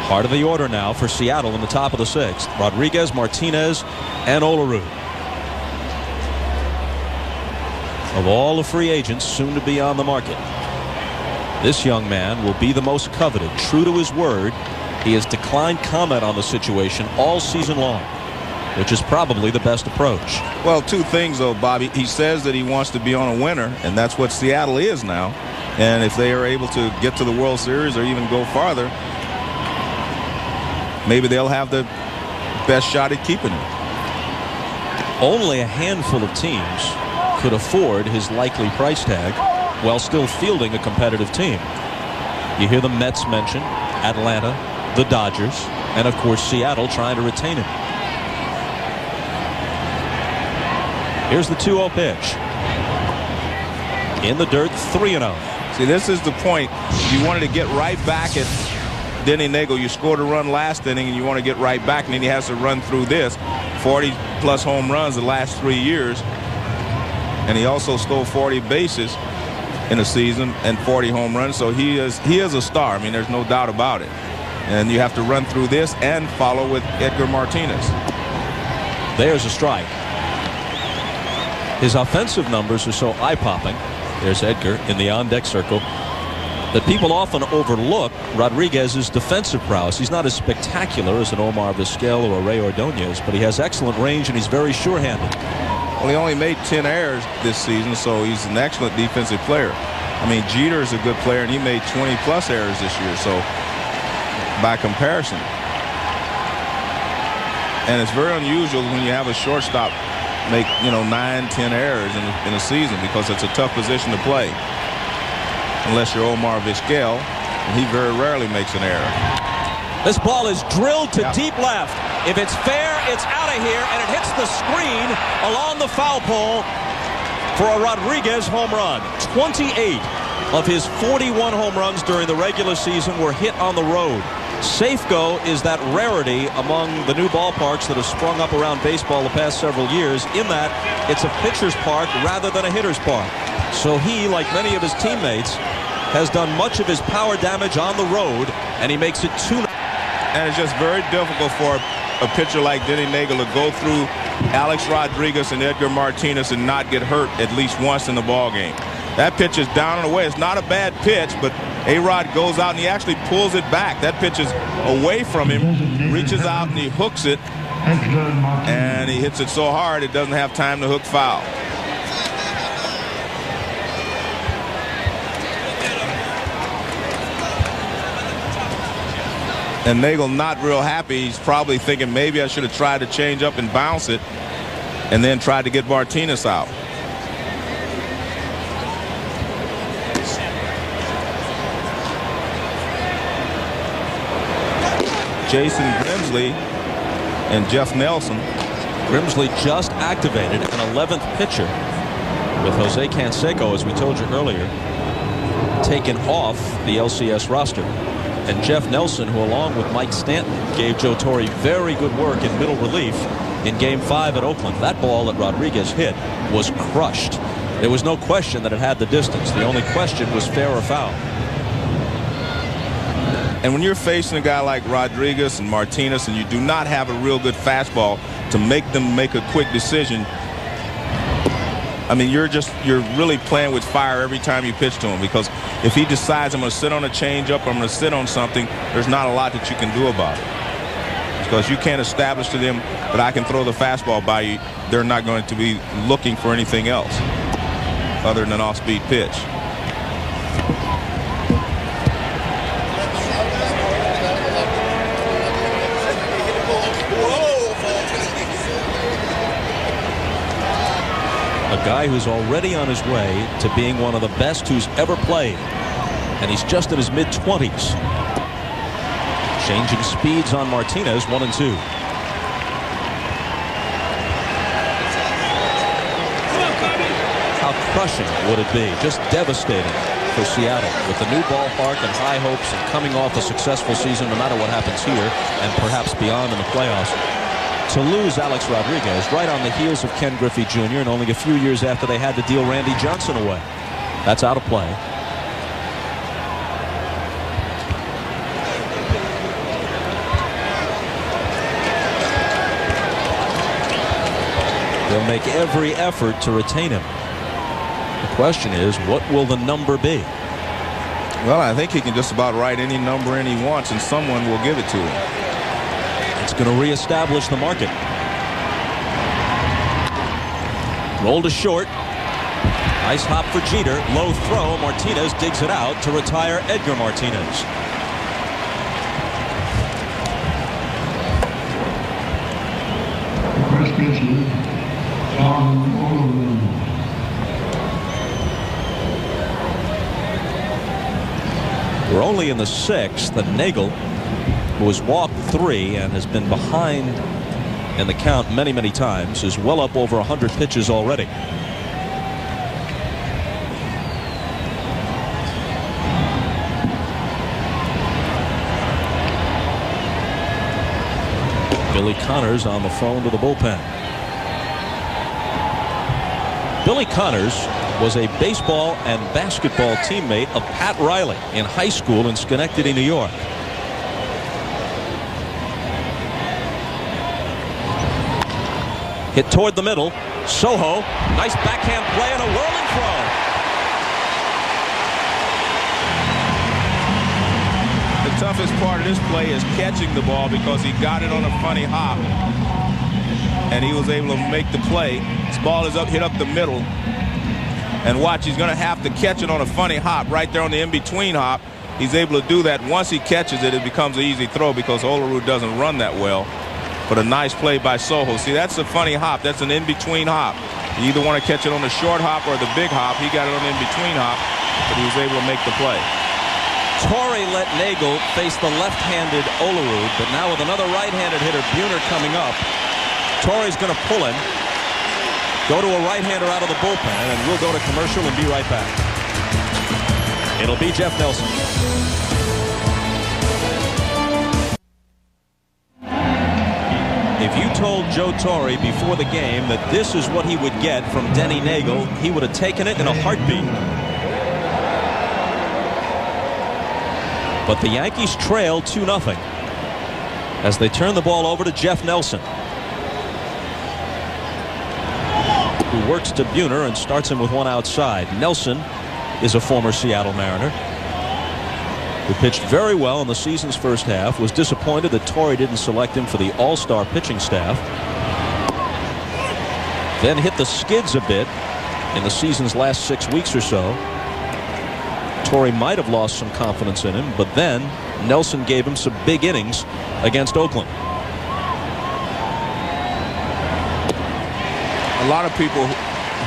Part of the order now for Seattle in the top of the 6th. Rodriguez, Martinez, and Olerud. Of all the free agents soon to be on the market, this young man will be the most coveted. True to his word, he has declined comment on the situation all season long, which is probably the best approach. Well, 2 things, though, Bobby. He says that he wants to be on a winner, and that's what Seattle is now. And if they are able to get to the World Series or even go farther, maybe they'll have the best shot at keeping him. Only a handful of teams could afford his likely price tag while still fielding a competitive team. You hear the Mets mentioned, Atlanta, the Dodgers, and of course Seattle trying to retain him. Here's the 2-0 pitch. In the dirt, 3-0. See, this is the point. You wanted to get right back at Denny Neagle. You scored a run last inning, and you want to get right back, and then he has to run through this. 40-plus home runs the last 3 years. And he also stole 40 bases in a season and 40 home runs. So he is a star. I mean, there's no doubt about it. And you have to run through this and follow with Edgar Martinez. There's a strike. His offensive numbers are so eye-popping. There's Edgar in the on-deck circle. that people often overlook Rodriguez's defensive prowess. He's not as spectacular as an Omar Vizquel or a Ray Ordonez, but he has excellent range and he's very sure-handed. Well, he only made 10 errors this season, so he's an excellent defensive player. I mean, Jeter is a good player, and he made 20-plus errors this year, so by comparison. And it's very unusual when you have a shortstop make, 9-10 errors in a season, because it's a tough position to play. Unless you're Omar Vizquel, and he very rarely makes an error. This ball is drilled to deep left. If it's fair, it's out of here, and it hits the screen along the foul pole for a Rodriguez home run. 28 of his 41 home runs during the regular season were hit on the road. Safeco is that rarity among the new ballparks that have sprung up around baseball the past several years, in that it's a pitcher's park rather than a hitter's park. So he, like many of his teammates, has done much of his power damage on the road, and he makes it 2-0. And it's just very difficult for a pitcher like Denny Neagle to go through Alex Rodriguez and Edgar Martinez and not get hurt at least once in the ball game. That pitch is down and away. It's not a bad pitch, but A-Rod goes out and he actually pulls it back. That pitch is away from him, reaches out and he hooks it, and he hits it so hard it doesn't have time to hook foul. And Neagle not real happy. He's probably thinking maybe I should have tried to change up and bounce it and then tried to get Martinez out. Jason Grimsley and Jeff Nelson. Grimsley just activated, an 11th pitcher with Jose Canseco, as we told you earlier, taken off the LCS roster. And Jeff Nelson, who along with Mike Stanton gave Joe Torre very good work in middle relief in Game 5 at Oakland. That ball that Rodriguez hit was crushed. There was no question that it had the distance. The only question was fair or foul. And when you're facing a guy like Rodriguez and Martinez and you do not have a real good fastball to make them make a quick decision, I mean, you're really playing with fire every time you pitch to him, because if he decides I'm going to sit on a changeup, I'm going to sit on something, there's not a lot that you can do about it. Because you can't establish to them that I can throw the fastball by you. They're not going to be looking for anything else other than an off-speed pitch. A guy who's already on his way to being one of the best who's ever played. And he's just in his mid-20s. Changing speeds on Martinez, 1 and 2. How crushing would it be? Just devastating for Seattle with the new ballpark and high hopes and coming off a successful season no matter what happens here and perhaps beyond in the playoffs. To lose Alex Rodriguez right on the heels of Ken Griffey Jr. and only a few years after they had to deal Randy Johnson away. That's out of play. They'll make every effort to retain him. The question is, what will the number be? Well, I think he can just about write any number in he wants, and someone will give it to him. It's going to reestablish the market. Roll to short. Nice hop for Jeter. Low throw. Martinez digs it out to retire Edgar Martinez. We're only in the 6th, and Neagle, who has walked 3 and has been behind in the count many, many times, is well up over 100 pitches already. Billy Connors on the phone to the bullpen. Billy Connors was a baseball and basketball teammate of Pat Riley in high school in Schenectady, New York. Hit toward the middle. Soho. Nice backhand play and a whirling throw. toughest part of this play is catching the ball because he got it on a funny hop. And he was able to make the play. This ball is hit up the middle. And watch, he's going to have to catch it on a funny hop right there on the in-between hop. He's able to do that. Once he catches it, it becomes an easy throw because Olerud doesn't run that well. But a nice play by Soho. See, that's a funny hop. That's an in-between hop. You either want to catch it on the short hop or the big hop. He got it on the in-between hop, but he was able to make the play. Torrey let Neagle face the left-handed Olerud, but now with another right-handed hitter, Buhner, coming up, Torrey's going to pull him, go to a right-hander out of the bullpen, and we'll go to commercial and be right back. It'll be Jeff Nelson. If you told Joe Torre before the game that this is what he would get from Denny Neagle, he would have taken it in a heartbeat. But the Yankees trail 2-0 as they turn the ball over to Jeff Nelson, who works to Buhner and starts him with one outside. Nelson is a former Seattle Mariner who pitched very well in the season's first half, was disappointed that Torrey didn't select him for the all-star pitching staff, then hit the skids a bit in the season's last 6 weeks or so. Torrey might have lost some confidence in him, but then Nelson gave him some big innings against Oakland. A lot of people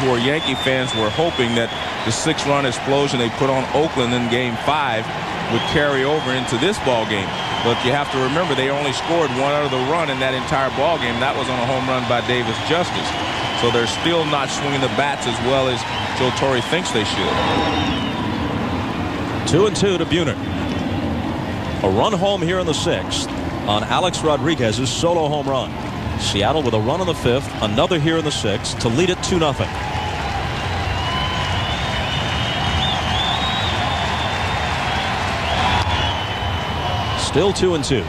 who are Yankee fans were hoping that the 6-run explosion they put on Oakland in Game 5 would carry over into this ball game. But you have to remember they only scored one other run in that entire ball game. That was on a home run by Davis Justice. So they're still not swinging the bats as well as Joe Torre thinks they should. 2-2 to Buhner. A run home here in the 6th on Alex Rodriguez's solo home run. Seattle with a run in the 5th, another here in the 6th to lead it 2-0. Still 2-2.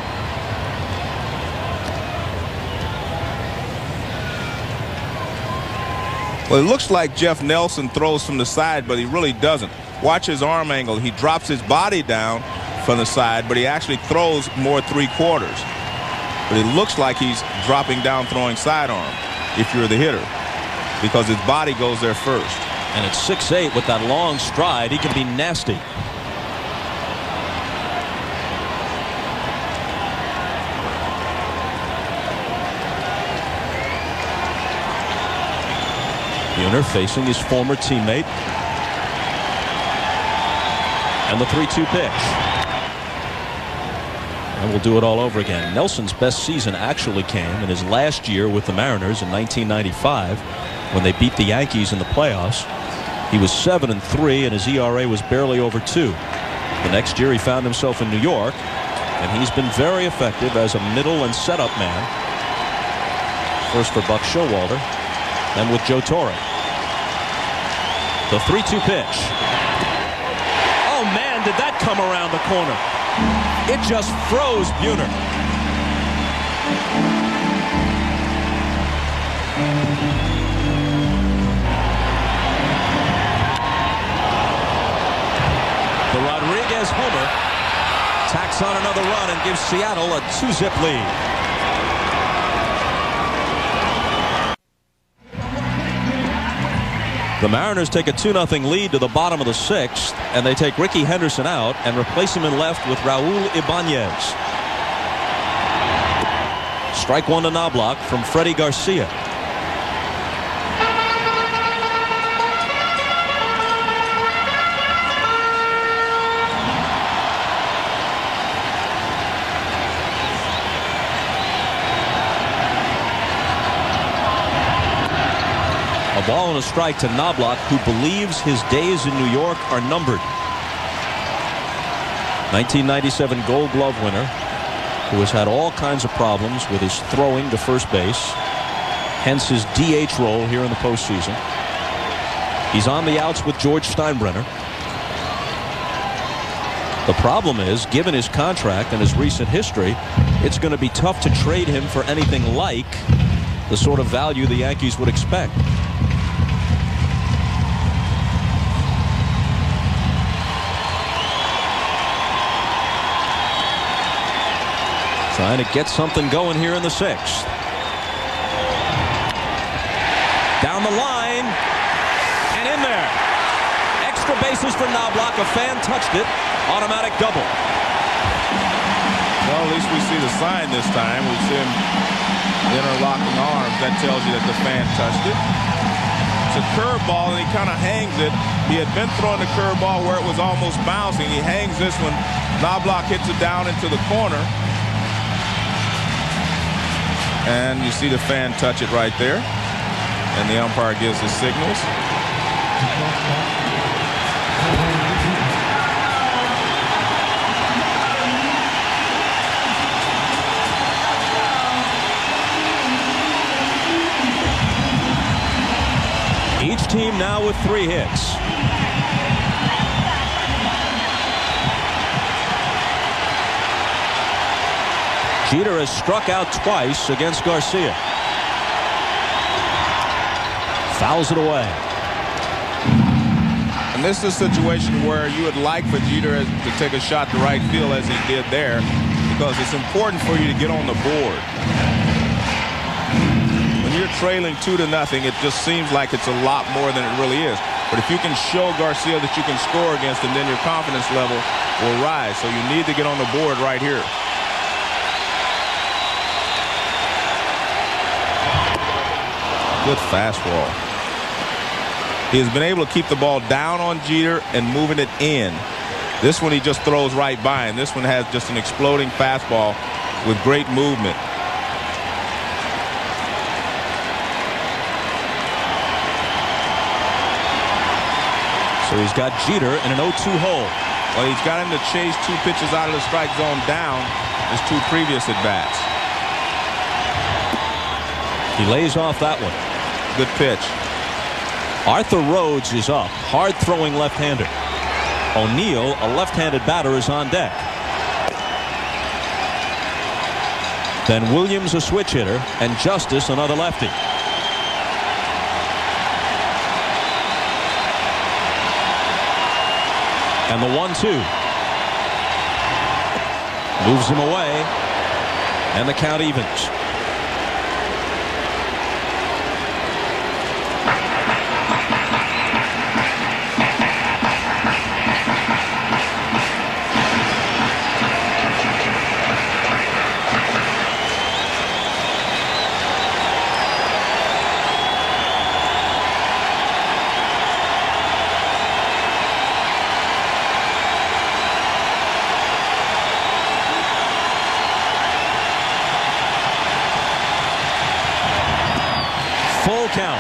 Well, it looks like Jeff Nelson throws from the side, but he really doesn't. Watch his arm angle. He drops his body down from the side, but he actually throws more 3/4. But it looks like he's dropping down, throwing sidearm if you're the hitter, because his body goes there first. And at 6'8" with that long stride, he can be nasty. Buhner facing his former teammate. And the 3-2 pitch. And we'll do it all over again. Nelson's best season actually came in his last year with the Mariners in 1995 when they beat the Yankees in the playoffs. He was 7-3 and his ERA was barely over 2. The next year he found himself in New York, and he's been very effective as a middle and setup man. First for Buck Showalter, then with Joe Torre. The 3-2 pitch. Oh man, did that come around the corner. It just froze Buhner. The Rodriguez homer tacks on another run and gives Seattle a 2-zip lead. The Mariners take a 2-0 lead to the bottom of the 6th, and they take Ricky Henderson out and replace him in left with Raul Ibanez. Strike one to Knobloch from Freddy Garcia. A ball and a strike to Knobloch, who believes his days in New York are numbered. 1997 Gold Glove winner, who has had all kinds of problems with his throwing to first base, hence his DH role here in the postseason. He's on the outs with George Steinbrenner. The problem is, given his contract and his recent history, it's going to be tough to trade him for anything like the sort of value the Yankees would expect. Trying to get something going here in the 6th. Down the line and in there. Extra bases for Knobloch. A fan touched it. Automatic double. Well, at least we see the sign this time. We see him interlocking arms. That tells you that the fan touched it. It's a curveball, and he kind of hangs it. He had been throwing the curveball where it was almost bouncing. He hangs this one. Knobloch hits it down into the corner. And you see the fan touch it right there. And the umpire gives his signals. Each team now with 3 hits. Jeter has struck out twice against Garcia. Fouls it away. And this is a situation where you would like for Jeter to take a shot to right field as he did there, because it's important for you to get on the board. When you're trailing 2-0, it just seems like it's a lot more than it really is. But if you can show Garcia that you can score against him, then your confidence level will rise. So you need to get on the board right here. Good fastball. He has been able to keep the ball down on Jeter and moving it in. This one he just throws right by, and this one has just an exploding fastball with great movement. So he's got Jeter in an 0-2 hole. Well, he's got him to chase 2 pitches out of the strike zone down his 2 previous at-bats. He lays off that one. Good pitch. Arthur Rhodes is up, hard-throwing left-hander. O'Neill, a left-handed batter, is on deck. Then Williams, a switch hitter, and Justice, another lefty. And the 1-2. Moves him away, and the count evens. Count.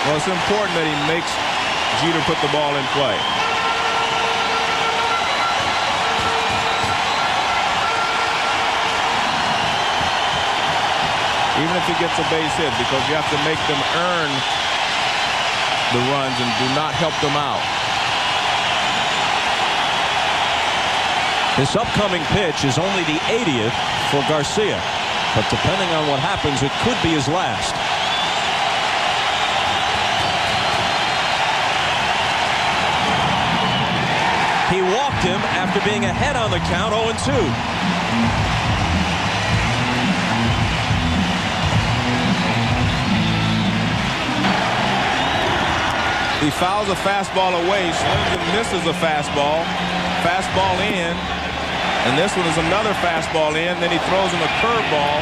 Well, it's important that he makes Jeter put the ball in play. Even if he gets a base hit, because you have to make them earn the runs and do not help them out. This upcoming pitch is only the 80th for Garcia. But depending on what happens, it could be his last. He walked him after being ahead on the count, 0-2. He fouls a fastball away, swings and misses a fastball. Fastball in. And this one is another fastball in. Then he throws him a curveball,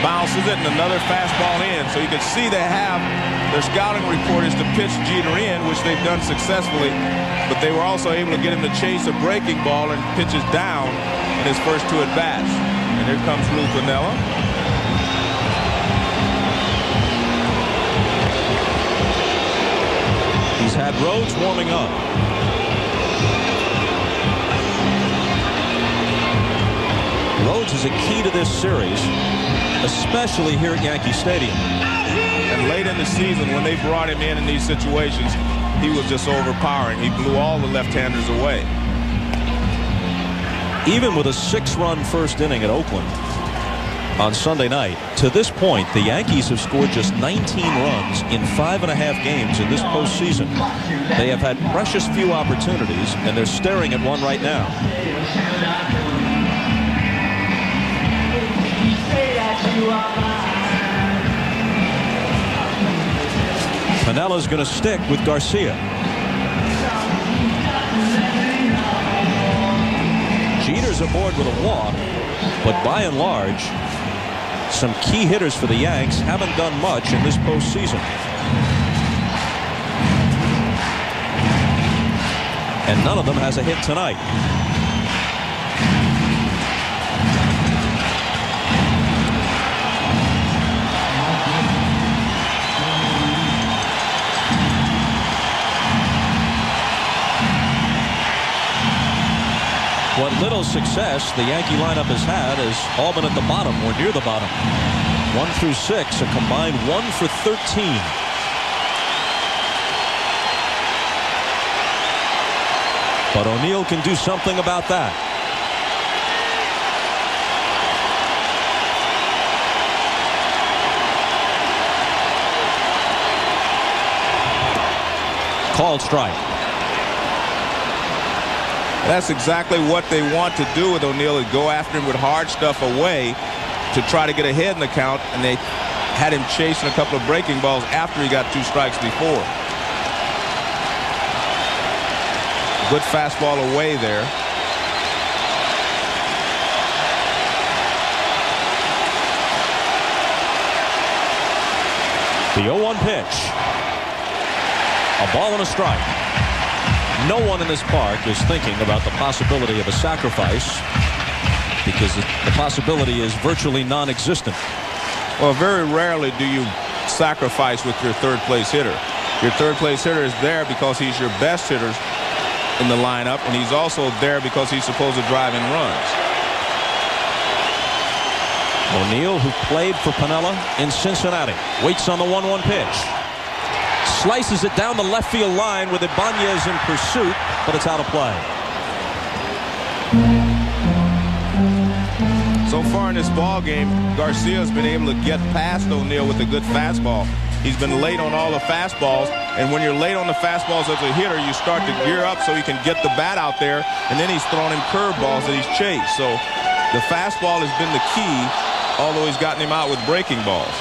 bounces it, and another fastball in. So you can see they have their scouting report is to pitch Jeter in, which they've done successfully. But they were also able to get him to chase a breaking ball and pitches down in his first 2 at-bats. And here comes Lou Piniella. He's had Rhodes warming up. Rhodes is a key to this series, especially here at Yankee Stadium. And late in the season, when they brought him in these situations, he was just overpowering. He blew all the left-handers away. Even with a 6-run first inning at Oakland on Sunday night, to this point, the Yankees have scored just 19 runs in 5.5 games in this postseason. They have had precious few opportunities, and they're staring at one right now. Pinella's going to stick with Garcia. Jeter's aboard with a walk, but by and large, some key hitters for the Yanks haven't done much in this postseason. And none of them has a hit tonight. What little success the Yankee lineup has had has all been at the bottom or near the bottom. 1 through 6, a combined 1 for 13. But O'Neill can do something about that. Called strike. That's exactly what they want to do with O'Neill, is go after him with hard stuff away to try to get ahead in the count, and they had him chasing a couple of breaking balls after he got 2 strikes before. Good fastball away there. The 0-1 pitch. A ball and a strike. No one in this park is thinking about the possibility of a sacrifice, because the possibility is virtually non-existent. Well, very rarely do you sacrifice with your third place hitter. Your third place hitter is there because he's your best hitter in the lineup, and he's also there because he's supposed to drive in runs. O'Neill, who played for Pinella in Cincinnati, waits on the 1-1 pitch. Slices it down the left field line with Ibanez in pursuit, but it's out of play. So far in this ball game, Garcia's been able to get past O'Neill with a good fastball. He's been late on all the fastballs, and when you're late on the fastballs as a hitter, you start to gear up so he can get the bat out there, and then he's throwing him curveballs that he's chased. So the fastball has been the key, although he's gotten him out with breaking balls.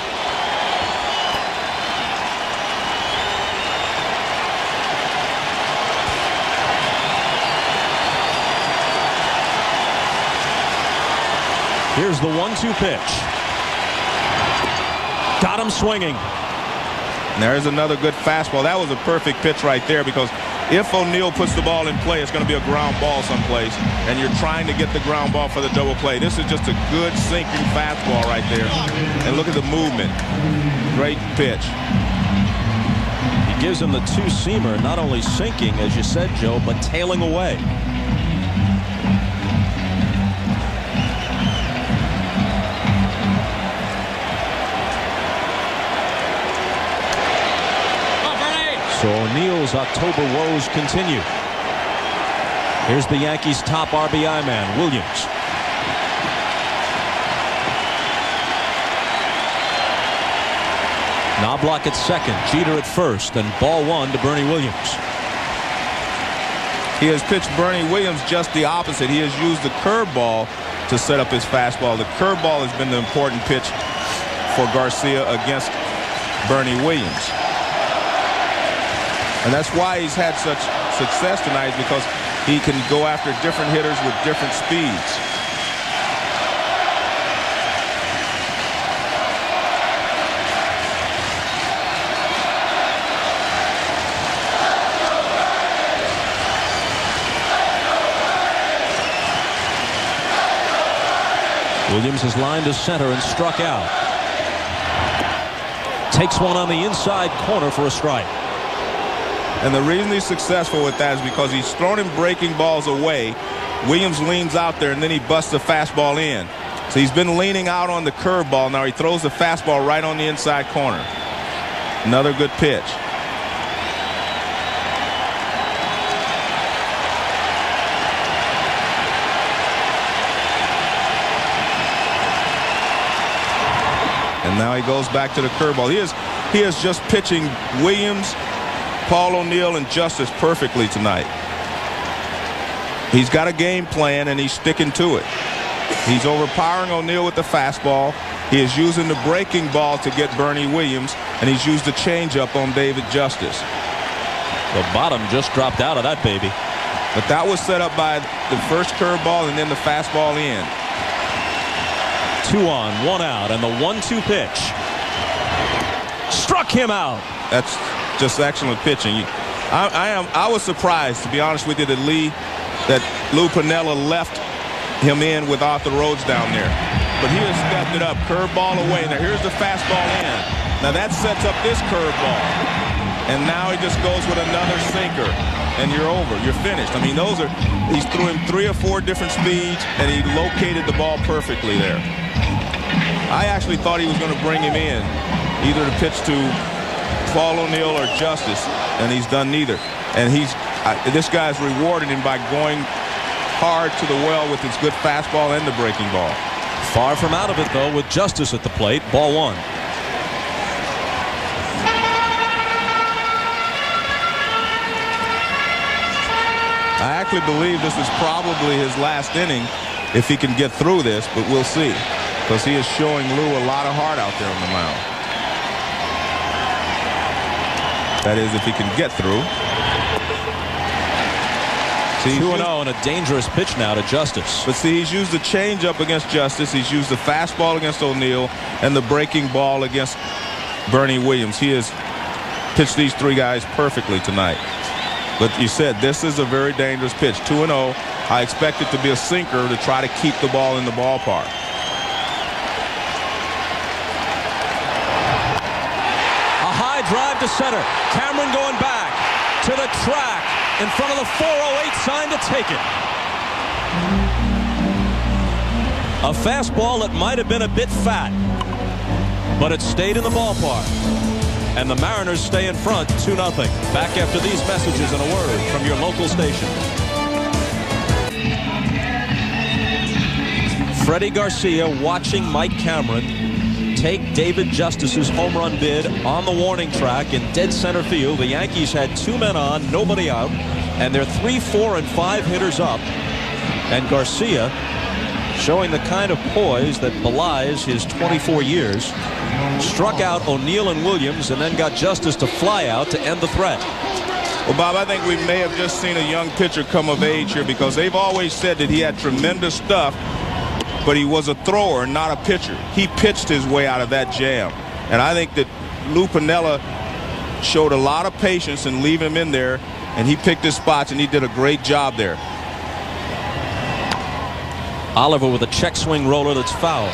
Here's the 1-2 pitch. Got him swinging. And there's another good fastball. That was a perfect pitch right there, because if O'Neill puts the ball in play, it's going to be a ground ball someplace, and you're trying to get the ground ball for the double play. This is just a good sinking fastball right there. And look at the movement. Great pitch. He gives him the 2-seamer, not only sinking, as you said, Joe, but tailing away. So O'Neill's October woes continue. Here's the Yankees' top RBI man, Williams. Knobloch at second, Jeter at first, and ball 1 to Bernie Williams. He has pitched Bernie Williams just the opposite. He has used the curveball to set up his fastball. The curveball has been the important pitch for Garcia against Bernie Williams. And that's why he's had such success tonight, because he can go after different hitters with different speeds. Williams is lined to center and struck out. Takes one on the inside corner for a strike. And the reason he's successful with that is because he's thrown him breaking balls away. Williams leans out there, and then he busts the fastball in. So he's been leaning out on the curveball. Now he throws the fastball right on the inside corner. Another good pitch. And now he goes back to the curveball. He is just pitching Williams, Paul O'Neill, and Justice perfectly tonight. He's got a game plan, and he's sticking to it. He's overpowering O'Neill with the fastball. He is using the breaking ball to get Bernie Williams, and he's used the changeup on David Justice. The bottom just dropped out of that baby. But that was set up by the first curveball and then the fastball in. 2 on, 1 out, and the 1-2 pitch. Struck him out. That's just excellent pitching. I was surprised, to be honest with you, that Lou Piniella left him in with Arthur Rhodes down there. But he has stepped it up. Curveball away. Now here's the fastball in. Now that sets up this curveball. And now he just goes with another sinker. And you're over. You're finished. I mean, he's threw him 3 or 4 different speeds, and he located the ball perfectly there. I actually thought he was going to bring him in, either to pitch to Paul O'Neill or Justice, and he's done neither. And this guy's rewarded him by going hard to the well with his good fastball and the breaking ball. Far from out of it, though, with Justice at the plate. Ball 1. I actually believe this is probably his last inning if he can get through this, but we'll see, because he is showing Lou a lot of heart out there on the mound. That is, if he can get through. 2-0 and a dangerous pitch now to Justice. But see, he's used the changeup against Justice. He's used the fastball against O'Neill and the breaking ball against Bernie Williams. He has pitched these 3 guys perfectly tonight. But you said this is a very dangerous pitch. 2-0. I expect it to be a sinker to try to keep the ball in the ballpark. A high drive to center. Cameron going back to the track in front of the 408 sign to take it. A fastball that might have been a bit fat, but it stayed in the ballpark. And the Mariners stay in front 2-0. Back after these messages and a word from your local station. Freddy Garcia watching Mike Cameron take David Justice's home run bid on the warning track in dead center field. The Yankees had 2 men on, nobody out, and they're 3, 4, and 5 hitters up. And Garcia, showing the kind of poise that belies his 24 years, struck out O'Neill and Williams and then got Justice to fly out to end the threat. Well, Bob, I think we may have just seen a young pitcher come of age here, because they've always said that he had tremendous stuff, but he was a thrower, not a pitcher. He pitched his way out of that jam. And I think that Lou Piniella showed a lot of patience in leaving him in there, and he picked his spots, and he did a great job there. Oliver with a check swing roller that's foul.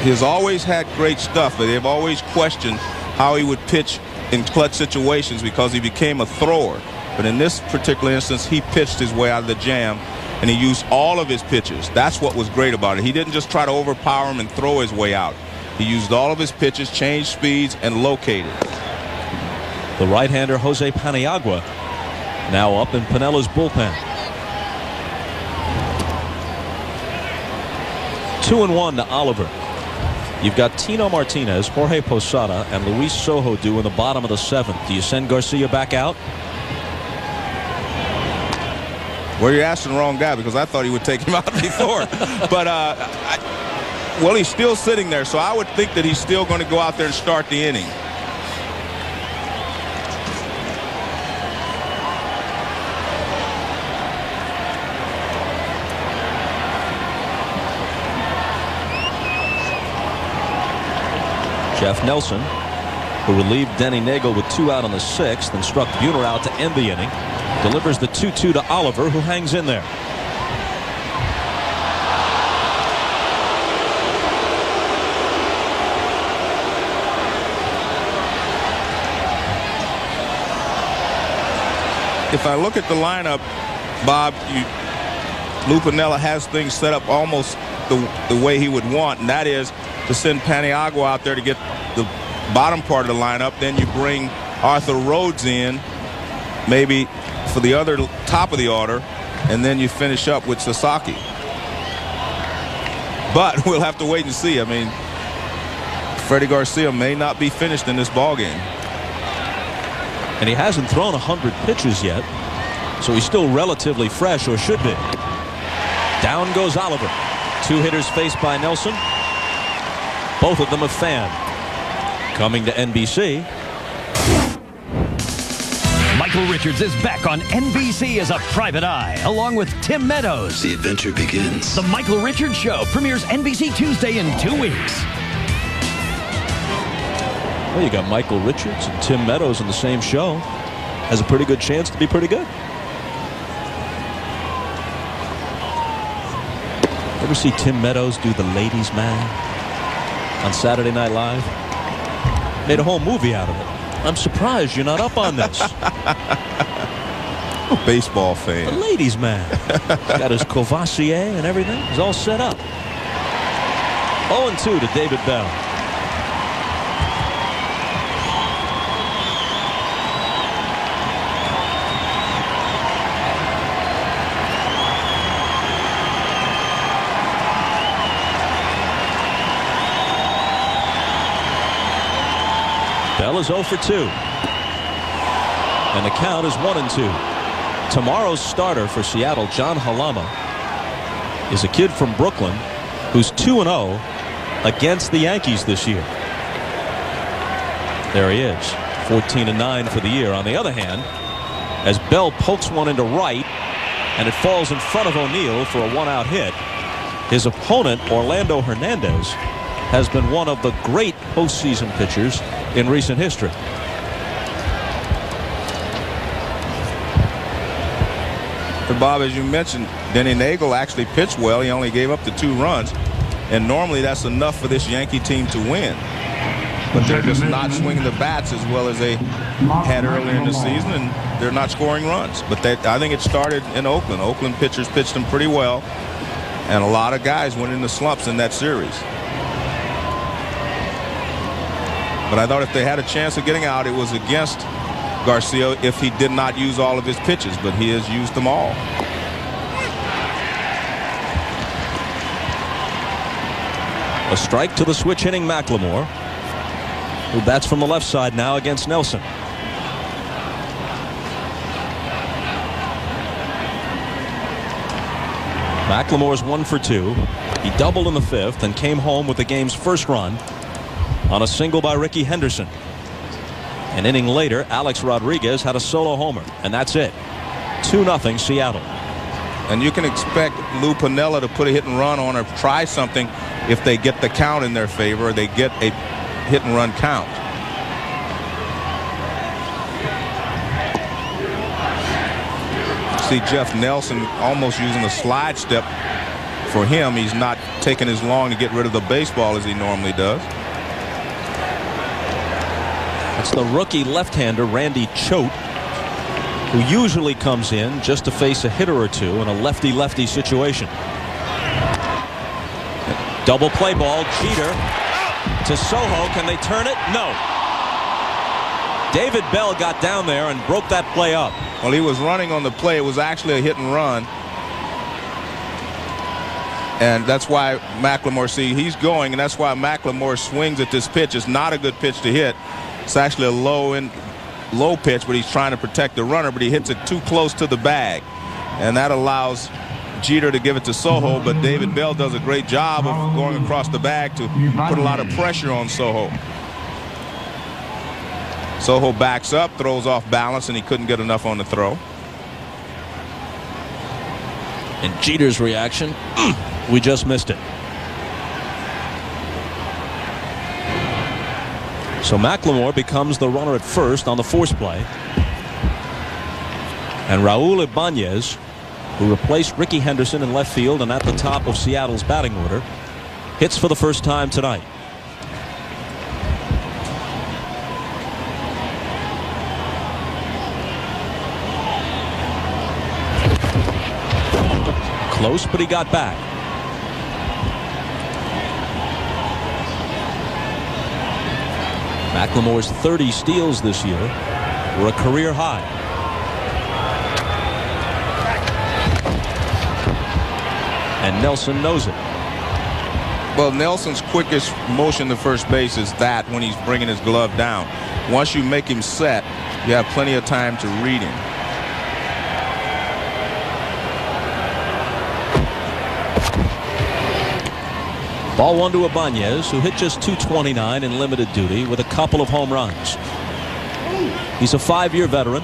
He has always had great stuff, but they've always questioned how he would pitch in clutch situations because he became a thrower. But in this particular instance, he pitched his way out of the jam, and he used all of his pitches. That's what was great about it. He didn't just try to overpower him and throw his way out. He used all of his pitches, changed speeds, and located. The right-hander Jose Paniagua now up in Pinella's bullpen. 2-1 to Oliver. You've got Tino Martinez, Jorge Posada, and Luis Sojo due in the bottom of the 7th. Do you send Garcia back out? Well, you're asking the wrong guy, because I thought he would take him out before. But, well, he's still sitting there, so I would think that he's still going to go out there and start the inning. Jeff Nelson, who relieved Denny Neagle with 2 out on the 6th and struck Buhner out to end the inning, delivers the 2-2 to Oliver, who hangs in there. If I look at the lineup, Bob, Lou Piniella has things set up almost the way he would want, and that is to send Paniagua out there to get the bottom part of the lineup. Then you bring Arthur Rhodes in, maybe for the other top of the order, and then you finish up with Sasaki. But we'll have to wait and see. I mean, Freddy Garcia may not be finished in this ballgame. And he hasn't thrown 100 pitches yet. So he's still relatively fresh, or should be. Down goes Oliver. 2 hitters faced by Nelson. Both of them a fan. Coming to NBC. Michael Richards is back on NBC as a private eye, along with Tim Meadows. The adventure begins. The Michael Richards Show premieres NBC Tuesday in 2 weeks. Well, you got Michael Richards and Tim Meadows in the same show. Has a pretty good chance to be pretty good. Ever see Tim Meadows do The Ladies' Man on Saturday Night Live? Made a whole movie out of it. I'm surprised you're not up on this. Baseball fan. The Ladies' Man. He's got his Courvoisier and everything. He's all set up. 0-2 to David Bell. Bell is 0 for 2. And the count is 1-2. Tomorrow's starter for Seattle, John Halama, is a kid from Brooklyn who's 2-0 against the Yankees this year. There he is, 14-9 for the year. On the other hand, as Bell pokes one into right and it falls in front of O'Neill for a 1-out hit, his opponent, Orlando Hernandez, has been one of the great postseason pitchers in recent history. But Bob, as you mentioned, Denny Neagle actually pitched well. He only gave up the 2 runs, and normally that's enough for this Yankee team to win. But they're just not swinging the bats as well as they had earlier in the season, and they're not scoring runs. But I think it started in Oakland. Oakland pitchers pitched them pretty well, and a lot of guys went into slumps in that series. But I thought if they had a chance of getting out, it was against Garcia if he did not use all of his pitches, but he has used them all. A strike to the switch hitting McLemore, who bats from the left side now against Nelson. McLemore's 1 for 2. He doubled in the 5th and came home with the game's first run on a single by Ricky Henderson. An inning later, Alex Rodriguez had a solo homer, and that's it. 2-0 Seattle. And you can expect Lou Piniella to put a hit and run on or try something if they get the count in their favor, or they get a hit and run count. See Jeff Nelson almost using a slide step. For him, he's not taking as long to get rid of the baseball as he normally does. It's the rookie left-hander Randy Choate, who usually comes in just to face a hitter or two in a lefty-lefty situation. Double play ball, Jeter to Soho. Can they turn it? No. David Bell got down there and broke that play up. Well, he was running on the play. It was actually a hit and run. And that's why McLemore, see, he's going, and that's why McLemore swings at this pitch. It's not a good pitch to hit. It's actually a low pitch, but he's trying to protect the runner, but he hits it too close to the bag. And that allows Jeter to give it to Soho, but David Bell does a great job of going across the bag to put a lot of pressure on Soho. Soho backs up, throws off balance, and he couldn't get enough on the throw. And Jeter's reaction, we just missed it. So McLemore becomes the runner at first on the force play. And Raul Ibanez, who replaced Ricky Henderson in left field and at the top of Seattle's batting order, hits for the first time tonight. Close, but he got back. McLemore's 30 steals this year were a career high. And Nelson knows it. Well, Nelson's quickest motion to first base is that when he's bringing his glove down. Once you make him set, you have plenty of time to read him. Ball one to Ibanez, who hit just .229 in limited duty with a couple of home runs. He's a 5-year veteran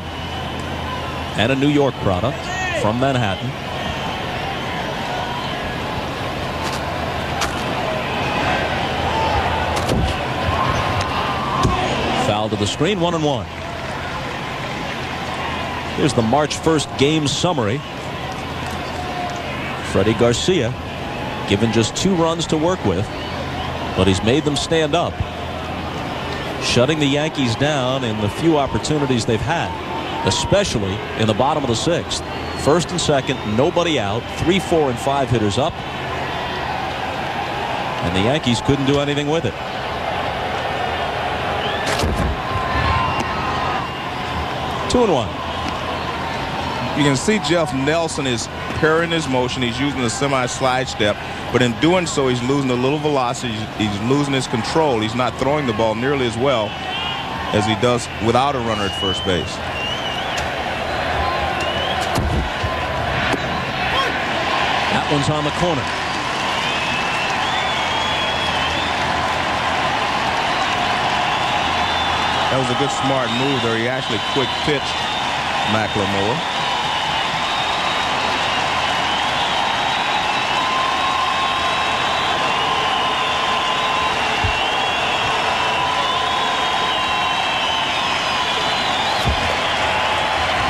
and a New York product from Manhattan. Foul to the screen, 1-1. Here's the March 1st game summary. Freddy Garcia given just 2 runs to work with, but he's made them stand up, shutting the Yankees down in the few opportunities they've had, especially in the bottom of the 6th. First and second, nobody out, 3, 4, and 5 hitters up, and the Yankees couldn't do anything with it. Two and one. You can see Jeff Nelson is parrying his motion. He's using the semi-slide step, but in doing so, he's losing a little velocity. He's losing his control. He's not throwing the ball nearly as well as he does without a runner at first base. That one's on the corner. That was a good smart move there. He actually quick pitched McLemore.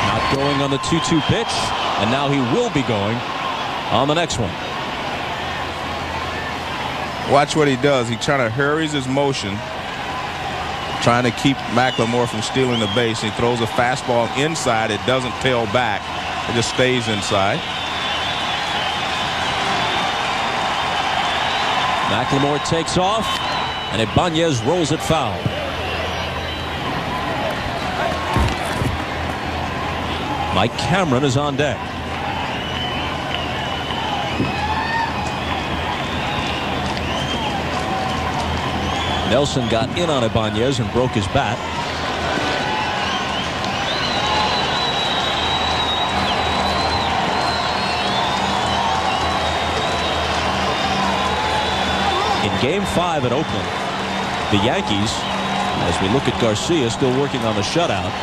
Not going on the 2-2 pitch, and now he will be going on the next one. Watch what he does. He trying to hurries his motion, trying to keep McLemore from stealing the base. He throws a fastball inside. It doesn't tail back. It just stays inside. McLemore takes off, and Ibanez rolls it foul. Mike Cameron is on deck. Nelson got in on Ibanez and broke his bat. In Game 5 at Oakland, the Yankees, as we look at Garcia still working on the shutout,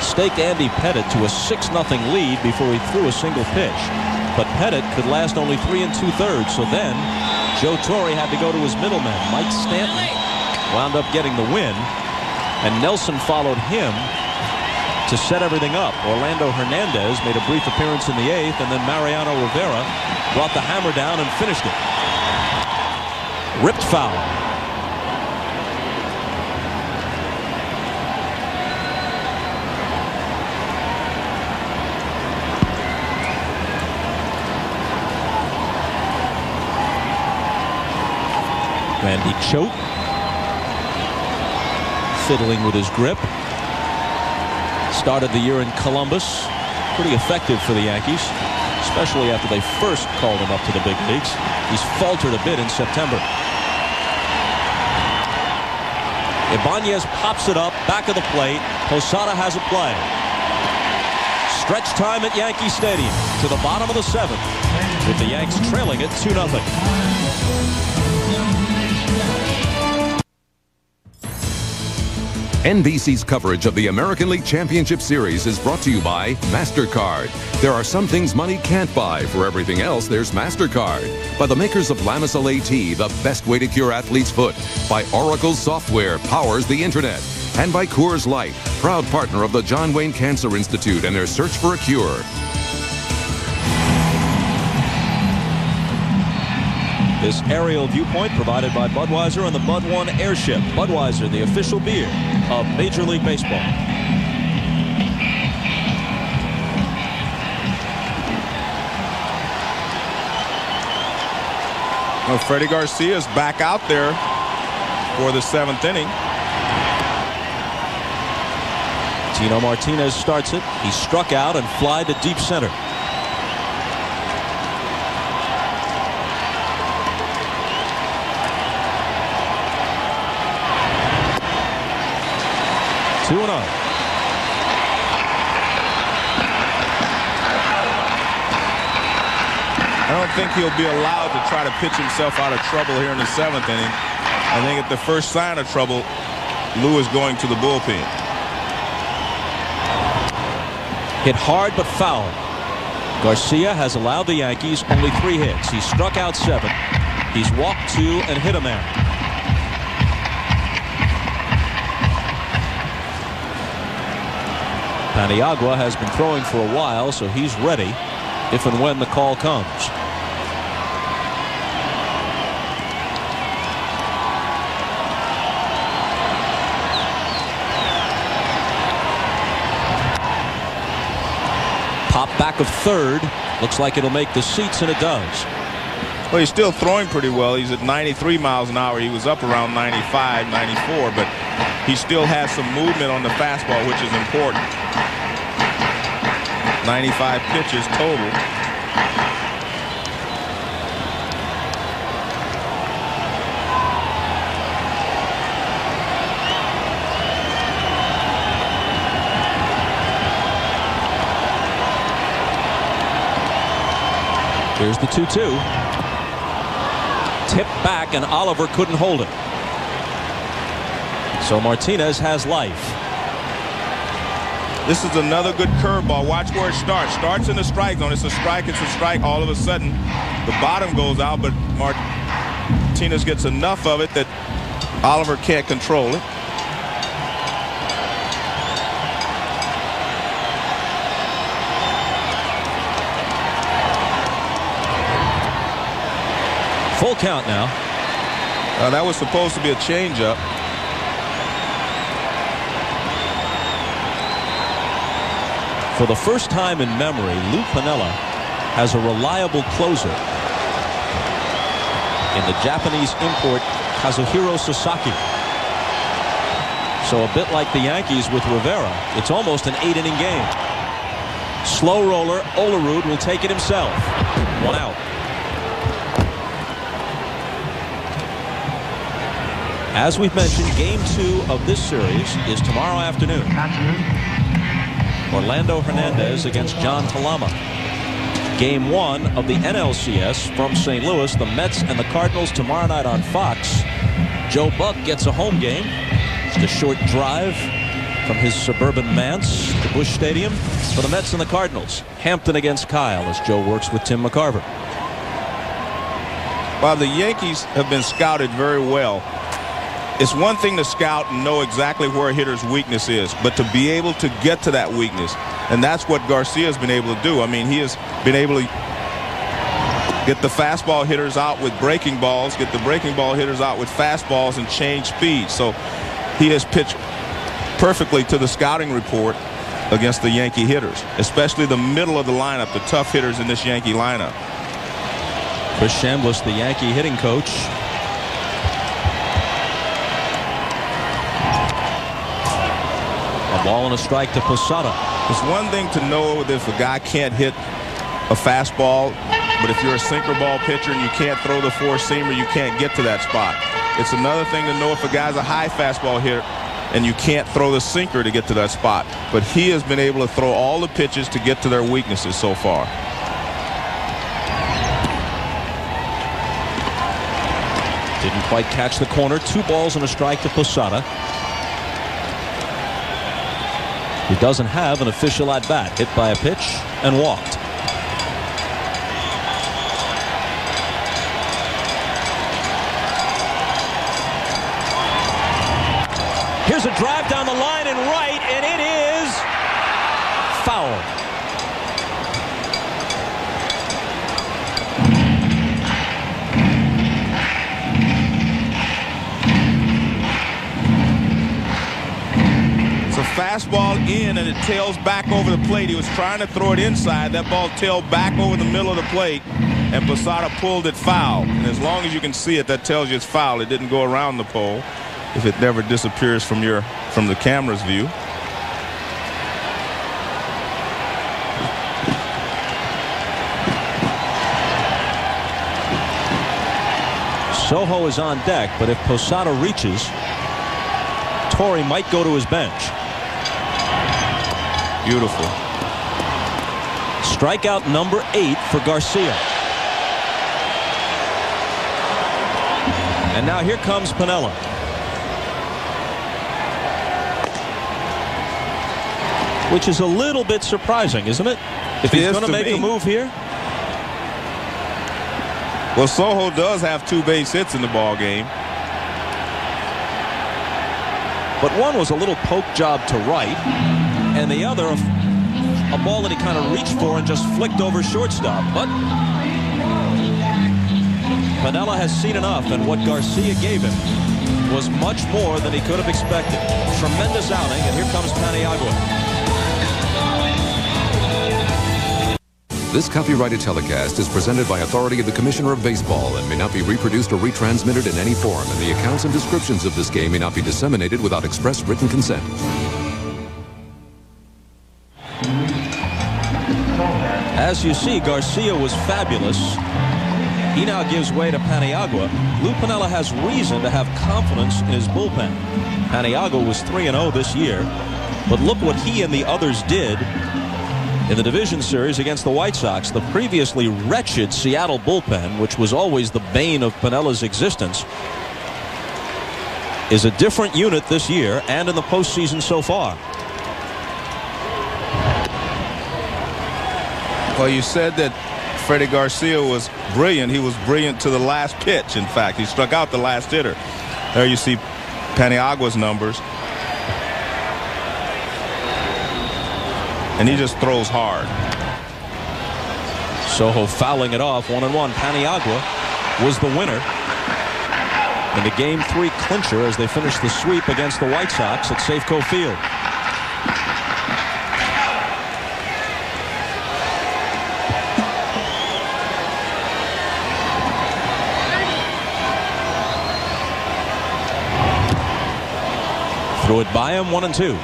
staked Andy Pettit to a 6-0 lead before he threw a single pitch. But Pettit could last only 3 2/3, so then Joe Torre had to go to his middleman, Mike Stanton. Wound up getting the win, and Nelson followed him to set everything up. Orlando Hernandez made a brief appearance in the 8th, and then Mariano Rivera brought the hammer down and finished it. Ripped foul. Randy Choate fiddling with his grip. Started the year in Columbus. Pretty effective for the Yankees, especially after they first called him up to the big leagues. He's faltered a bit in September. Ibanez pops it up, back of the plate. Posada has a play. Stretch time at Yankee Stadium to the bottom of the 7th, with the Yanks trailing it 2-0. NBC's coverage of the American League Championship Series is brought to you by MasterCard. There are some things money can't buy. For everything else, there's MasterCard. By the makers of Lamisil AT, the best way to cure athlete's foot. By Oracle Software, powers the internet. And by Coors Light, proud partner of the John Wayne Cancer Institute and their search for a cure. This aerial viewpoint provided by Budweiser and the Bud One Airship. Budweiser, the official beer of Major League Baseball. Well, Freddy Garcia is back out there for the 7th inning. Tino Martinez starts it. He struck out and fly to deep center. Two and oh. I don't think he'll be allowed to try to pitch himself out of trouble here in the 7th inning. I think at the first sign of trouble, Lou is going to the bullpen. Hit hard but foul. Garcia has allowed the Yankees only 3 hits. He struck out 7. He's walked 2 and hit a man. Paniagua has been throwing for a while, so he's ready if and when the call comes. Pop back of third. Looks like it'll make the seats, and it does. Well, he's still throwing pretty well. He's at 93 miles an hour. He was up around 95, 94, but he still has some movement on the fastball, which is important. 95 pitches total. Here's the 2-2. Tip back, and Oliver couldn't hold it. So Martinez has life. This is another good curveball. Watch where it starts. Starts in the strike zone. It's a strike. It's a strike. All of a sudden, the bottom goes out, but Martinez gets enough of it that Oliver can't control it. Full count now. That was supposed to be a changeup. For the first time in memory, Lou Piniella has a reliable closer in the Japanese import Kazuhiro Sasaki. So a bit like the Yankees with Rivera, it's almost an 8-inning game. Slow roller, Olerud will take it himself. 1 out. As we've mentioned, Game 2 of this series is tomorrow afternoon. Orlando Hernandez against John Talama. Game 1 of the NLCS from St. Louis, the Mets and the Cardinals tomorrow night on Fox. Joe Buck gets a home game. Just a short drive from his suburban manse to Busch Stadium for the Mets and the Cardinals. Hampton against Kyle as Joe works with Tim McCarver. While the Yankees have been scouted very well, it's one thing to scout and know exactly where a hitter's weakness is, but to be able to get to that weakness, and that's what Garcia has been able to do. I mean, he has been able to get the fastball hitters out with breaking balls, get the breaking ball hitters out with fastballs, and change speed. So he has pitched perfectly to the scouting report against the Yankee hitters, especially the middle of the lineup, the tough hitters in this Yankee lineup. Chris Chambliss, the Yankee hitting coach. A ball and a strike to Posada. It's one thing to know if a guy can't hit a fastball, but if you're a sinker ball pitcher and you can't throw the 4-seamer, you can't get to that spot. It's another thing to know if a guy's a high fastball hitter and you can't throw the sinker to get to that spot. But he has been able to throw all the pitches to get to their weaknesses so far. Didn't quite catch the corner. 2 balls and a strike to Posada. He doesn't have an official at-bat. Hit by a pitch and walked. Here's a drive down the line and right, and it is foul. Fastball in, and it tails back over the plate. He was trying to throw it inside. That ball tailed back over the middle of the plate, and Posada pulled it foul. And as long as you can see it, that tells you it's foul. It didn't go around the pole if it never disappears from the camera's view. Soho is on deck, but if Posada reaches, Torrey might go to his bench. Beautiful. Strikeout number 8 for Garcia. And now here comes Piniella. Which is a little bit surprising, isn't it? If he's going to make a move here. Well, Soho does have 2 base hits in the ball game. But one was a little poke job to right, and the other a ball that he kind of reached for and just flicked over shortstop. But Piniella has seen enough, and what Garcia gave him was much more than he could have expected. Tremendous outing, and here comes Paniagua. This copyrighted telecast is presented by authority of the Commissioner of Baseball and may not be reproduced or retransmitted in any form, and the accounts and descriptions of this game may not be disseminated without express written consent. As you see, Garcia was fabulous. He now gives way to Paniagua. Lou Piniella has reason to have confidence in his bullpen. Paniagua was 3-0 this year, but look what he and the others did in the division series against the White Sox. The previously wretched Seattle bullpen, which was always the bane of Pinella's existence, is a different unit this year and in the postseason so far. Well, you said that Freddy Garcia was brilliant. He was brilliant to the last pitch. In fact, he struck out the last hitter. There you see Paniagua's numbers. And he just throws hard. Soho fouling it off, 1-1. Paniagua was the winner in the Game 3 clincher as they finished the sweep against the White Sox at Safeco Field. Threw it by him, 1-2.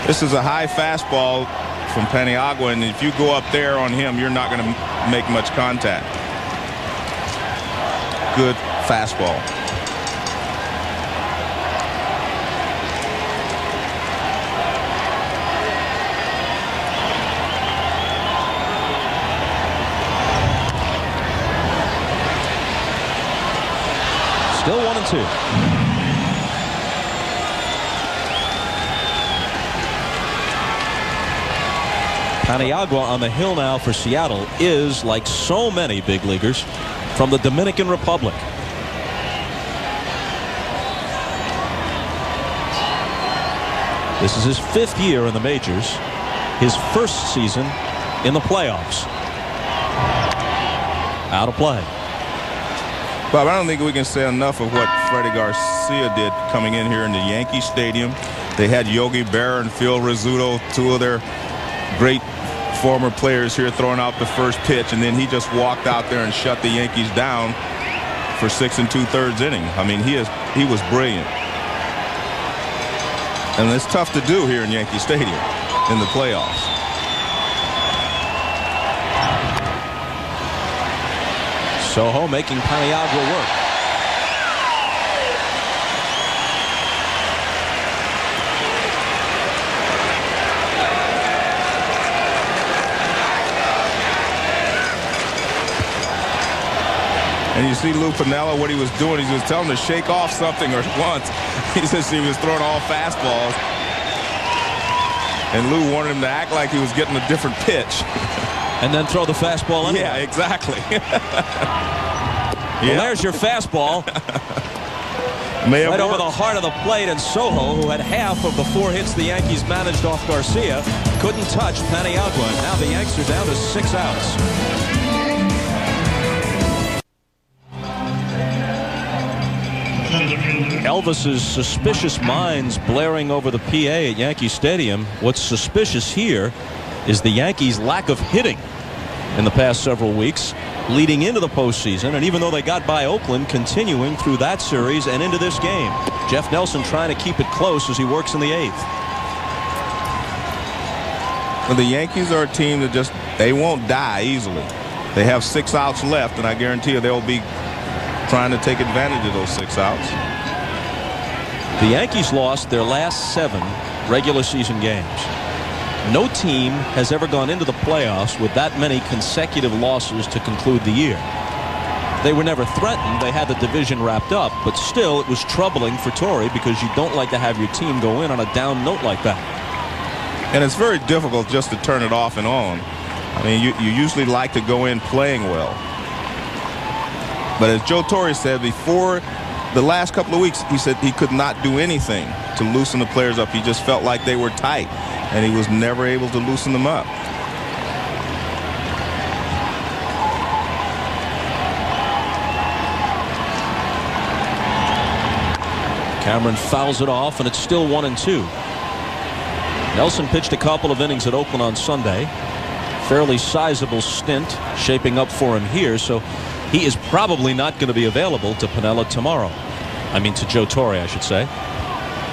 This is a high fastball from Paniagua, and if you go up there on him, you're not going to make much contact. Good fastball. Still 1-2. Paniagua on the hill now for Seattle is, like so many big leaguers, from the Dominican Republic. This is his 5th year in the majors, his first season in the playoffs. Out of play. Bob, I don't think we can say enough of what Freddy Garcia did coming in here in the Yankee Stadium. They had Yogi Berra and Phil Rizzuto, 2 of their great former players here, throwing out the first pitch, and then he just walked out there and shut the Yankees down for 6 2/3 innings. I mean, he was brilliant, and it's tough to do here in Yankee Stadium in the playoffs. Soho making Paniagua work. And you see Lou Piniella, what he was doing, he was telling him to shake off something or once. He says he was throwing all fastballs. And Lou wanted him to act like he was getting a different pitch. And then throw the fastball anyway. Yeah, exactly. Well, there's your fastball. Right over the heart of the plate, and Soho, who had half of the 4 hits the Yankees managed off Garcia, couldn't touch Paniagua. And now the Yanks are down to 6 outs. Elvis's suspicious minds blaring over the PA at Yankee Stadium. What's suspicious here is the Yankees' lack of hitting in the past several weeks leading into the postseason, and even though they got by Oakland, continuing through that series and into this game. Jeff Nelson trying to keep it close as he works in the 8th. Well, the Yankees are a team that they won't die easily. They have 6 outs left, and I guarantee you they'll be trying to take advantage of those 6 outs. The Yankees lost their last 7 regular season games. No team has ever gone into the playoffs with that many consecutive losses to conclude the year. They were never threatened. They had the division wrapped up, but still it was troubling for Torrey because you don't like to have your team go in on a down note like that. And it's very difficult just to turn it off and on. I mean, you usually like to go in playing well. But as Joe Torre said before the last couple of weeks, he said he could not do anything to loosen the players up. He just felt like they were tight, and he was never able to loosen them up. Cameron fouls it off, and it's still 1-2. Nelson pitched a couple of innings at Oakland on Sunday. Fairly sizable stint shaping up for him here, so he is probably not going to be available to Piniella tomorrow. I mean, to Joe Torre, I should say.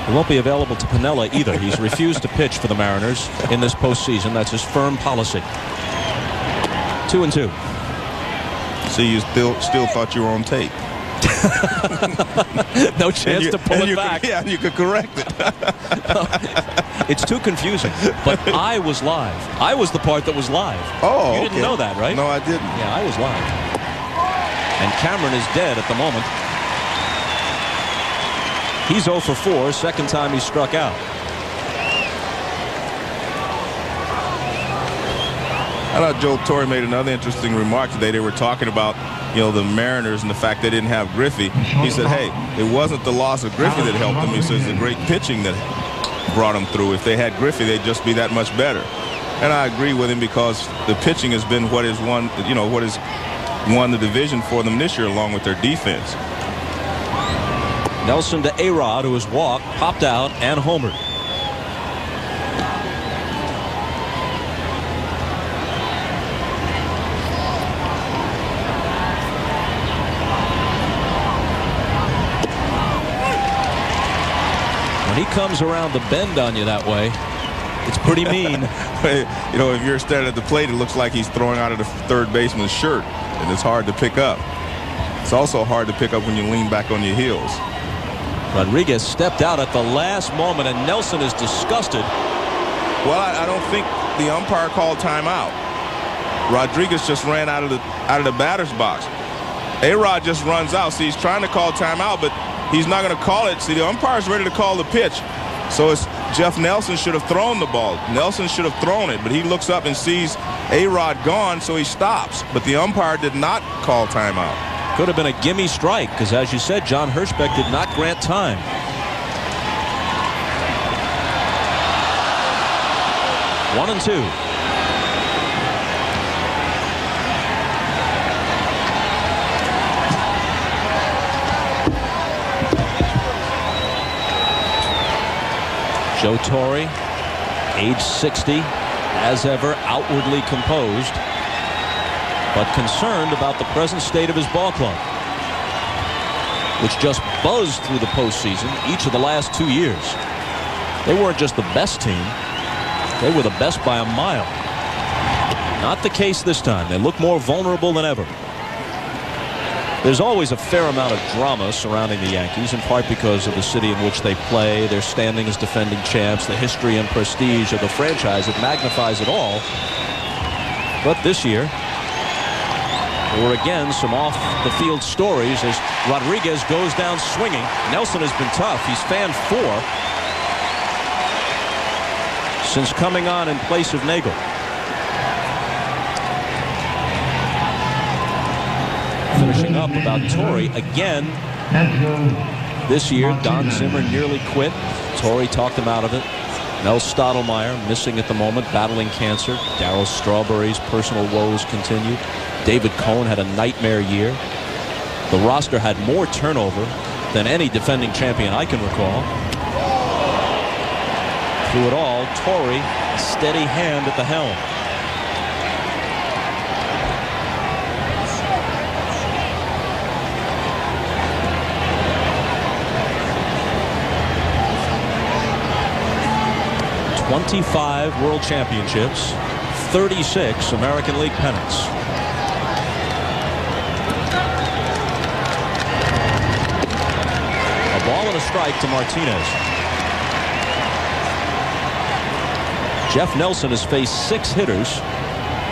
He won't be available to Piniella either. He's refused to pitch for the Mariners in this postseason. That's his firm policy. 2-2. So you still thought you were on tape. No chance to pull it back. Yeah, you could correct it. It's too confusing. But I was live. I was the part that was live. Oh, you didn't know that, right? No, I didn't. Yeah, I was live. And Cameron is dead at the moment. He's 0 for 4, second time he struck out. I thought Joe Torre made another interesting remark today. They were talking about, the Mariners and the fact they didn't have Griffey. He said, hey, it wasn't the loss of Griffey that helped them. He says the great pitching that brought them through. If they had Griffey, they'd just be that much better. And I agree with him because the pitching has been what has won the division for them this year, along with their defense. Nelson to A-Rod, who was walked, popped out, and homered. When he comes around the bend on you that way, it's pretty mean. If you're standing at the plate, it looks like he's throwing out of the third baseman's shirt, and it's hard to pick up. It's also hard to pick up when you lean back on your heels. Rodriguez stepped out at the last moment, and Nelson is disgusted. Well, I don't think the umpire called timeout. Rodriguez just ran out of the batter's box. A-Rod just runs out. See, he's trying to call timeout, but he's not going to call it. See, the umpire's ready to call the pitch. So it's Jeff Nelson should have thrown the ball. Nelson should have thrown it, but he looks up and sees A-Rod gone, so he stops. But the umpire did not call timeout. Could have been a gimme strike, because as you said, John Hirschbeck did not grant time. One and two. Joe Torre, age 60, as ever, outwardly composed, but concerned about the present state of his ball club, which just buzzed through the postseason each of the last 2 years. They weren't just the best team, they were the best by a mile. Not the case this time. They look more vulnerable than ever. There's always a fair amount of drama surrounding the Yankees, in part because of the city in which they play, their standing as defending champs, the history and prestige of the franchise. It magnifies it all. But this year, there were again some off-the-field stories as Rodriguez goes down swinging. Nelson has been tough. He's fanned 4 since coming on in place of Neagle. Finishing up about Torre again. This year, Don Zimmer nearly quit. Torre talked him out of it. Mel Stottlemyre missing at the moment, battling cancer. Darryl Strawberry's personal woes continued. David Cohn had a nightmare year. The roster had more turnover than any defending champion I can recall. Through it all, Torre, a steady hand at the helm. "25 World Championships, 36 American League pennants." A ball and a strike to Martinez. Jeff Nelson has faced 6 hitters,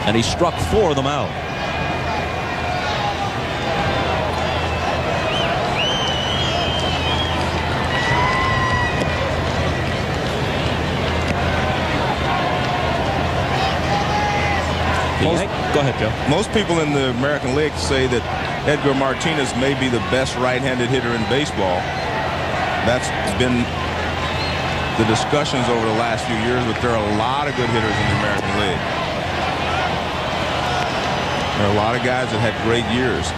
and he struck 4 of them out. Go ahead, Joe. Most people in the American League say that Edgar Martinez may be the best right-handed hitter in baseball. That's been the discussions over the last few years, but there are a lot of good hitters in the American League. There are a lot of guys that had great years.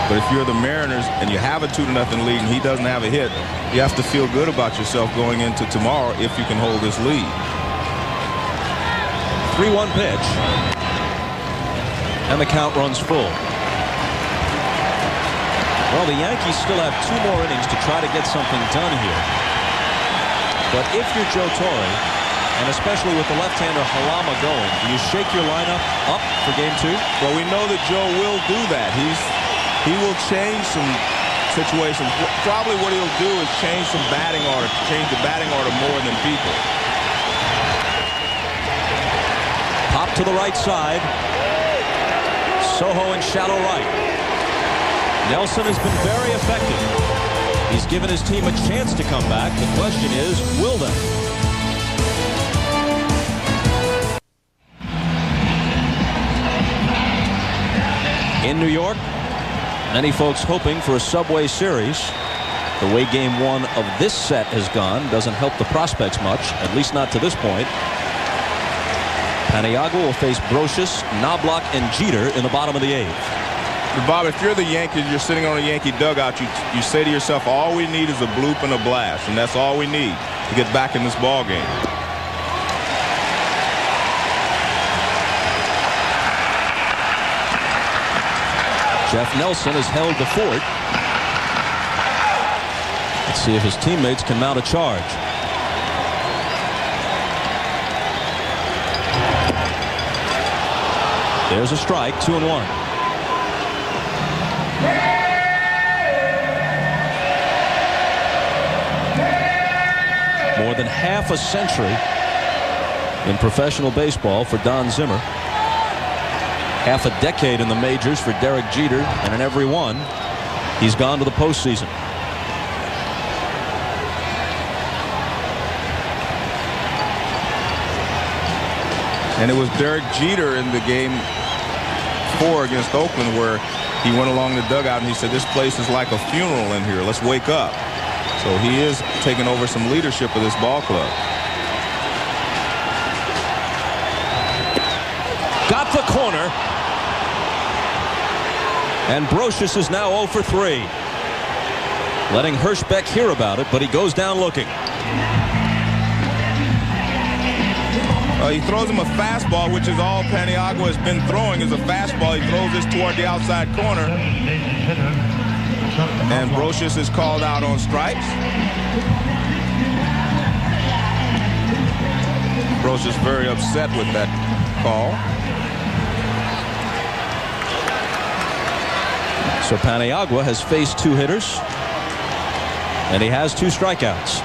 But if you're the Mariners and you have a 2-0 lead and he doesn't have a hit, you have to feel good about yourself going into tomorrow if you can hold this lead. 3-1 pitch. And the count runs full. Well, the Yankees still have 2 more innings to try to get something done here. But if you're Joe Torre, and especially with the left-hander Halama going, do you shake your lineup up for game 2? Well, we know that Joe will do that. He will change some situations. Probably what he'll do is change some batting order, change the batting order more than people. Pop to the right side. Soho in shallow right. Nelson has been very effective. He's given his team a chance to come back. The question is, will they? In New York, many folks hoping for a Subway Series. The way game 1 of this set has gone doesn't help the prospects much, at least not to this point. Paniagua will face Brocious, Knobloch, and Jeter in the bottom of the 8th. Bob, if you're the Yankees, you're sitting on a Yankee dugout, you say to yourself, all we need is a bloop and a blast, and that's all we need to get back in this ball game. Jeff Nelson has held the fort. Let's see if his teammates can mount a charge. There's a strike, 2-1. More than half a century in professional baseball for Don Zimmer. Half a decade in the majors for Derek Jeter, and in every one, he's gone to the postseason. And it was Derek Jeter in the game 4 against Oakland where he went along the dugout and he said, this place is like a funeral in here. Let's wake up. So he is taking over some leadership of this ball club. Got the corner. And Brocious is now 0 for 3. Letting Hirschbeck hear about it, but he goes down looking. He throws him a fastball, which is all Paniagua has been throwing, is a fastball. He throws this toward the outside corner. And Brocious is called out on strikes. Brocious very upset with that call. So Paniagua has faced 2 hitters, and he has 2 strikeouts.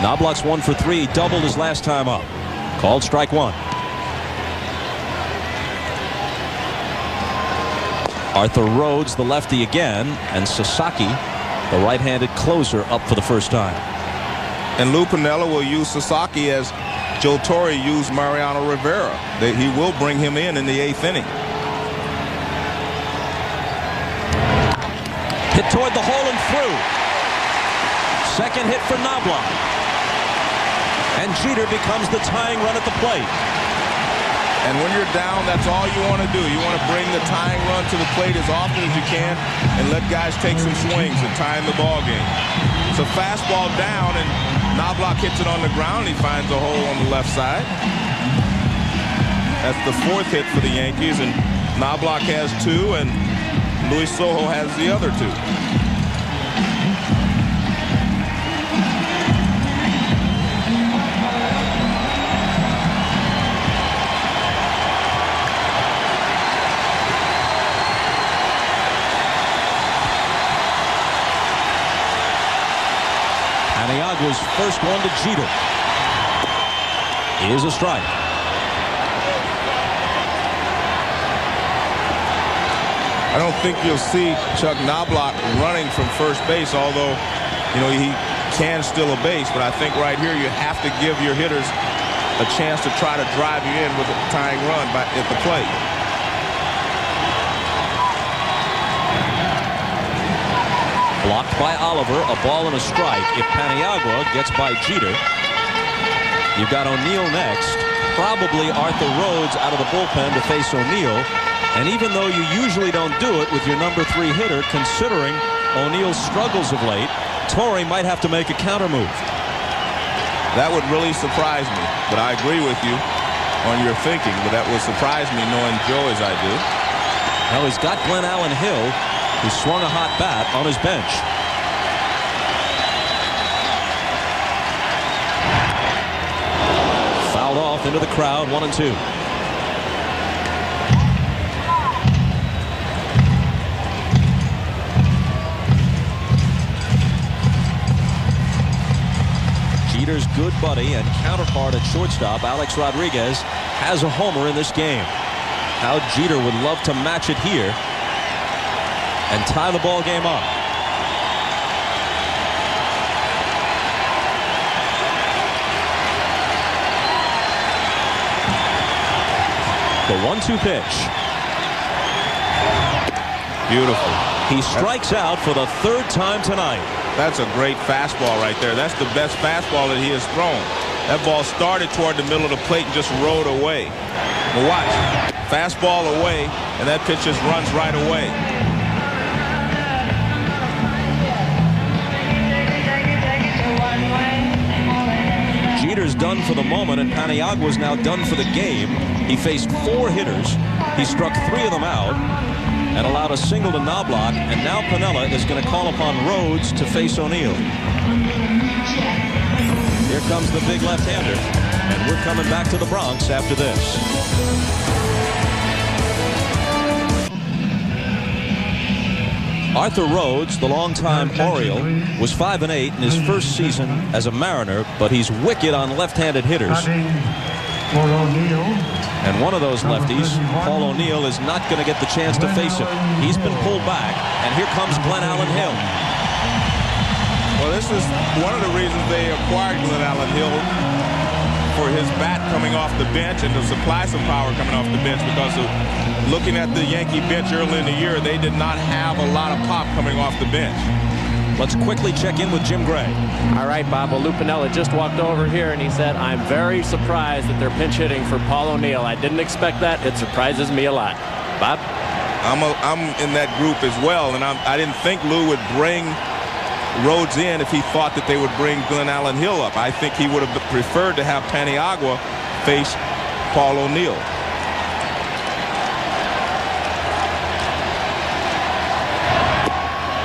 Knobloch's 1 for 3, doubled his last time up. Called strike 1. Arthur Rhodes, the lefty again, and Sasaki, the right-handed closer, up for the first time. And Lou Piniella will use Sasaki as Joe Torre used Mariano Rivera. He will bring him in the 8th inning. Hit toward the hole and through. Second hit for Knobloch. And Jeter becomes the tying run at the plate. And when you're down, that's all you want to do. You want to bring the tying run to the plate as often as you can and let guys take some swings and tie in the ball game. It's a fastball down, and Knobloch hits it on the ground. He finds a hole on the left side. That's the 4th hit for the Yankees, and Knobloch has 2, and Luis Sojo has the other 2. Paniagua's first one to Jeter is a strike. I don't think you'll see Chuck Knobloch running from first base, although, he can steal a base. But I think right here you have to give your hitters a chance to try to drive you in with a tying run at the plate. Blocked by Oliver, a ball and a strike. If Paniagua gets by Jeter, you've got O'Neill next. Probably Arthur Rhodes out of the bullpen to face O'Neill. And even though you usually don't do it with your number 3 hitter, considering O'Neill's struggles of late, Torre might have to make a counter move. That would really surprise me, but I agree with you on your thinking, but that would surprise me knowing Joe as I do. Now he's got Glenn Allen Hill, who swung a hot bat, on his bench. Fouled off into the crowd, 1-2. Jeter's good buddy and counterpart at shortstop, Alex Rodriguez, has a homer in this game. How Jeter would love to match it here and tie the ball game up. The 1-2 pitch. Beautiful. He strikes out for the 3rd time tonight. That's a great fastball right there. That's the best fastball that he has thrown. That ball started toward the middle of the plate and just rode away. But watch. Fastball away, and that pitch just runs right away. Jeter's done for the moment, and Paniagua's now done for the game. He faced 4 hitters. He struck 3 of them out and allowed a single to Knobloch, and now Piniella is going to call upon Rhodes to face O'Neill. Here comes the big left-hander, and we're coming back to the Bronx after this. Arthur Rhodes, the longtime Oriole, was 5-8 in his first season as a Mariner, but he's wicked on left-handed hitters. And one of those lefties, Paul O'Neill, is not going to get the chance to face him. He's been pulled back, and here comes Glenn Allen Hill. Well, this is one of the reasons they acquired Glenn Allen Hill, for his bat coming off the bench and to supply some power coming off the bench, because of looking at the Yankee bench early in the year, they did not have a lot of pop coming off the bench. Let's quickly check in with Jim Gray. All right, Bob. Well, Lou Piniella just walked over here, and he said, I'm very surprised that they're pinch hitting for Paul O'Neill. I didn't expect that. It surprises me a lot. Bob? I'm in that group as well, and I didn't think Lou would bring Rhodes in if he thought that they would bring Glenn Allen Hill up. I think he would have preferred to have Paniagua face Paul O'Neill.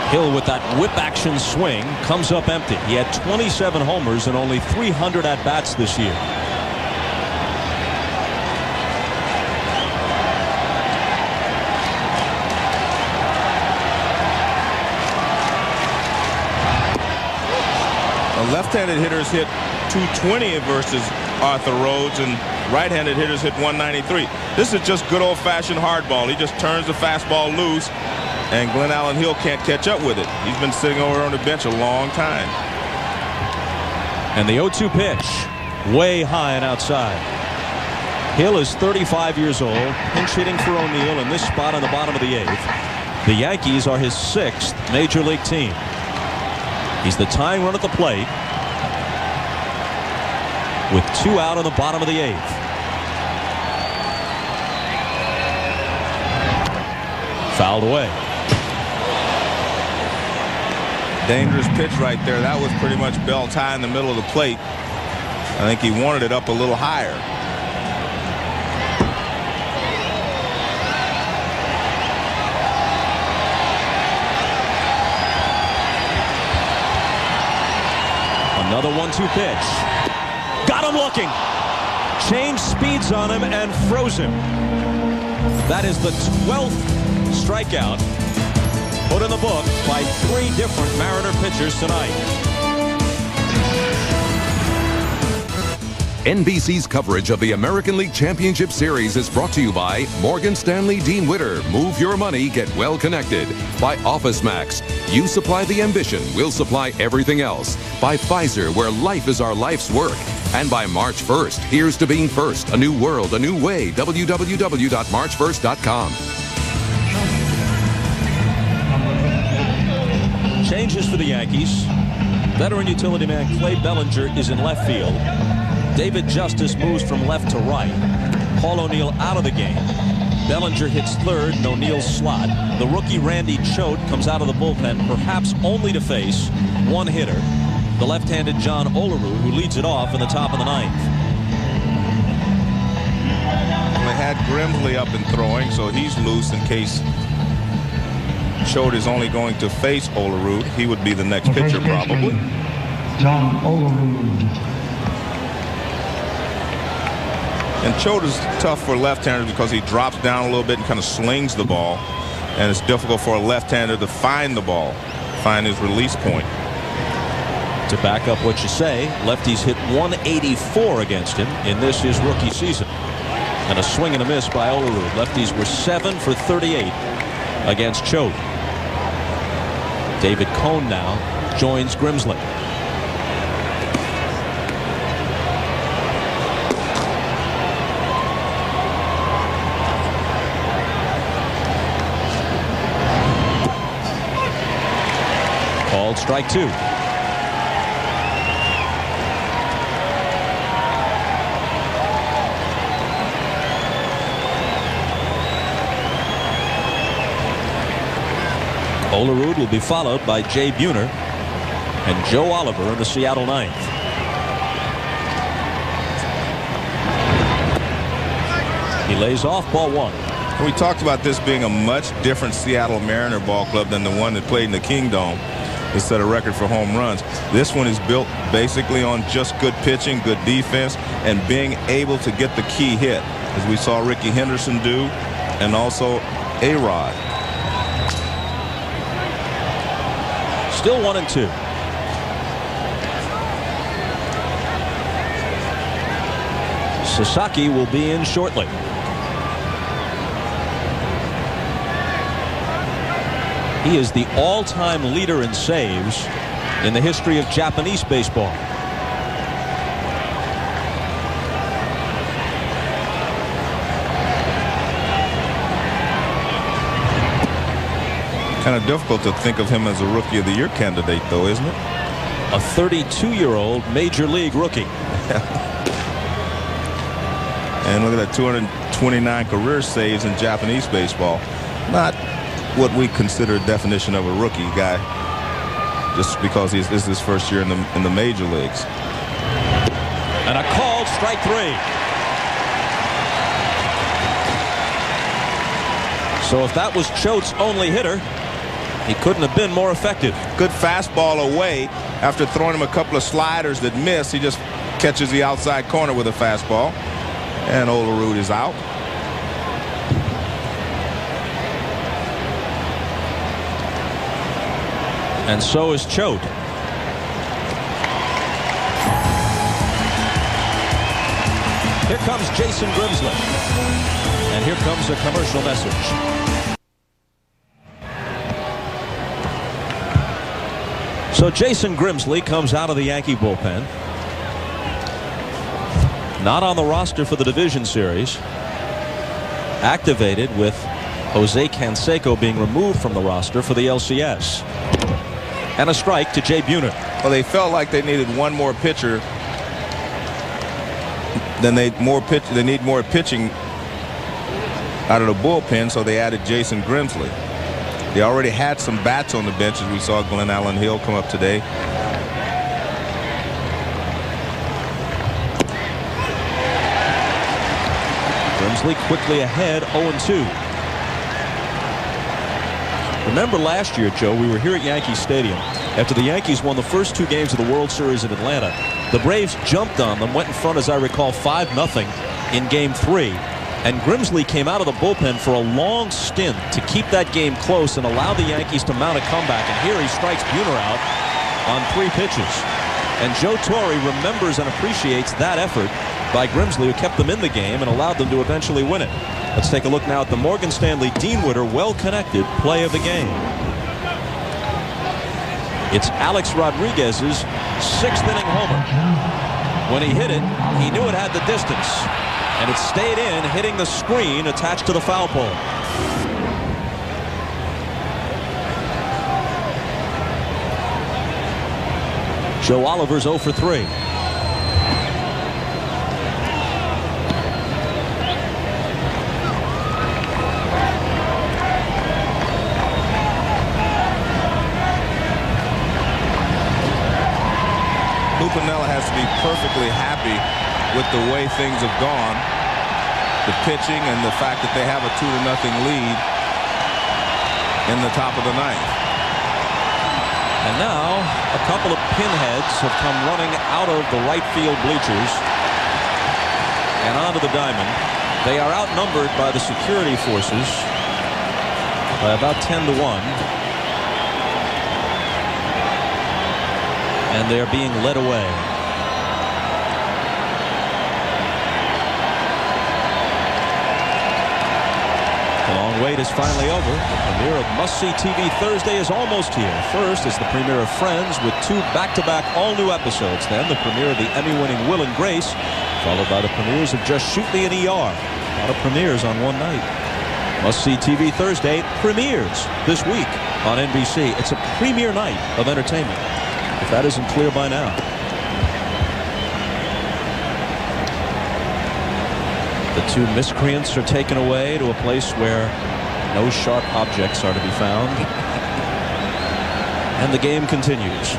Hill with that whip action swing comes up empty. He had 27 homers and only 300 at-bats this year. Left-handed hitters hit 220 versus Arthur Rhodes, and right-handed hitters hit 193. This is just good old-fashioned hardball. He just turns the fastball loose, and Glenn Allen Hill can't catch up with it. He's been sitting over on the bench a long time. And the 0-2 pitch, way high and outside. Hill is 35 years old, pinch hitting for O'Neill in this spot on the bottom of the 8th. The Yankees are his 6th major league team. He's the tying run at the plate with 2 out on the bottom of the 8th. Fouled away. Dangerous pitch right there. That was pretty much bell tie in the middle of the plate. I think he wanted it up a little higher. Another 1-2 pitch. Got him looking. Changed speeds on him and froze him. That is the 12th strikeout put in the book by 3 different Mariner pitchers tonight. NBC's coverage of the American League Championship Series is brought to you by Morgan Stanley Dean Witter. Move your money, get well connected. By Office Max. You supply the ambition, we'll supply everything else. By Pfizer, where life is our life's work. And by March 1st, here's to being first. A new world, a new way. www.march1st.com. Changes for the Yankees. Veteran utility man Clay Bellinger is in left field. David Justice moves from left to right. Paul O'Neill out of the game. Bellinger hits third in O'Neill's slot. The rookie Randy Choate comes out of the bullpen, perhaps only to face one hitter, the left-handed John Olerud, who leads it off in the top of the ninth. They had Grimsley up and throwing, so he's loose in case Choate is only going to face Olerud. He would be the next pitcher probably. John Olerud. And Choate is tough for left-handers because he drops down a little bit and kind of slings the ball. And it's difficult for a left-hander to find the ball, find his release point. To back up what you say, lefties hit 184 against him in this his rookie season. And a swing and a miss by Olerud. Lefties were 7 for 38 against Choate. David Cone now joins Grimsley. Called strike 2. Olerud will be followed by Jay Buhner and Joe Oliver in the Seattle ninth. He lays off ball 1. We talked about this being a much different Seattle Mariner ball club than the one that played in the Kingdome. It set a record for home runs. This one is built basically on just good pitching, good defense, and being able to get the key hit, as we saw Ricky Henderson do, and also A-Rod. Still 1-2. Sasaki will be in shortly. He is the all-time leader in saves in the history of Japanese baseball. Kind of difficult to think of him as a Rookie of the Year candidate, though, isn't it? A 32-year-old major league rookie. And look at that, 229 career saves in Japanese baseball. Not what we consider a definition of a rookie guy, just because this is his first year in the major leagues. And a called strike 3. So if that was Choate's only hitter, he couldn't have been more effective. Good fastball away. After throwing him a couple of sliders that missed, he just catches the outside corner with a fastball. And Olerud is out. And so is Choate. Here comes Jason Grimsley. And here comes a commercial message. So Jason Grimsley comes out of the Yankee bullpen. Not on the roster for the division series. Activated with Jose Canseco being removed from the roster for the LCS. And a strike to Jay Buhner. Well, they felt like they needed one more pitcher. They need more pitching out of the bullpen, so they added Jason Grimsley. They already had some bats on the bench, as we saw Glenn Allen Hill come up today. Grimsley quickly ahead, 0-2. Remember last year, Joe, we were here at Yankee Stadium. After the Yankees won the first 2 games of the World Series in Atlanta, the Braves jumped on them, went in front, as I recall, 5-0 in Game 3. And Grimsley came out of the bullpen for a long stint to keep that game close and allow the Yankees to mount a comeback. And here he strikes Buhner out on 3 pitches. And Joe Torre remembers and appreciates that effort by Grimsley, who kept them in the game and allowed them to eventually win it. Let's take a look now at the Morgan Stanley Dean-Witter well-connected play of the game. It's Alex Rodriguez's 6th inning homer. When he hit it, he knew it had the distance. And it stayed in, hitting the screen attached to the foul pole. Joe Oliver's 0 for 3. Campanella has to be perfectly happy with the way things have gone, the pitching and the fact that they have a 2-0 lead in the top of the ninth. And now a couple of pinheads have come running out of the right field bleachers and onto the diamond. They are outnumbered by the security forces by about 10-1. And they're being led away. The long wait is finally over. The premiere of Must-See TV Thursday is almost here. First is the premiere of Friends with 2 back-to-back all-new episodes. Then the premiere of the Emmy-winning Will and Grace, followed by the premieres of Just Shoot Me and ER. A lot of premieres on one night. Must-See TV Thursday premieres this week on NBC. It's a premiere night of entertainment, if that isn't clear by now. The 2 miscreants are taken away to a place where no sharp objects are to be found. And the game continues.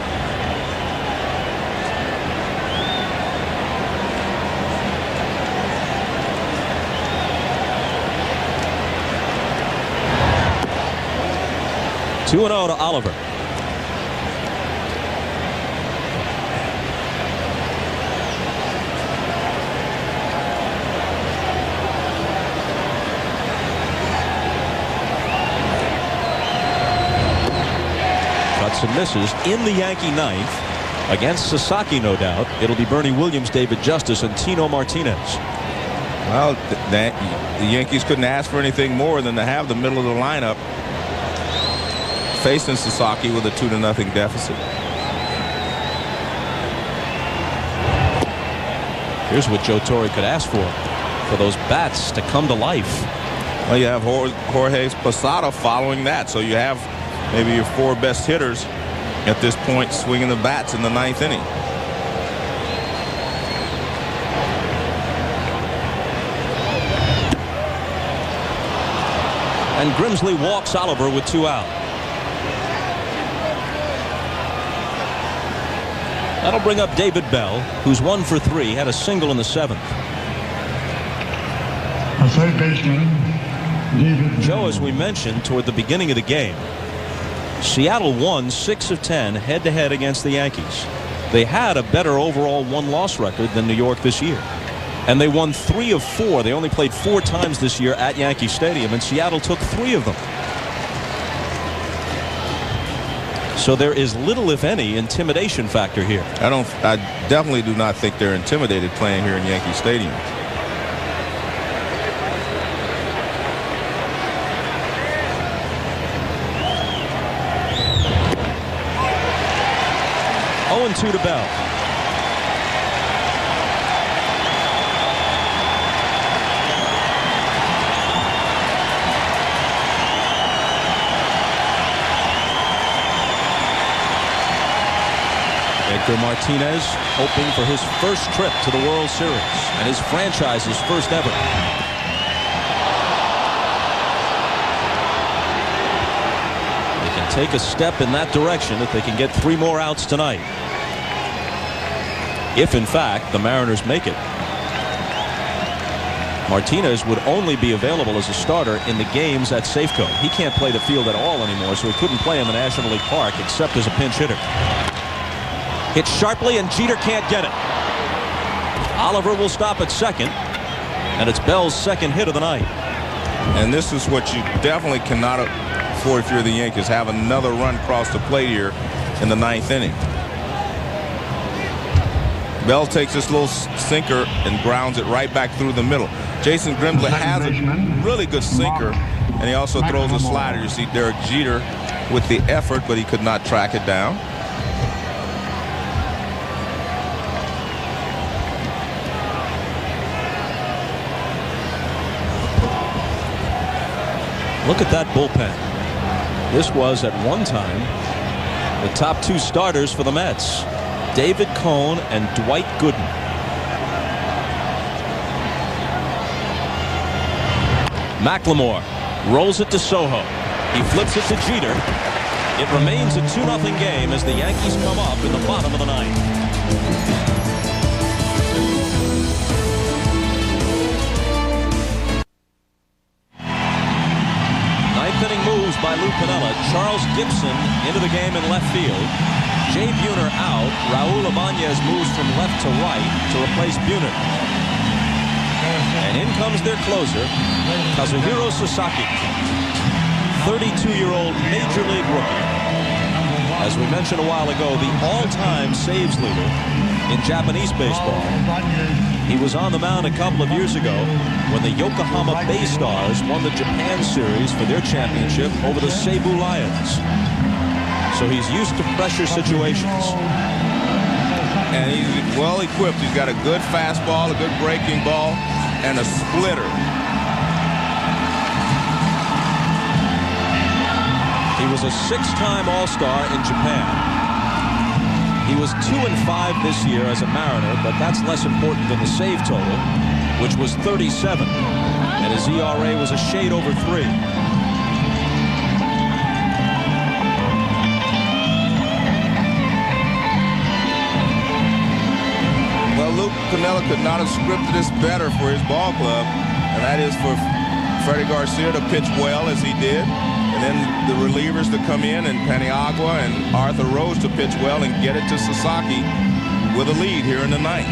Two 2-0 to Oliver. And misses in the Yankee ninth against Sasaki, no doubt. It'll be Bernie Williams, David Justice, and Tino Martinez. Well, the Yankees couldn't ask for anything more than to have the middle of the lineup facing Sasaki with a 2-0 deficit. Here's what Joe Torre could ask for those bats to come to life. Well, you have Jorge Posada following that, so you have maybe your 4 best hitters at this point swinging the bats in the 9th inning. And Grimsley walks Oliver with 2 out. That'll bring up David Bell, who's 1 for 3, had a single in the 7th. A third baseman, David Joe, Bell. as we mentioned toward the beginning of the game, Seattle won 6 of 10 head-to-head against the Yankees. They had a better overall 1-loss record than New York this year. And they won 3 of 4. They only played 4 times this year at Yankee Stadium, and Seattle took 3 of them. So there is little, if any, intimidation factor here. I definitely do not think they're intimidated playing here in Yankee Stadium. And 2 to Bell. Edgar Martinez hoping for his first trip to the World Series and his franchise's first ever. They can take a step in that direction if they can get 3 more outs tonight. If, in fact, the Mariners make it. Martinez would only be available as a starter in the games at Safeco. He can't play the field at all anymore, so he couldn't play in the National League Park except as a pinch hitter. Hit sharply, and Jeter can't get it. Oliver will stop at second, and it's Bell's 2nd hit of the night. And this is what you definitely cannot afford if you're the Yankees. Have another run across the plate here in the 9th inning. Bell takes this little sinker and grounds it right back through the middle. Jason Grimsley has a really good sinker, and he also throws a slider. You see Derek Jeter with the effort, but he could not track it down. Look at that bullpen. This was at one time the top 2 starters for the Mets, David Cone and Dwight Gooden. McLemore rolls it to Soho. He flips it to Jeter. It remains a 2-0 game as the Yankees come up in the bottom of the ninth. Ninth inning moves by Lou Piniella. Charles Gibson into the game in left field. Jay Buhner out. Raul Ibanez moves from left to right to replace Buhner. And in comes their closer, Kazuhiro Sasaki, 32-year-old Major League rookie. As we mentioned a while ago, the all-time saves leader in Japanese baseball. He was on the mound a couple of years ago when the Yokohama Bay Stars won the Japan Series for their championship over the Seibu Lions. So he's used to pressure situations. And he's well equipped. He's got a good fastball, a good breaking ball, and a splitter. He was a 6-time All-Star in Japan. He was 2-5 this year as a Mariner, but that's less important than the save total, which was 37, and his ERA was a shade over 3. Well, Lou Piniella could not have scripted this better for his ball club, and that is for Freddy Garcia to pitch well as he did, and then the relievers to come in, and Paniagua and Arthur Rose to pitch well and get it to Sasaki with a lead here in the ninth.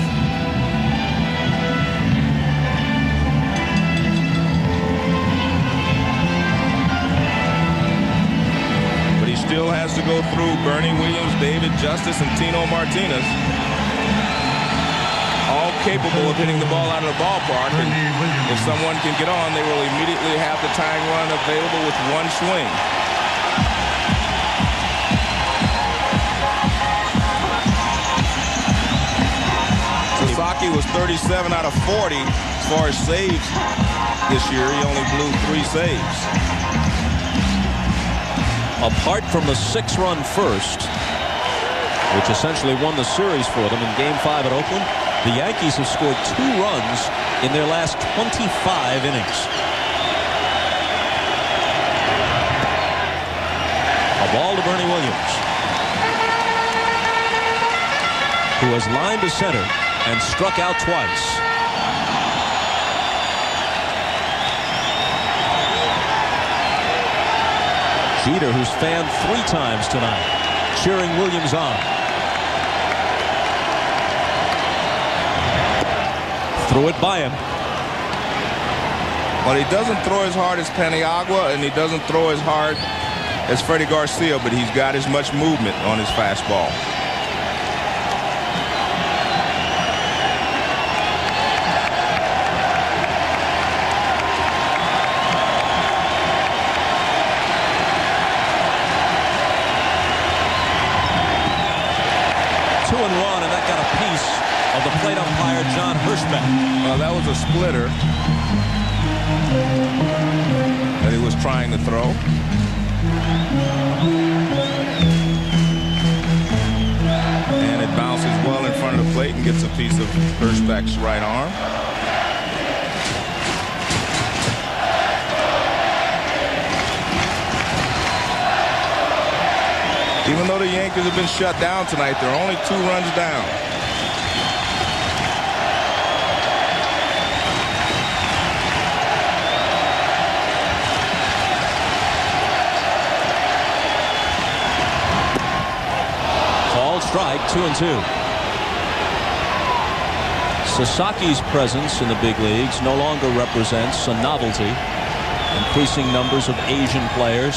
But he still has to go through Bernie Williams, David Justice, and Tino Martinez, all capable of hitting the ball out of the ballpark. And if someone can get on, they will immediately have the tying run available with one swing. Sasaki was 37 out of 40 as far as saves this year. He only blew 3 saves. Apart from the 6-run first, which essentially won the series for them in Game 5 at Oakland, the Yankees have scored 2 runs in their last 25 innings. A ball to Bernie Williams, who has lined to center and struck out twice. Jeter, who's fanned 3 times tonight, cheering Williams on. Threw it by him. Well, he doesn't throw as hard as Paniagua, and he doesn't throw as hard as Freddy Garcia, but he's got as much movement on his fastball. Of the plate umpire, John Hirschbeck. Well, that was a splitter that he was trying to throw. And it bounces well in front of the plate and gets a piece of Hirschbeck's right arm. Even though the Yankees have been shut down tonight, they're only 2 runs down. Strike, 2-2. Sasaki's presence in the big leagues no longer represents a novelty. Increasing numbers of Asian players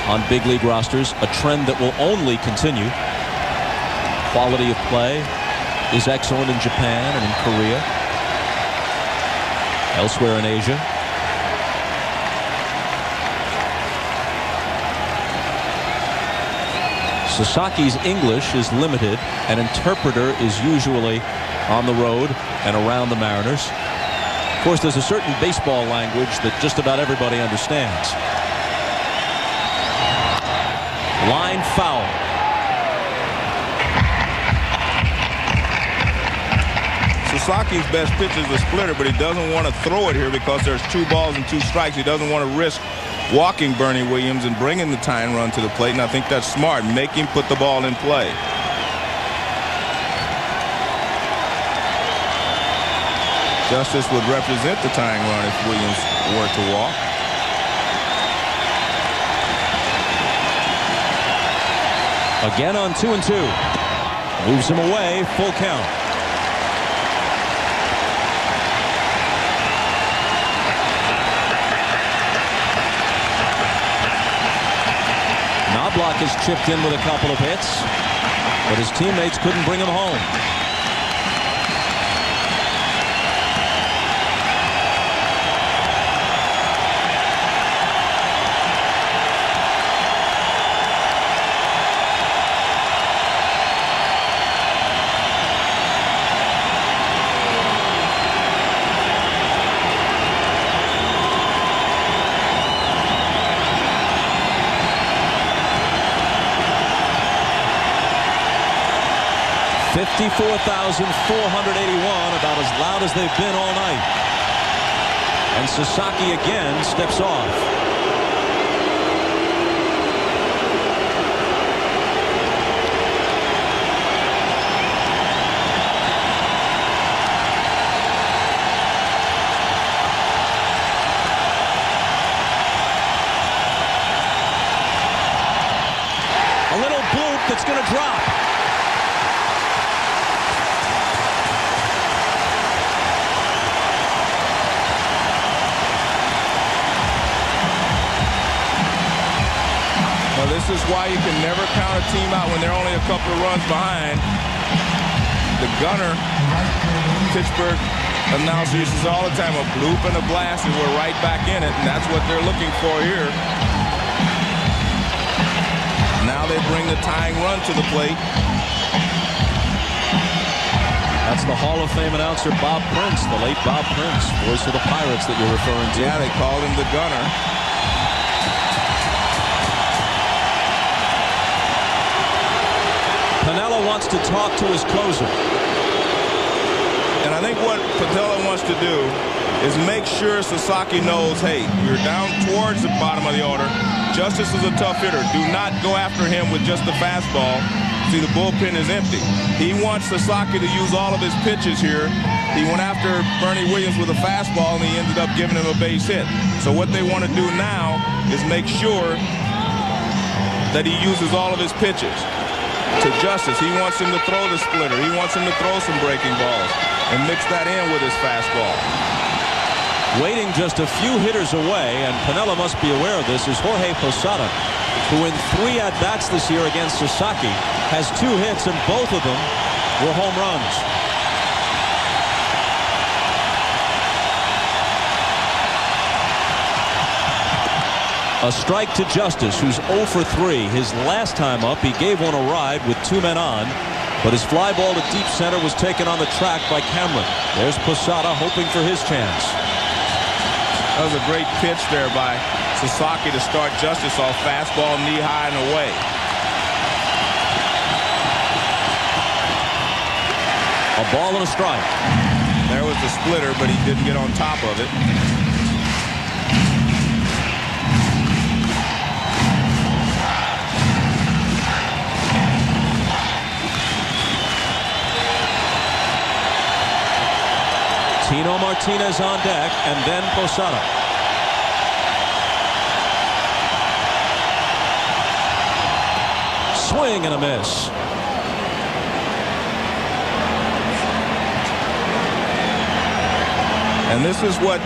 on big league rosters, a trend that will only continue. Quality of play is excellent in Japan and in Korea, elsewhere in Asia. Sasaki's English is limited. An interpreter is usually on the road and around the Mariners. Of course, there's a certain baseball language that just about everybody understands. Line foul. Sasaki's best pitch is the splitter, but he doesn't want to throw it here because there's 2 balls and 2 strikes. He doesn't want to risk walking Bernie Williams and bringing the tying run to the plate, and I think that's smart. Make him put the ball in play. Justice would represent the tying run if Williams were to walk. Again on 2-2. Moves him away. Full count. Knobloch is chipped in with a couple of hits, but his teammates couldn't bring him home. $54,481, about as loud as they've been all night. And Sasaki again steps off. A little bloop that's going to drop. This is why you can never count a team out when they're only a couple of runs behind. The gunner, Pittsburgh announcer uses all the time, a bloop and a blast, and we're right back in it, and that's what they're looking for here. Now they bring the tying run to the plate. That's the Hall of Fame announcer Bob Prince, the late Bob Prince, voice of the Pirates that you're referring to. Yeah, they called him the gunner. Piniella wants to talk to his closer. And I think what Piniella wants to do is make sure Sasaki knows, hey, you're down towards the bottom of the order. Justice is a tough hitter. Do not go after him with just the fastball. See, the bullpen is empty. He wants Sasaki to use all of his pitches here. He went after Bernie Williams with a fastball, and he ended up giving him a base hit. So what they want to do now is make sure that he uses all of his pitches. To Justice, he wants him to throw the splitter. He wants him to throw some breaking balls and mix that in with his fastball. Waiting just a few hitters away, and Piniella must be aware of this, is Jorge Posada, who in 3 at-bats this year against Sasaki has 2 hits, and both of them were home runs. A strike to Justice, who's 0 for 3. His last time up, he gave one a ride with 2 men on, but his fly ball to deep center was taken on the track by Cameron. There's Posada hoping for his chance. That was a great pitch there by Sasaki to start Justice off, fastball knee high and away. A ball and a strike. There was the splitter, but he didn't get on top of it. Tino Martinez on deck, and then Posada. Swing and a miss. And this is what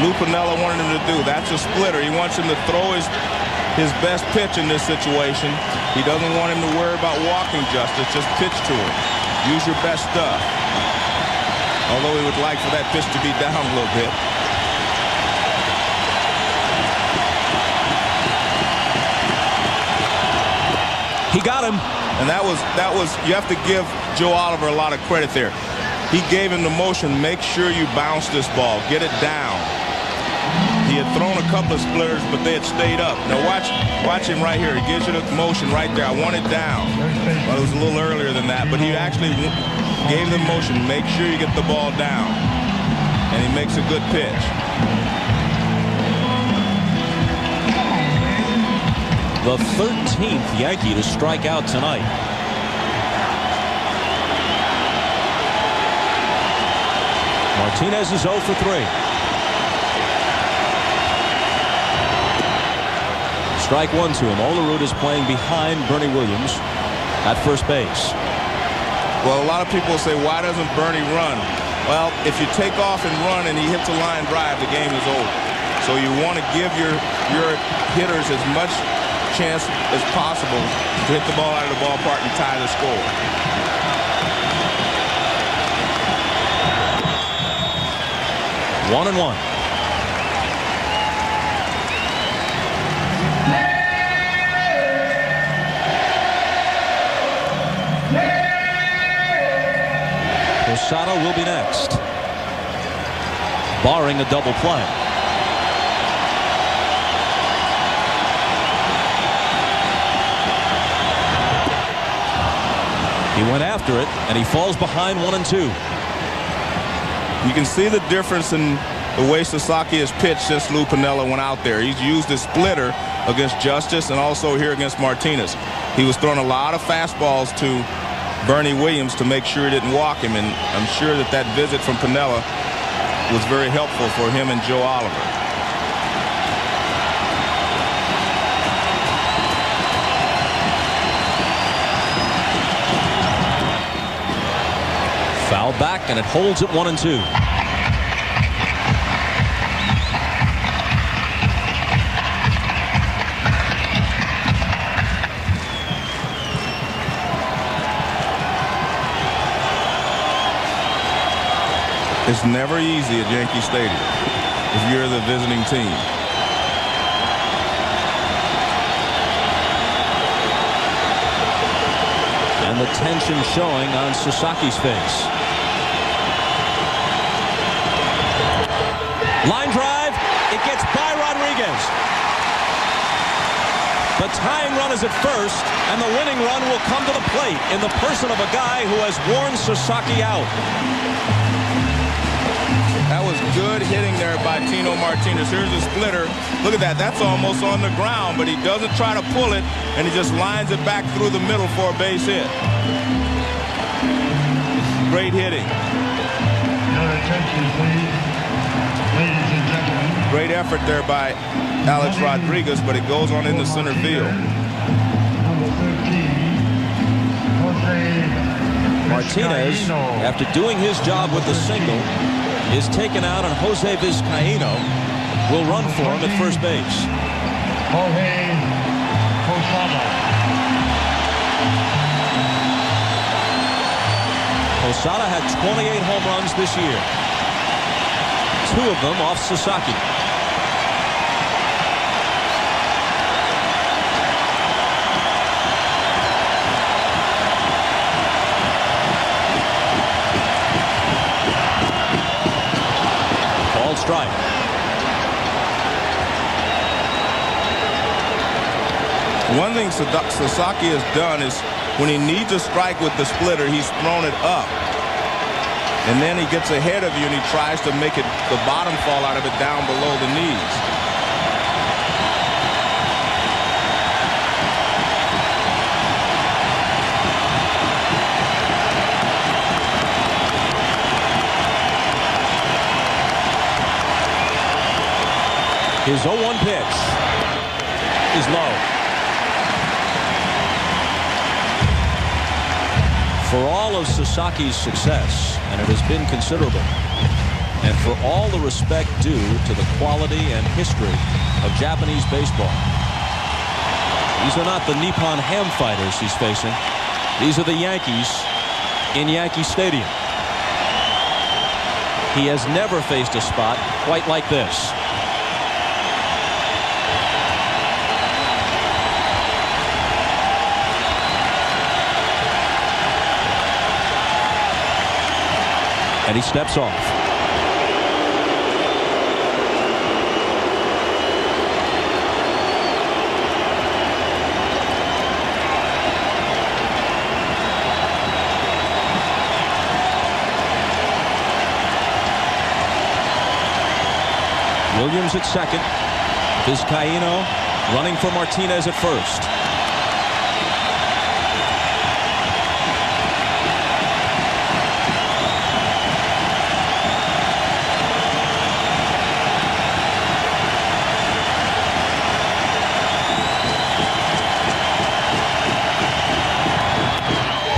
Lou Piniella wanted him to do. That's a splitter. He wants him to throw his best pitch in this situation. He doesn't want him to worry about walking Justice. Just pitch to him. Use your best stuff. Although he would like for that pitch to be down a little bit. He got him. And that was you have to give Joe Oliver a lot of credit there. he gave him the motion, make sure you bounce this ball, get it down. He had thrown a couple of splitters, but they had stayed up. Now watch him right here. He gives you the motion right there. I want it down. Well, it was a little earlier than that, but he actually gave the motion, make sure you get the ball down. And he makes a good pitch. The 13th Yankee to strike out tonight. Martinez is 0 for 3. Strike 1 to him. Olerud is playing behind Bernie Williams at first base. Well, a lot of people say, why doesn't Bernie run? Well, if you take off and run and he hits a line drive, the game is over. So you want to give your hitters as much chance as possible to hit the ball out of the ballpark and tie the score. One and one. Posada will be next, barring a double play. He went after it, and he falls behind 1-2. You can see the difference in the way Sasaki has pitched since Lou Piniella went out there. He's used his splitter against Justice and also here against Martinez. He was throwing a lot of fastballs to Bernie Williams to make sure he didn't walk him, and I'm sure that visit from Piniella was very helpful for him and Joe Oliver. Foul back, and it holds at 1-2. It's never easy at Yankee Stadium if you're the visiting team. And the tension showing on Sasaki's face. Line drive. It gets by Rodriguez. The tying run is at first, and the winning run will come to the plate in the person of a guy who has worn Sasaki out. That was good hitting there by Tino Martinez. Here's a splitter. Look at that. That's almost on the ground, but he doesn't try to pull it, and he just lines it back through the middle for a base hit. Great hitting. Your attention, please. Ladies and gentlemen. Great effort there by Alex Rodriguez, but it goes on into center field. Number 13, Jose Martinez, after doing his job with the single, is taken out, and Jose Vizcaíno will run for him at first base. Jorge Posada. Posada had 28 home runs this year. 2 of them off Sasaki. Strike. One thing Sasaki has done is when he needs a strike with the splitter, he's thrown it up. And then he gets ahead of you and he tries to make it the bottom fall out of it down below the knees. His 0-1 pitch is low. For all of Sasaki's success, and it has been considerable, and for all the respect due to the quality and history of Japanese baseball, these are not the Nippon Ham fighters he's facing. These are the Yankees in Yankee Stadium. He has never faced a spot quite like this. And he steps off. Williams at second. Vizcaíno running for Martinez at first.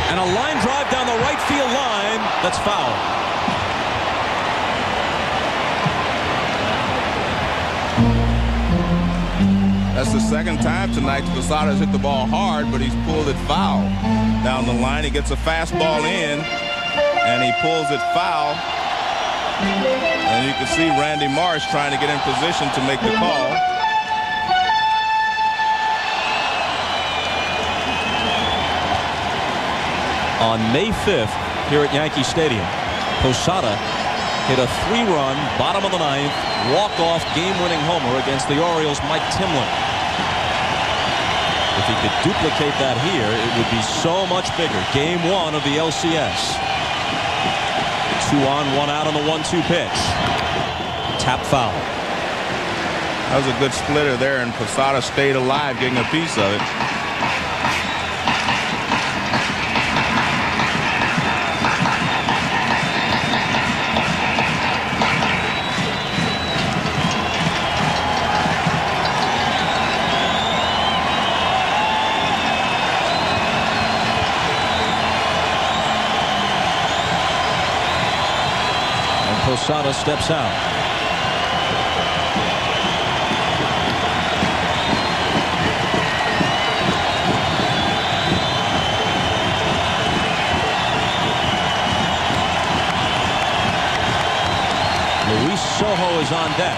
And a line drive down the right field line. That's foul. That's the second time tonight Posada's hit the ball hard, but he's pulled it foul. Down the line, he gets a fastball in, and he pulls it foul. And you can see Randy Marsh trying to get in position to make the call. On May 5th, here at Yankee Stadium, Posada hit a 3-run, bottom of the ninth, walk-off game-winning homer against the Orioles' Mike Timlin. If he could duplicate that here, it would be so much bigger. Game 1 of the LCS. 2 on, 1 out on the 1-2 pitch. Tap foul. That was a good splitter there, and Posada stayed alive getting a piece of it. Posada steps out. Luis Sojo is on deck.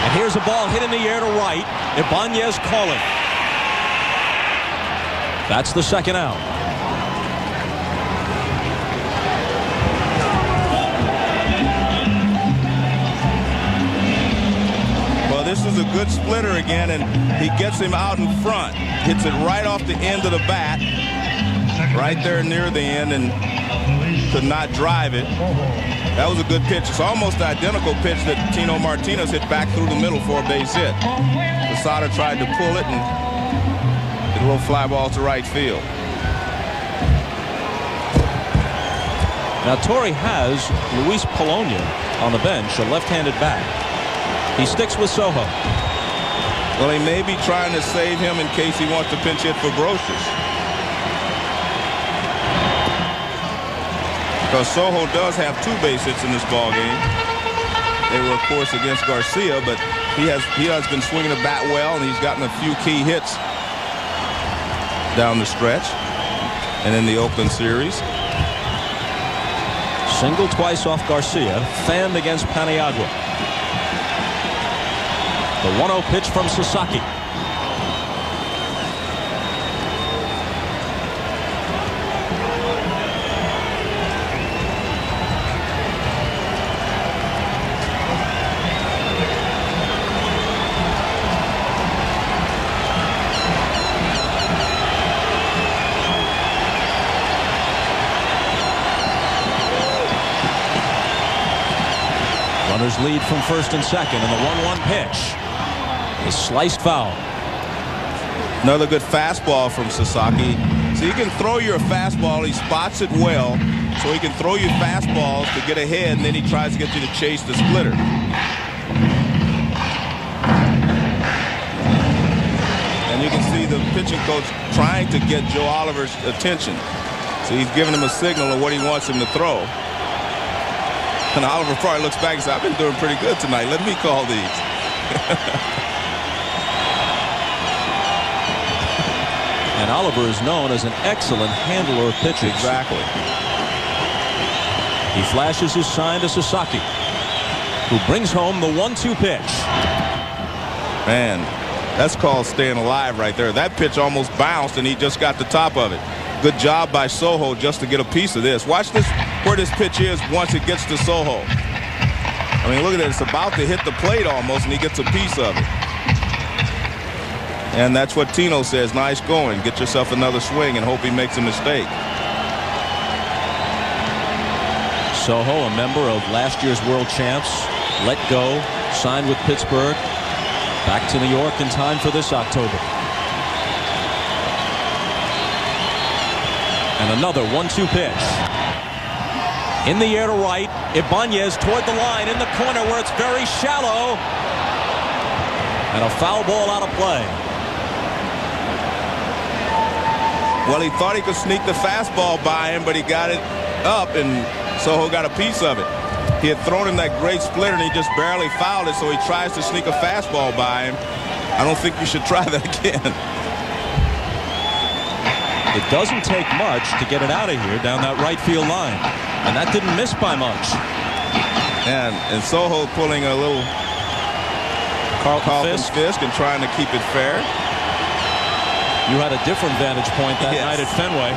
And here's a ball hit in the air to right. Ibanez calling. That's the second out. Well, this is a good splitter again, and he gets him out in front. Hits it right off the end of the bat, right there near the end, and could not drive it. That was a good pitch. It's almost the identical pitch that Tino Martinez hit back through the middle for a base hit. Posada tried to pull it, and a little fly ball to right field. Now Torrey has Luis Polonia on the bench, a left-handed bat. He sticks with Sojo. Well, he may be trying to save him in case he wants to pinch hit for Brocious. Because Sojo does have 2 base hits in this ball game. They were, of course, against Garcia, but he has been swinging the bat well, and he's gotten a few key hits down the stretch and in the Oakland series. Single twice off Garcia, fanned against Paniagua. The 1-0 pitch from Sasaki. Runners lead from first and second, and the 1-1 pitch is sliced foul. Another good fastball from Sasaki. So you can throw your fastball. He spots it well, so he can throw you fastballs to get ahead, and then he tries to get you to chase the splitter. And you can see the pitching coach trying to get Joe Oliver's attention. So he's giving him a signal of what he wants him to throw. And Oliver probably looks back and says, I've been doing pretty good tonight. Let me call these. And Oliver is known as an excellent handler of pitches. Exactly. He flashes his sign to Sasaki, who brings home the 1-2 pitch. Man, That's called staying alive right there. That pitch almost bounced, and he just got the top of it. Good job by Soho just to get a piece of this. Watch this, where this pitch is once it gets to Soho. I mean, look at it. It's about to hit the plate almost, and he gets a piece of it. And that's what Tino says. Nice going. Get yourself another swing and hope he makes a mistake. Soho, a member of last year's world champs, let go, signed with Pittsburgh. Back to New York in time for this October. And another 1-2 pitch. In the air to right. Ibanez toward the line in the corner where it's very shallow. And a foul ball out of play. Well, he thought he could sneak the fastball by him, but he got it up, and Soho got a piece of it. He had thrown him that great splitter, and he just barely fouled it, so he tries to sneak a fastball by him. I don't think you should try that again. It doesn't take much to get it out of here down that right field line. And that didn't miss by much. And Soho pulling a little Carlton Fisk and trying to keep it fair. You had a different vantage point that night at Fenway.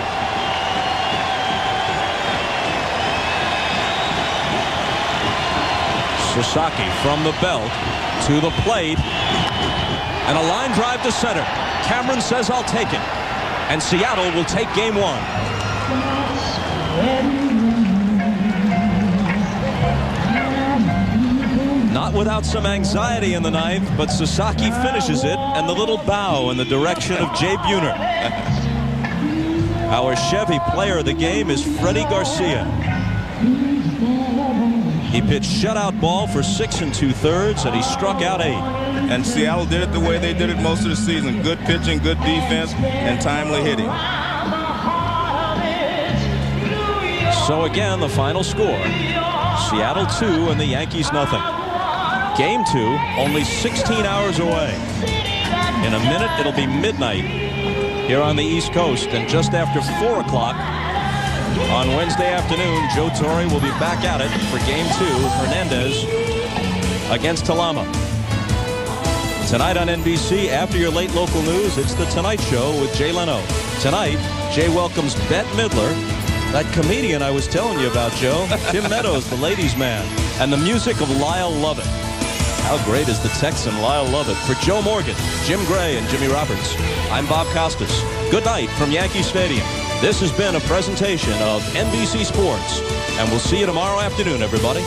Sasaki from the belt to the plate. And a line drive to center. Cameron says, I'll take it. And Seattle will take game 1. Not without some anxiety in the ninth, but Sasaki finishes it, and the little bow in the direction of Jay Buhner. Our Chevy player of the game is Freddy Garcia. He pitched shutout ball for 6 2/3, and he struck out 8. And Seattle did it the way they did it most of the season. Good pitching, good defense, and timely hitting. So again, the final score, Seattle 2 and the Yankees nothing. Game 2, only 16 hours away. In a minute, it'll be midnight here on the East Coast, and just after 4 o'clock on Wednesday afternoon, Joe Torre will be back at it for Game 2, Hernandez against Talama. Tonight on NBC, after your late local news, it's The Tonight Show with Jay Leno. Tonight, Jay welcomes Bette Midler, that comedian I was telling you about, Joe, Tim Meadows, the ladies' man, and the music of Lyle Lovett. How great is the Texan Lyle Lovett? For Joe Morgan, Jim Gray, and Jimmy Roberts, I'm Bob Costas. Good night from Yankee Stadium. This has been a presentation of NBC Sports, and we'll see you tomorrow afternoon, everybody.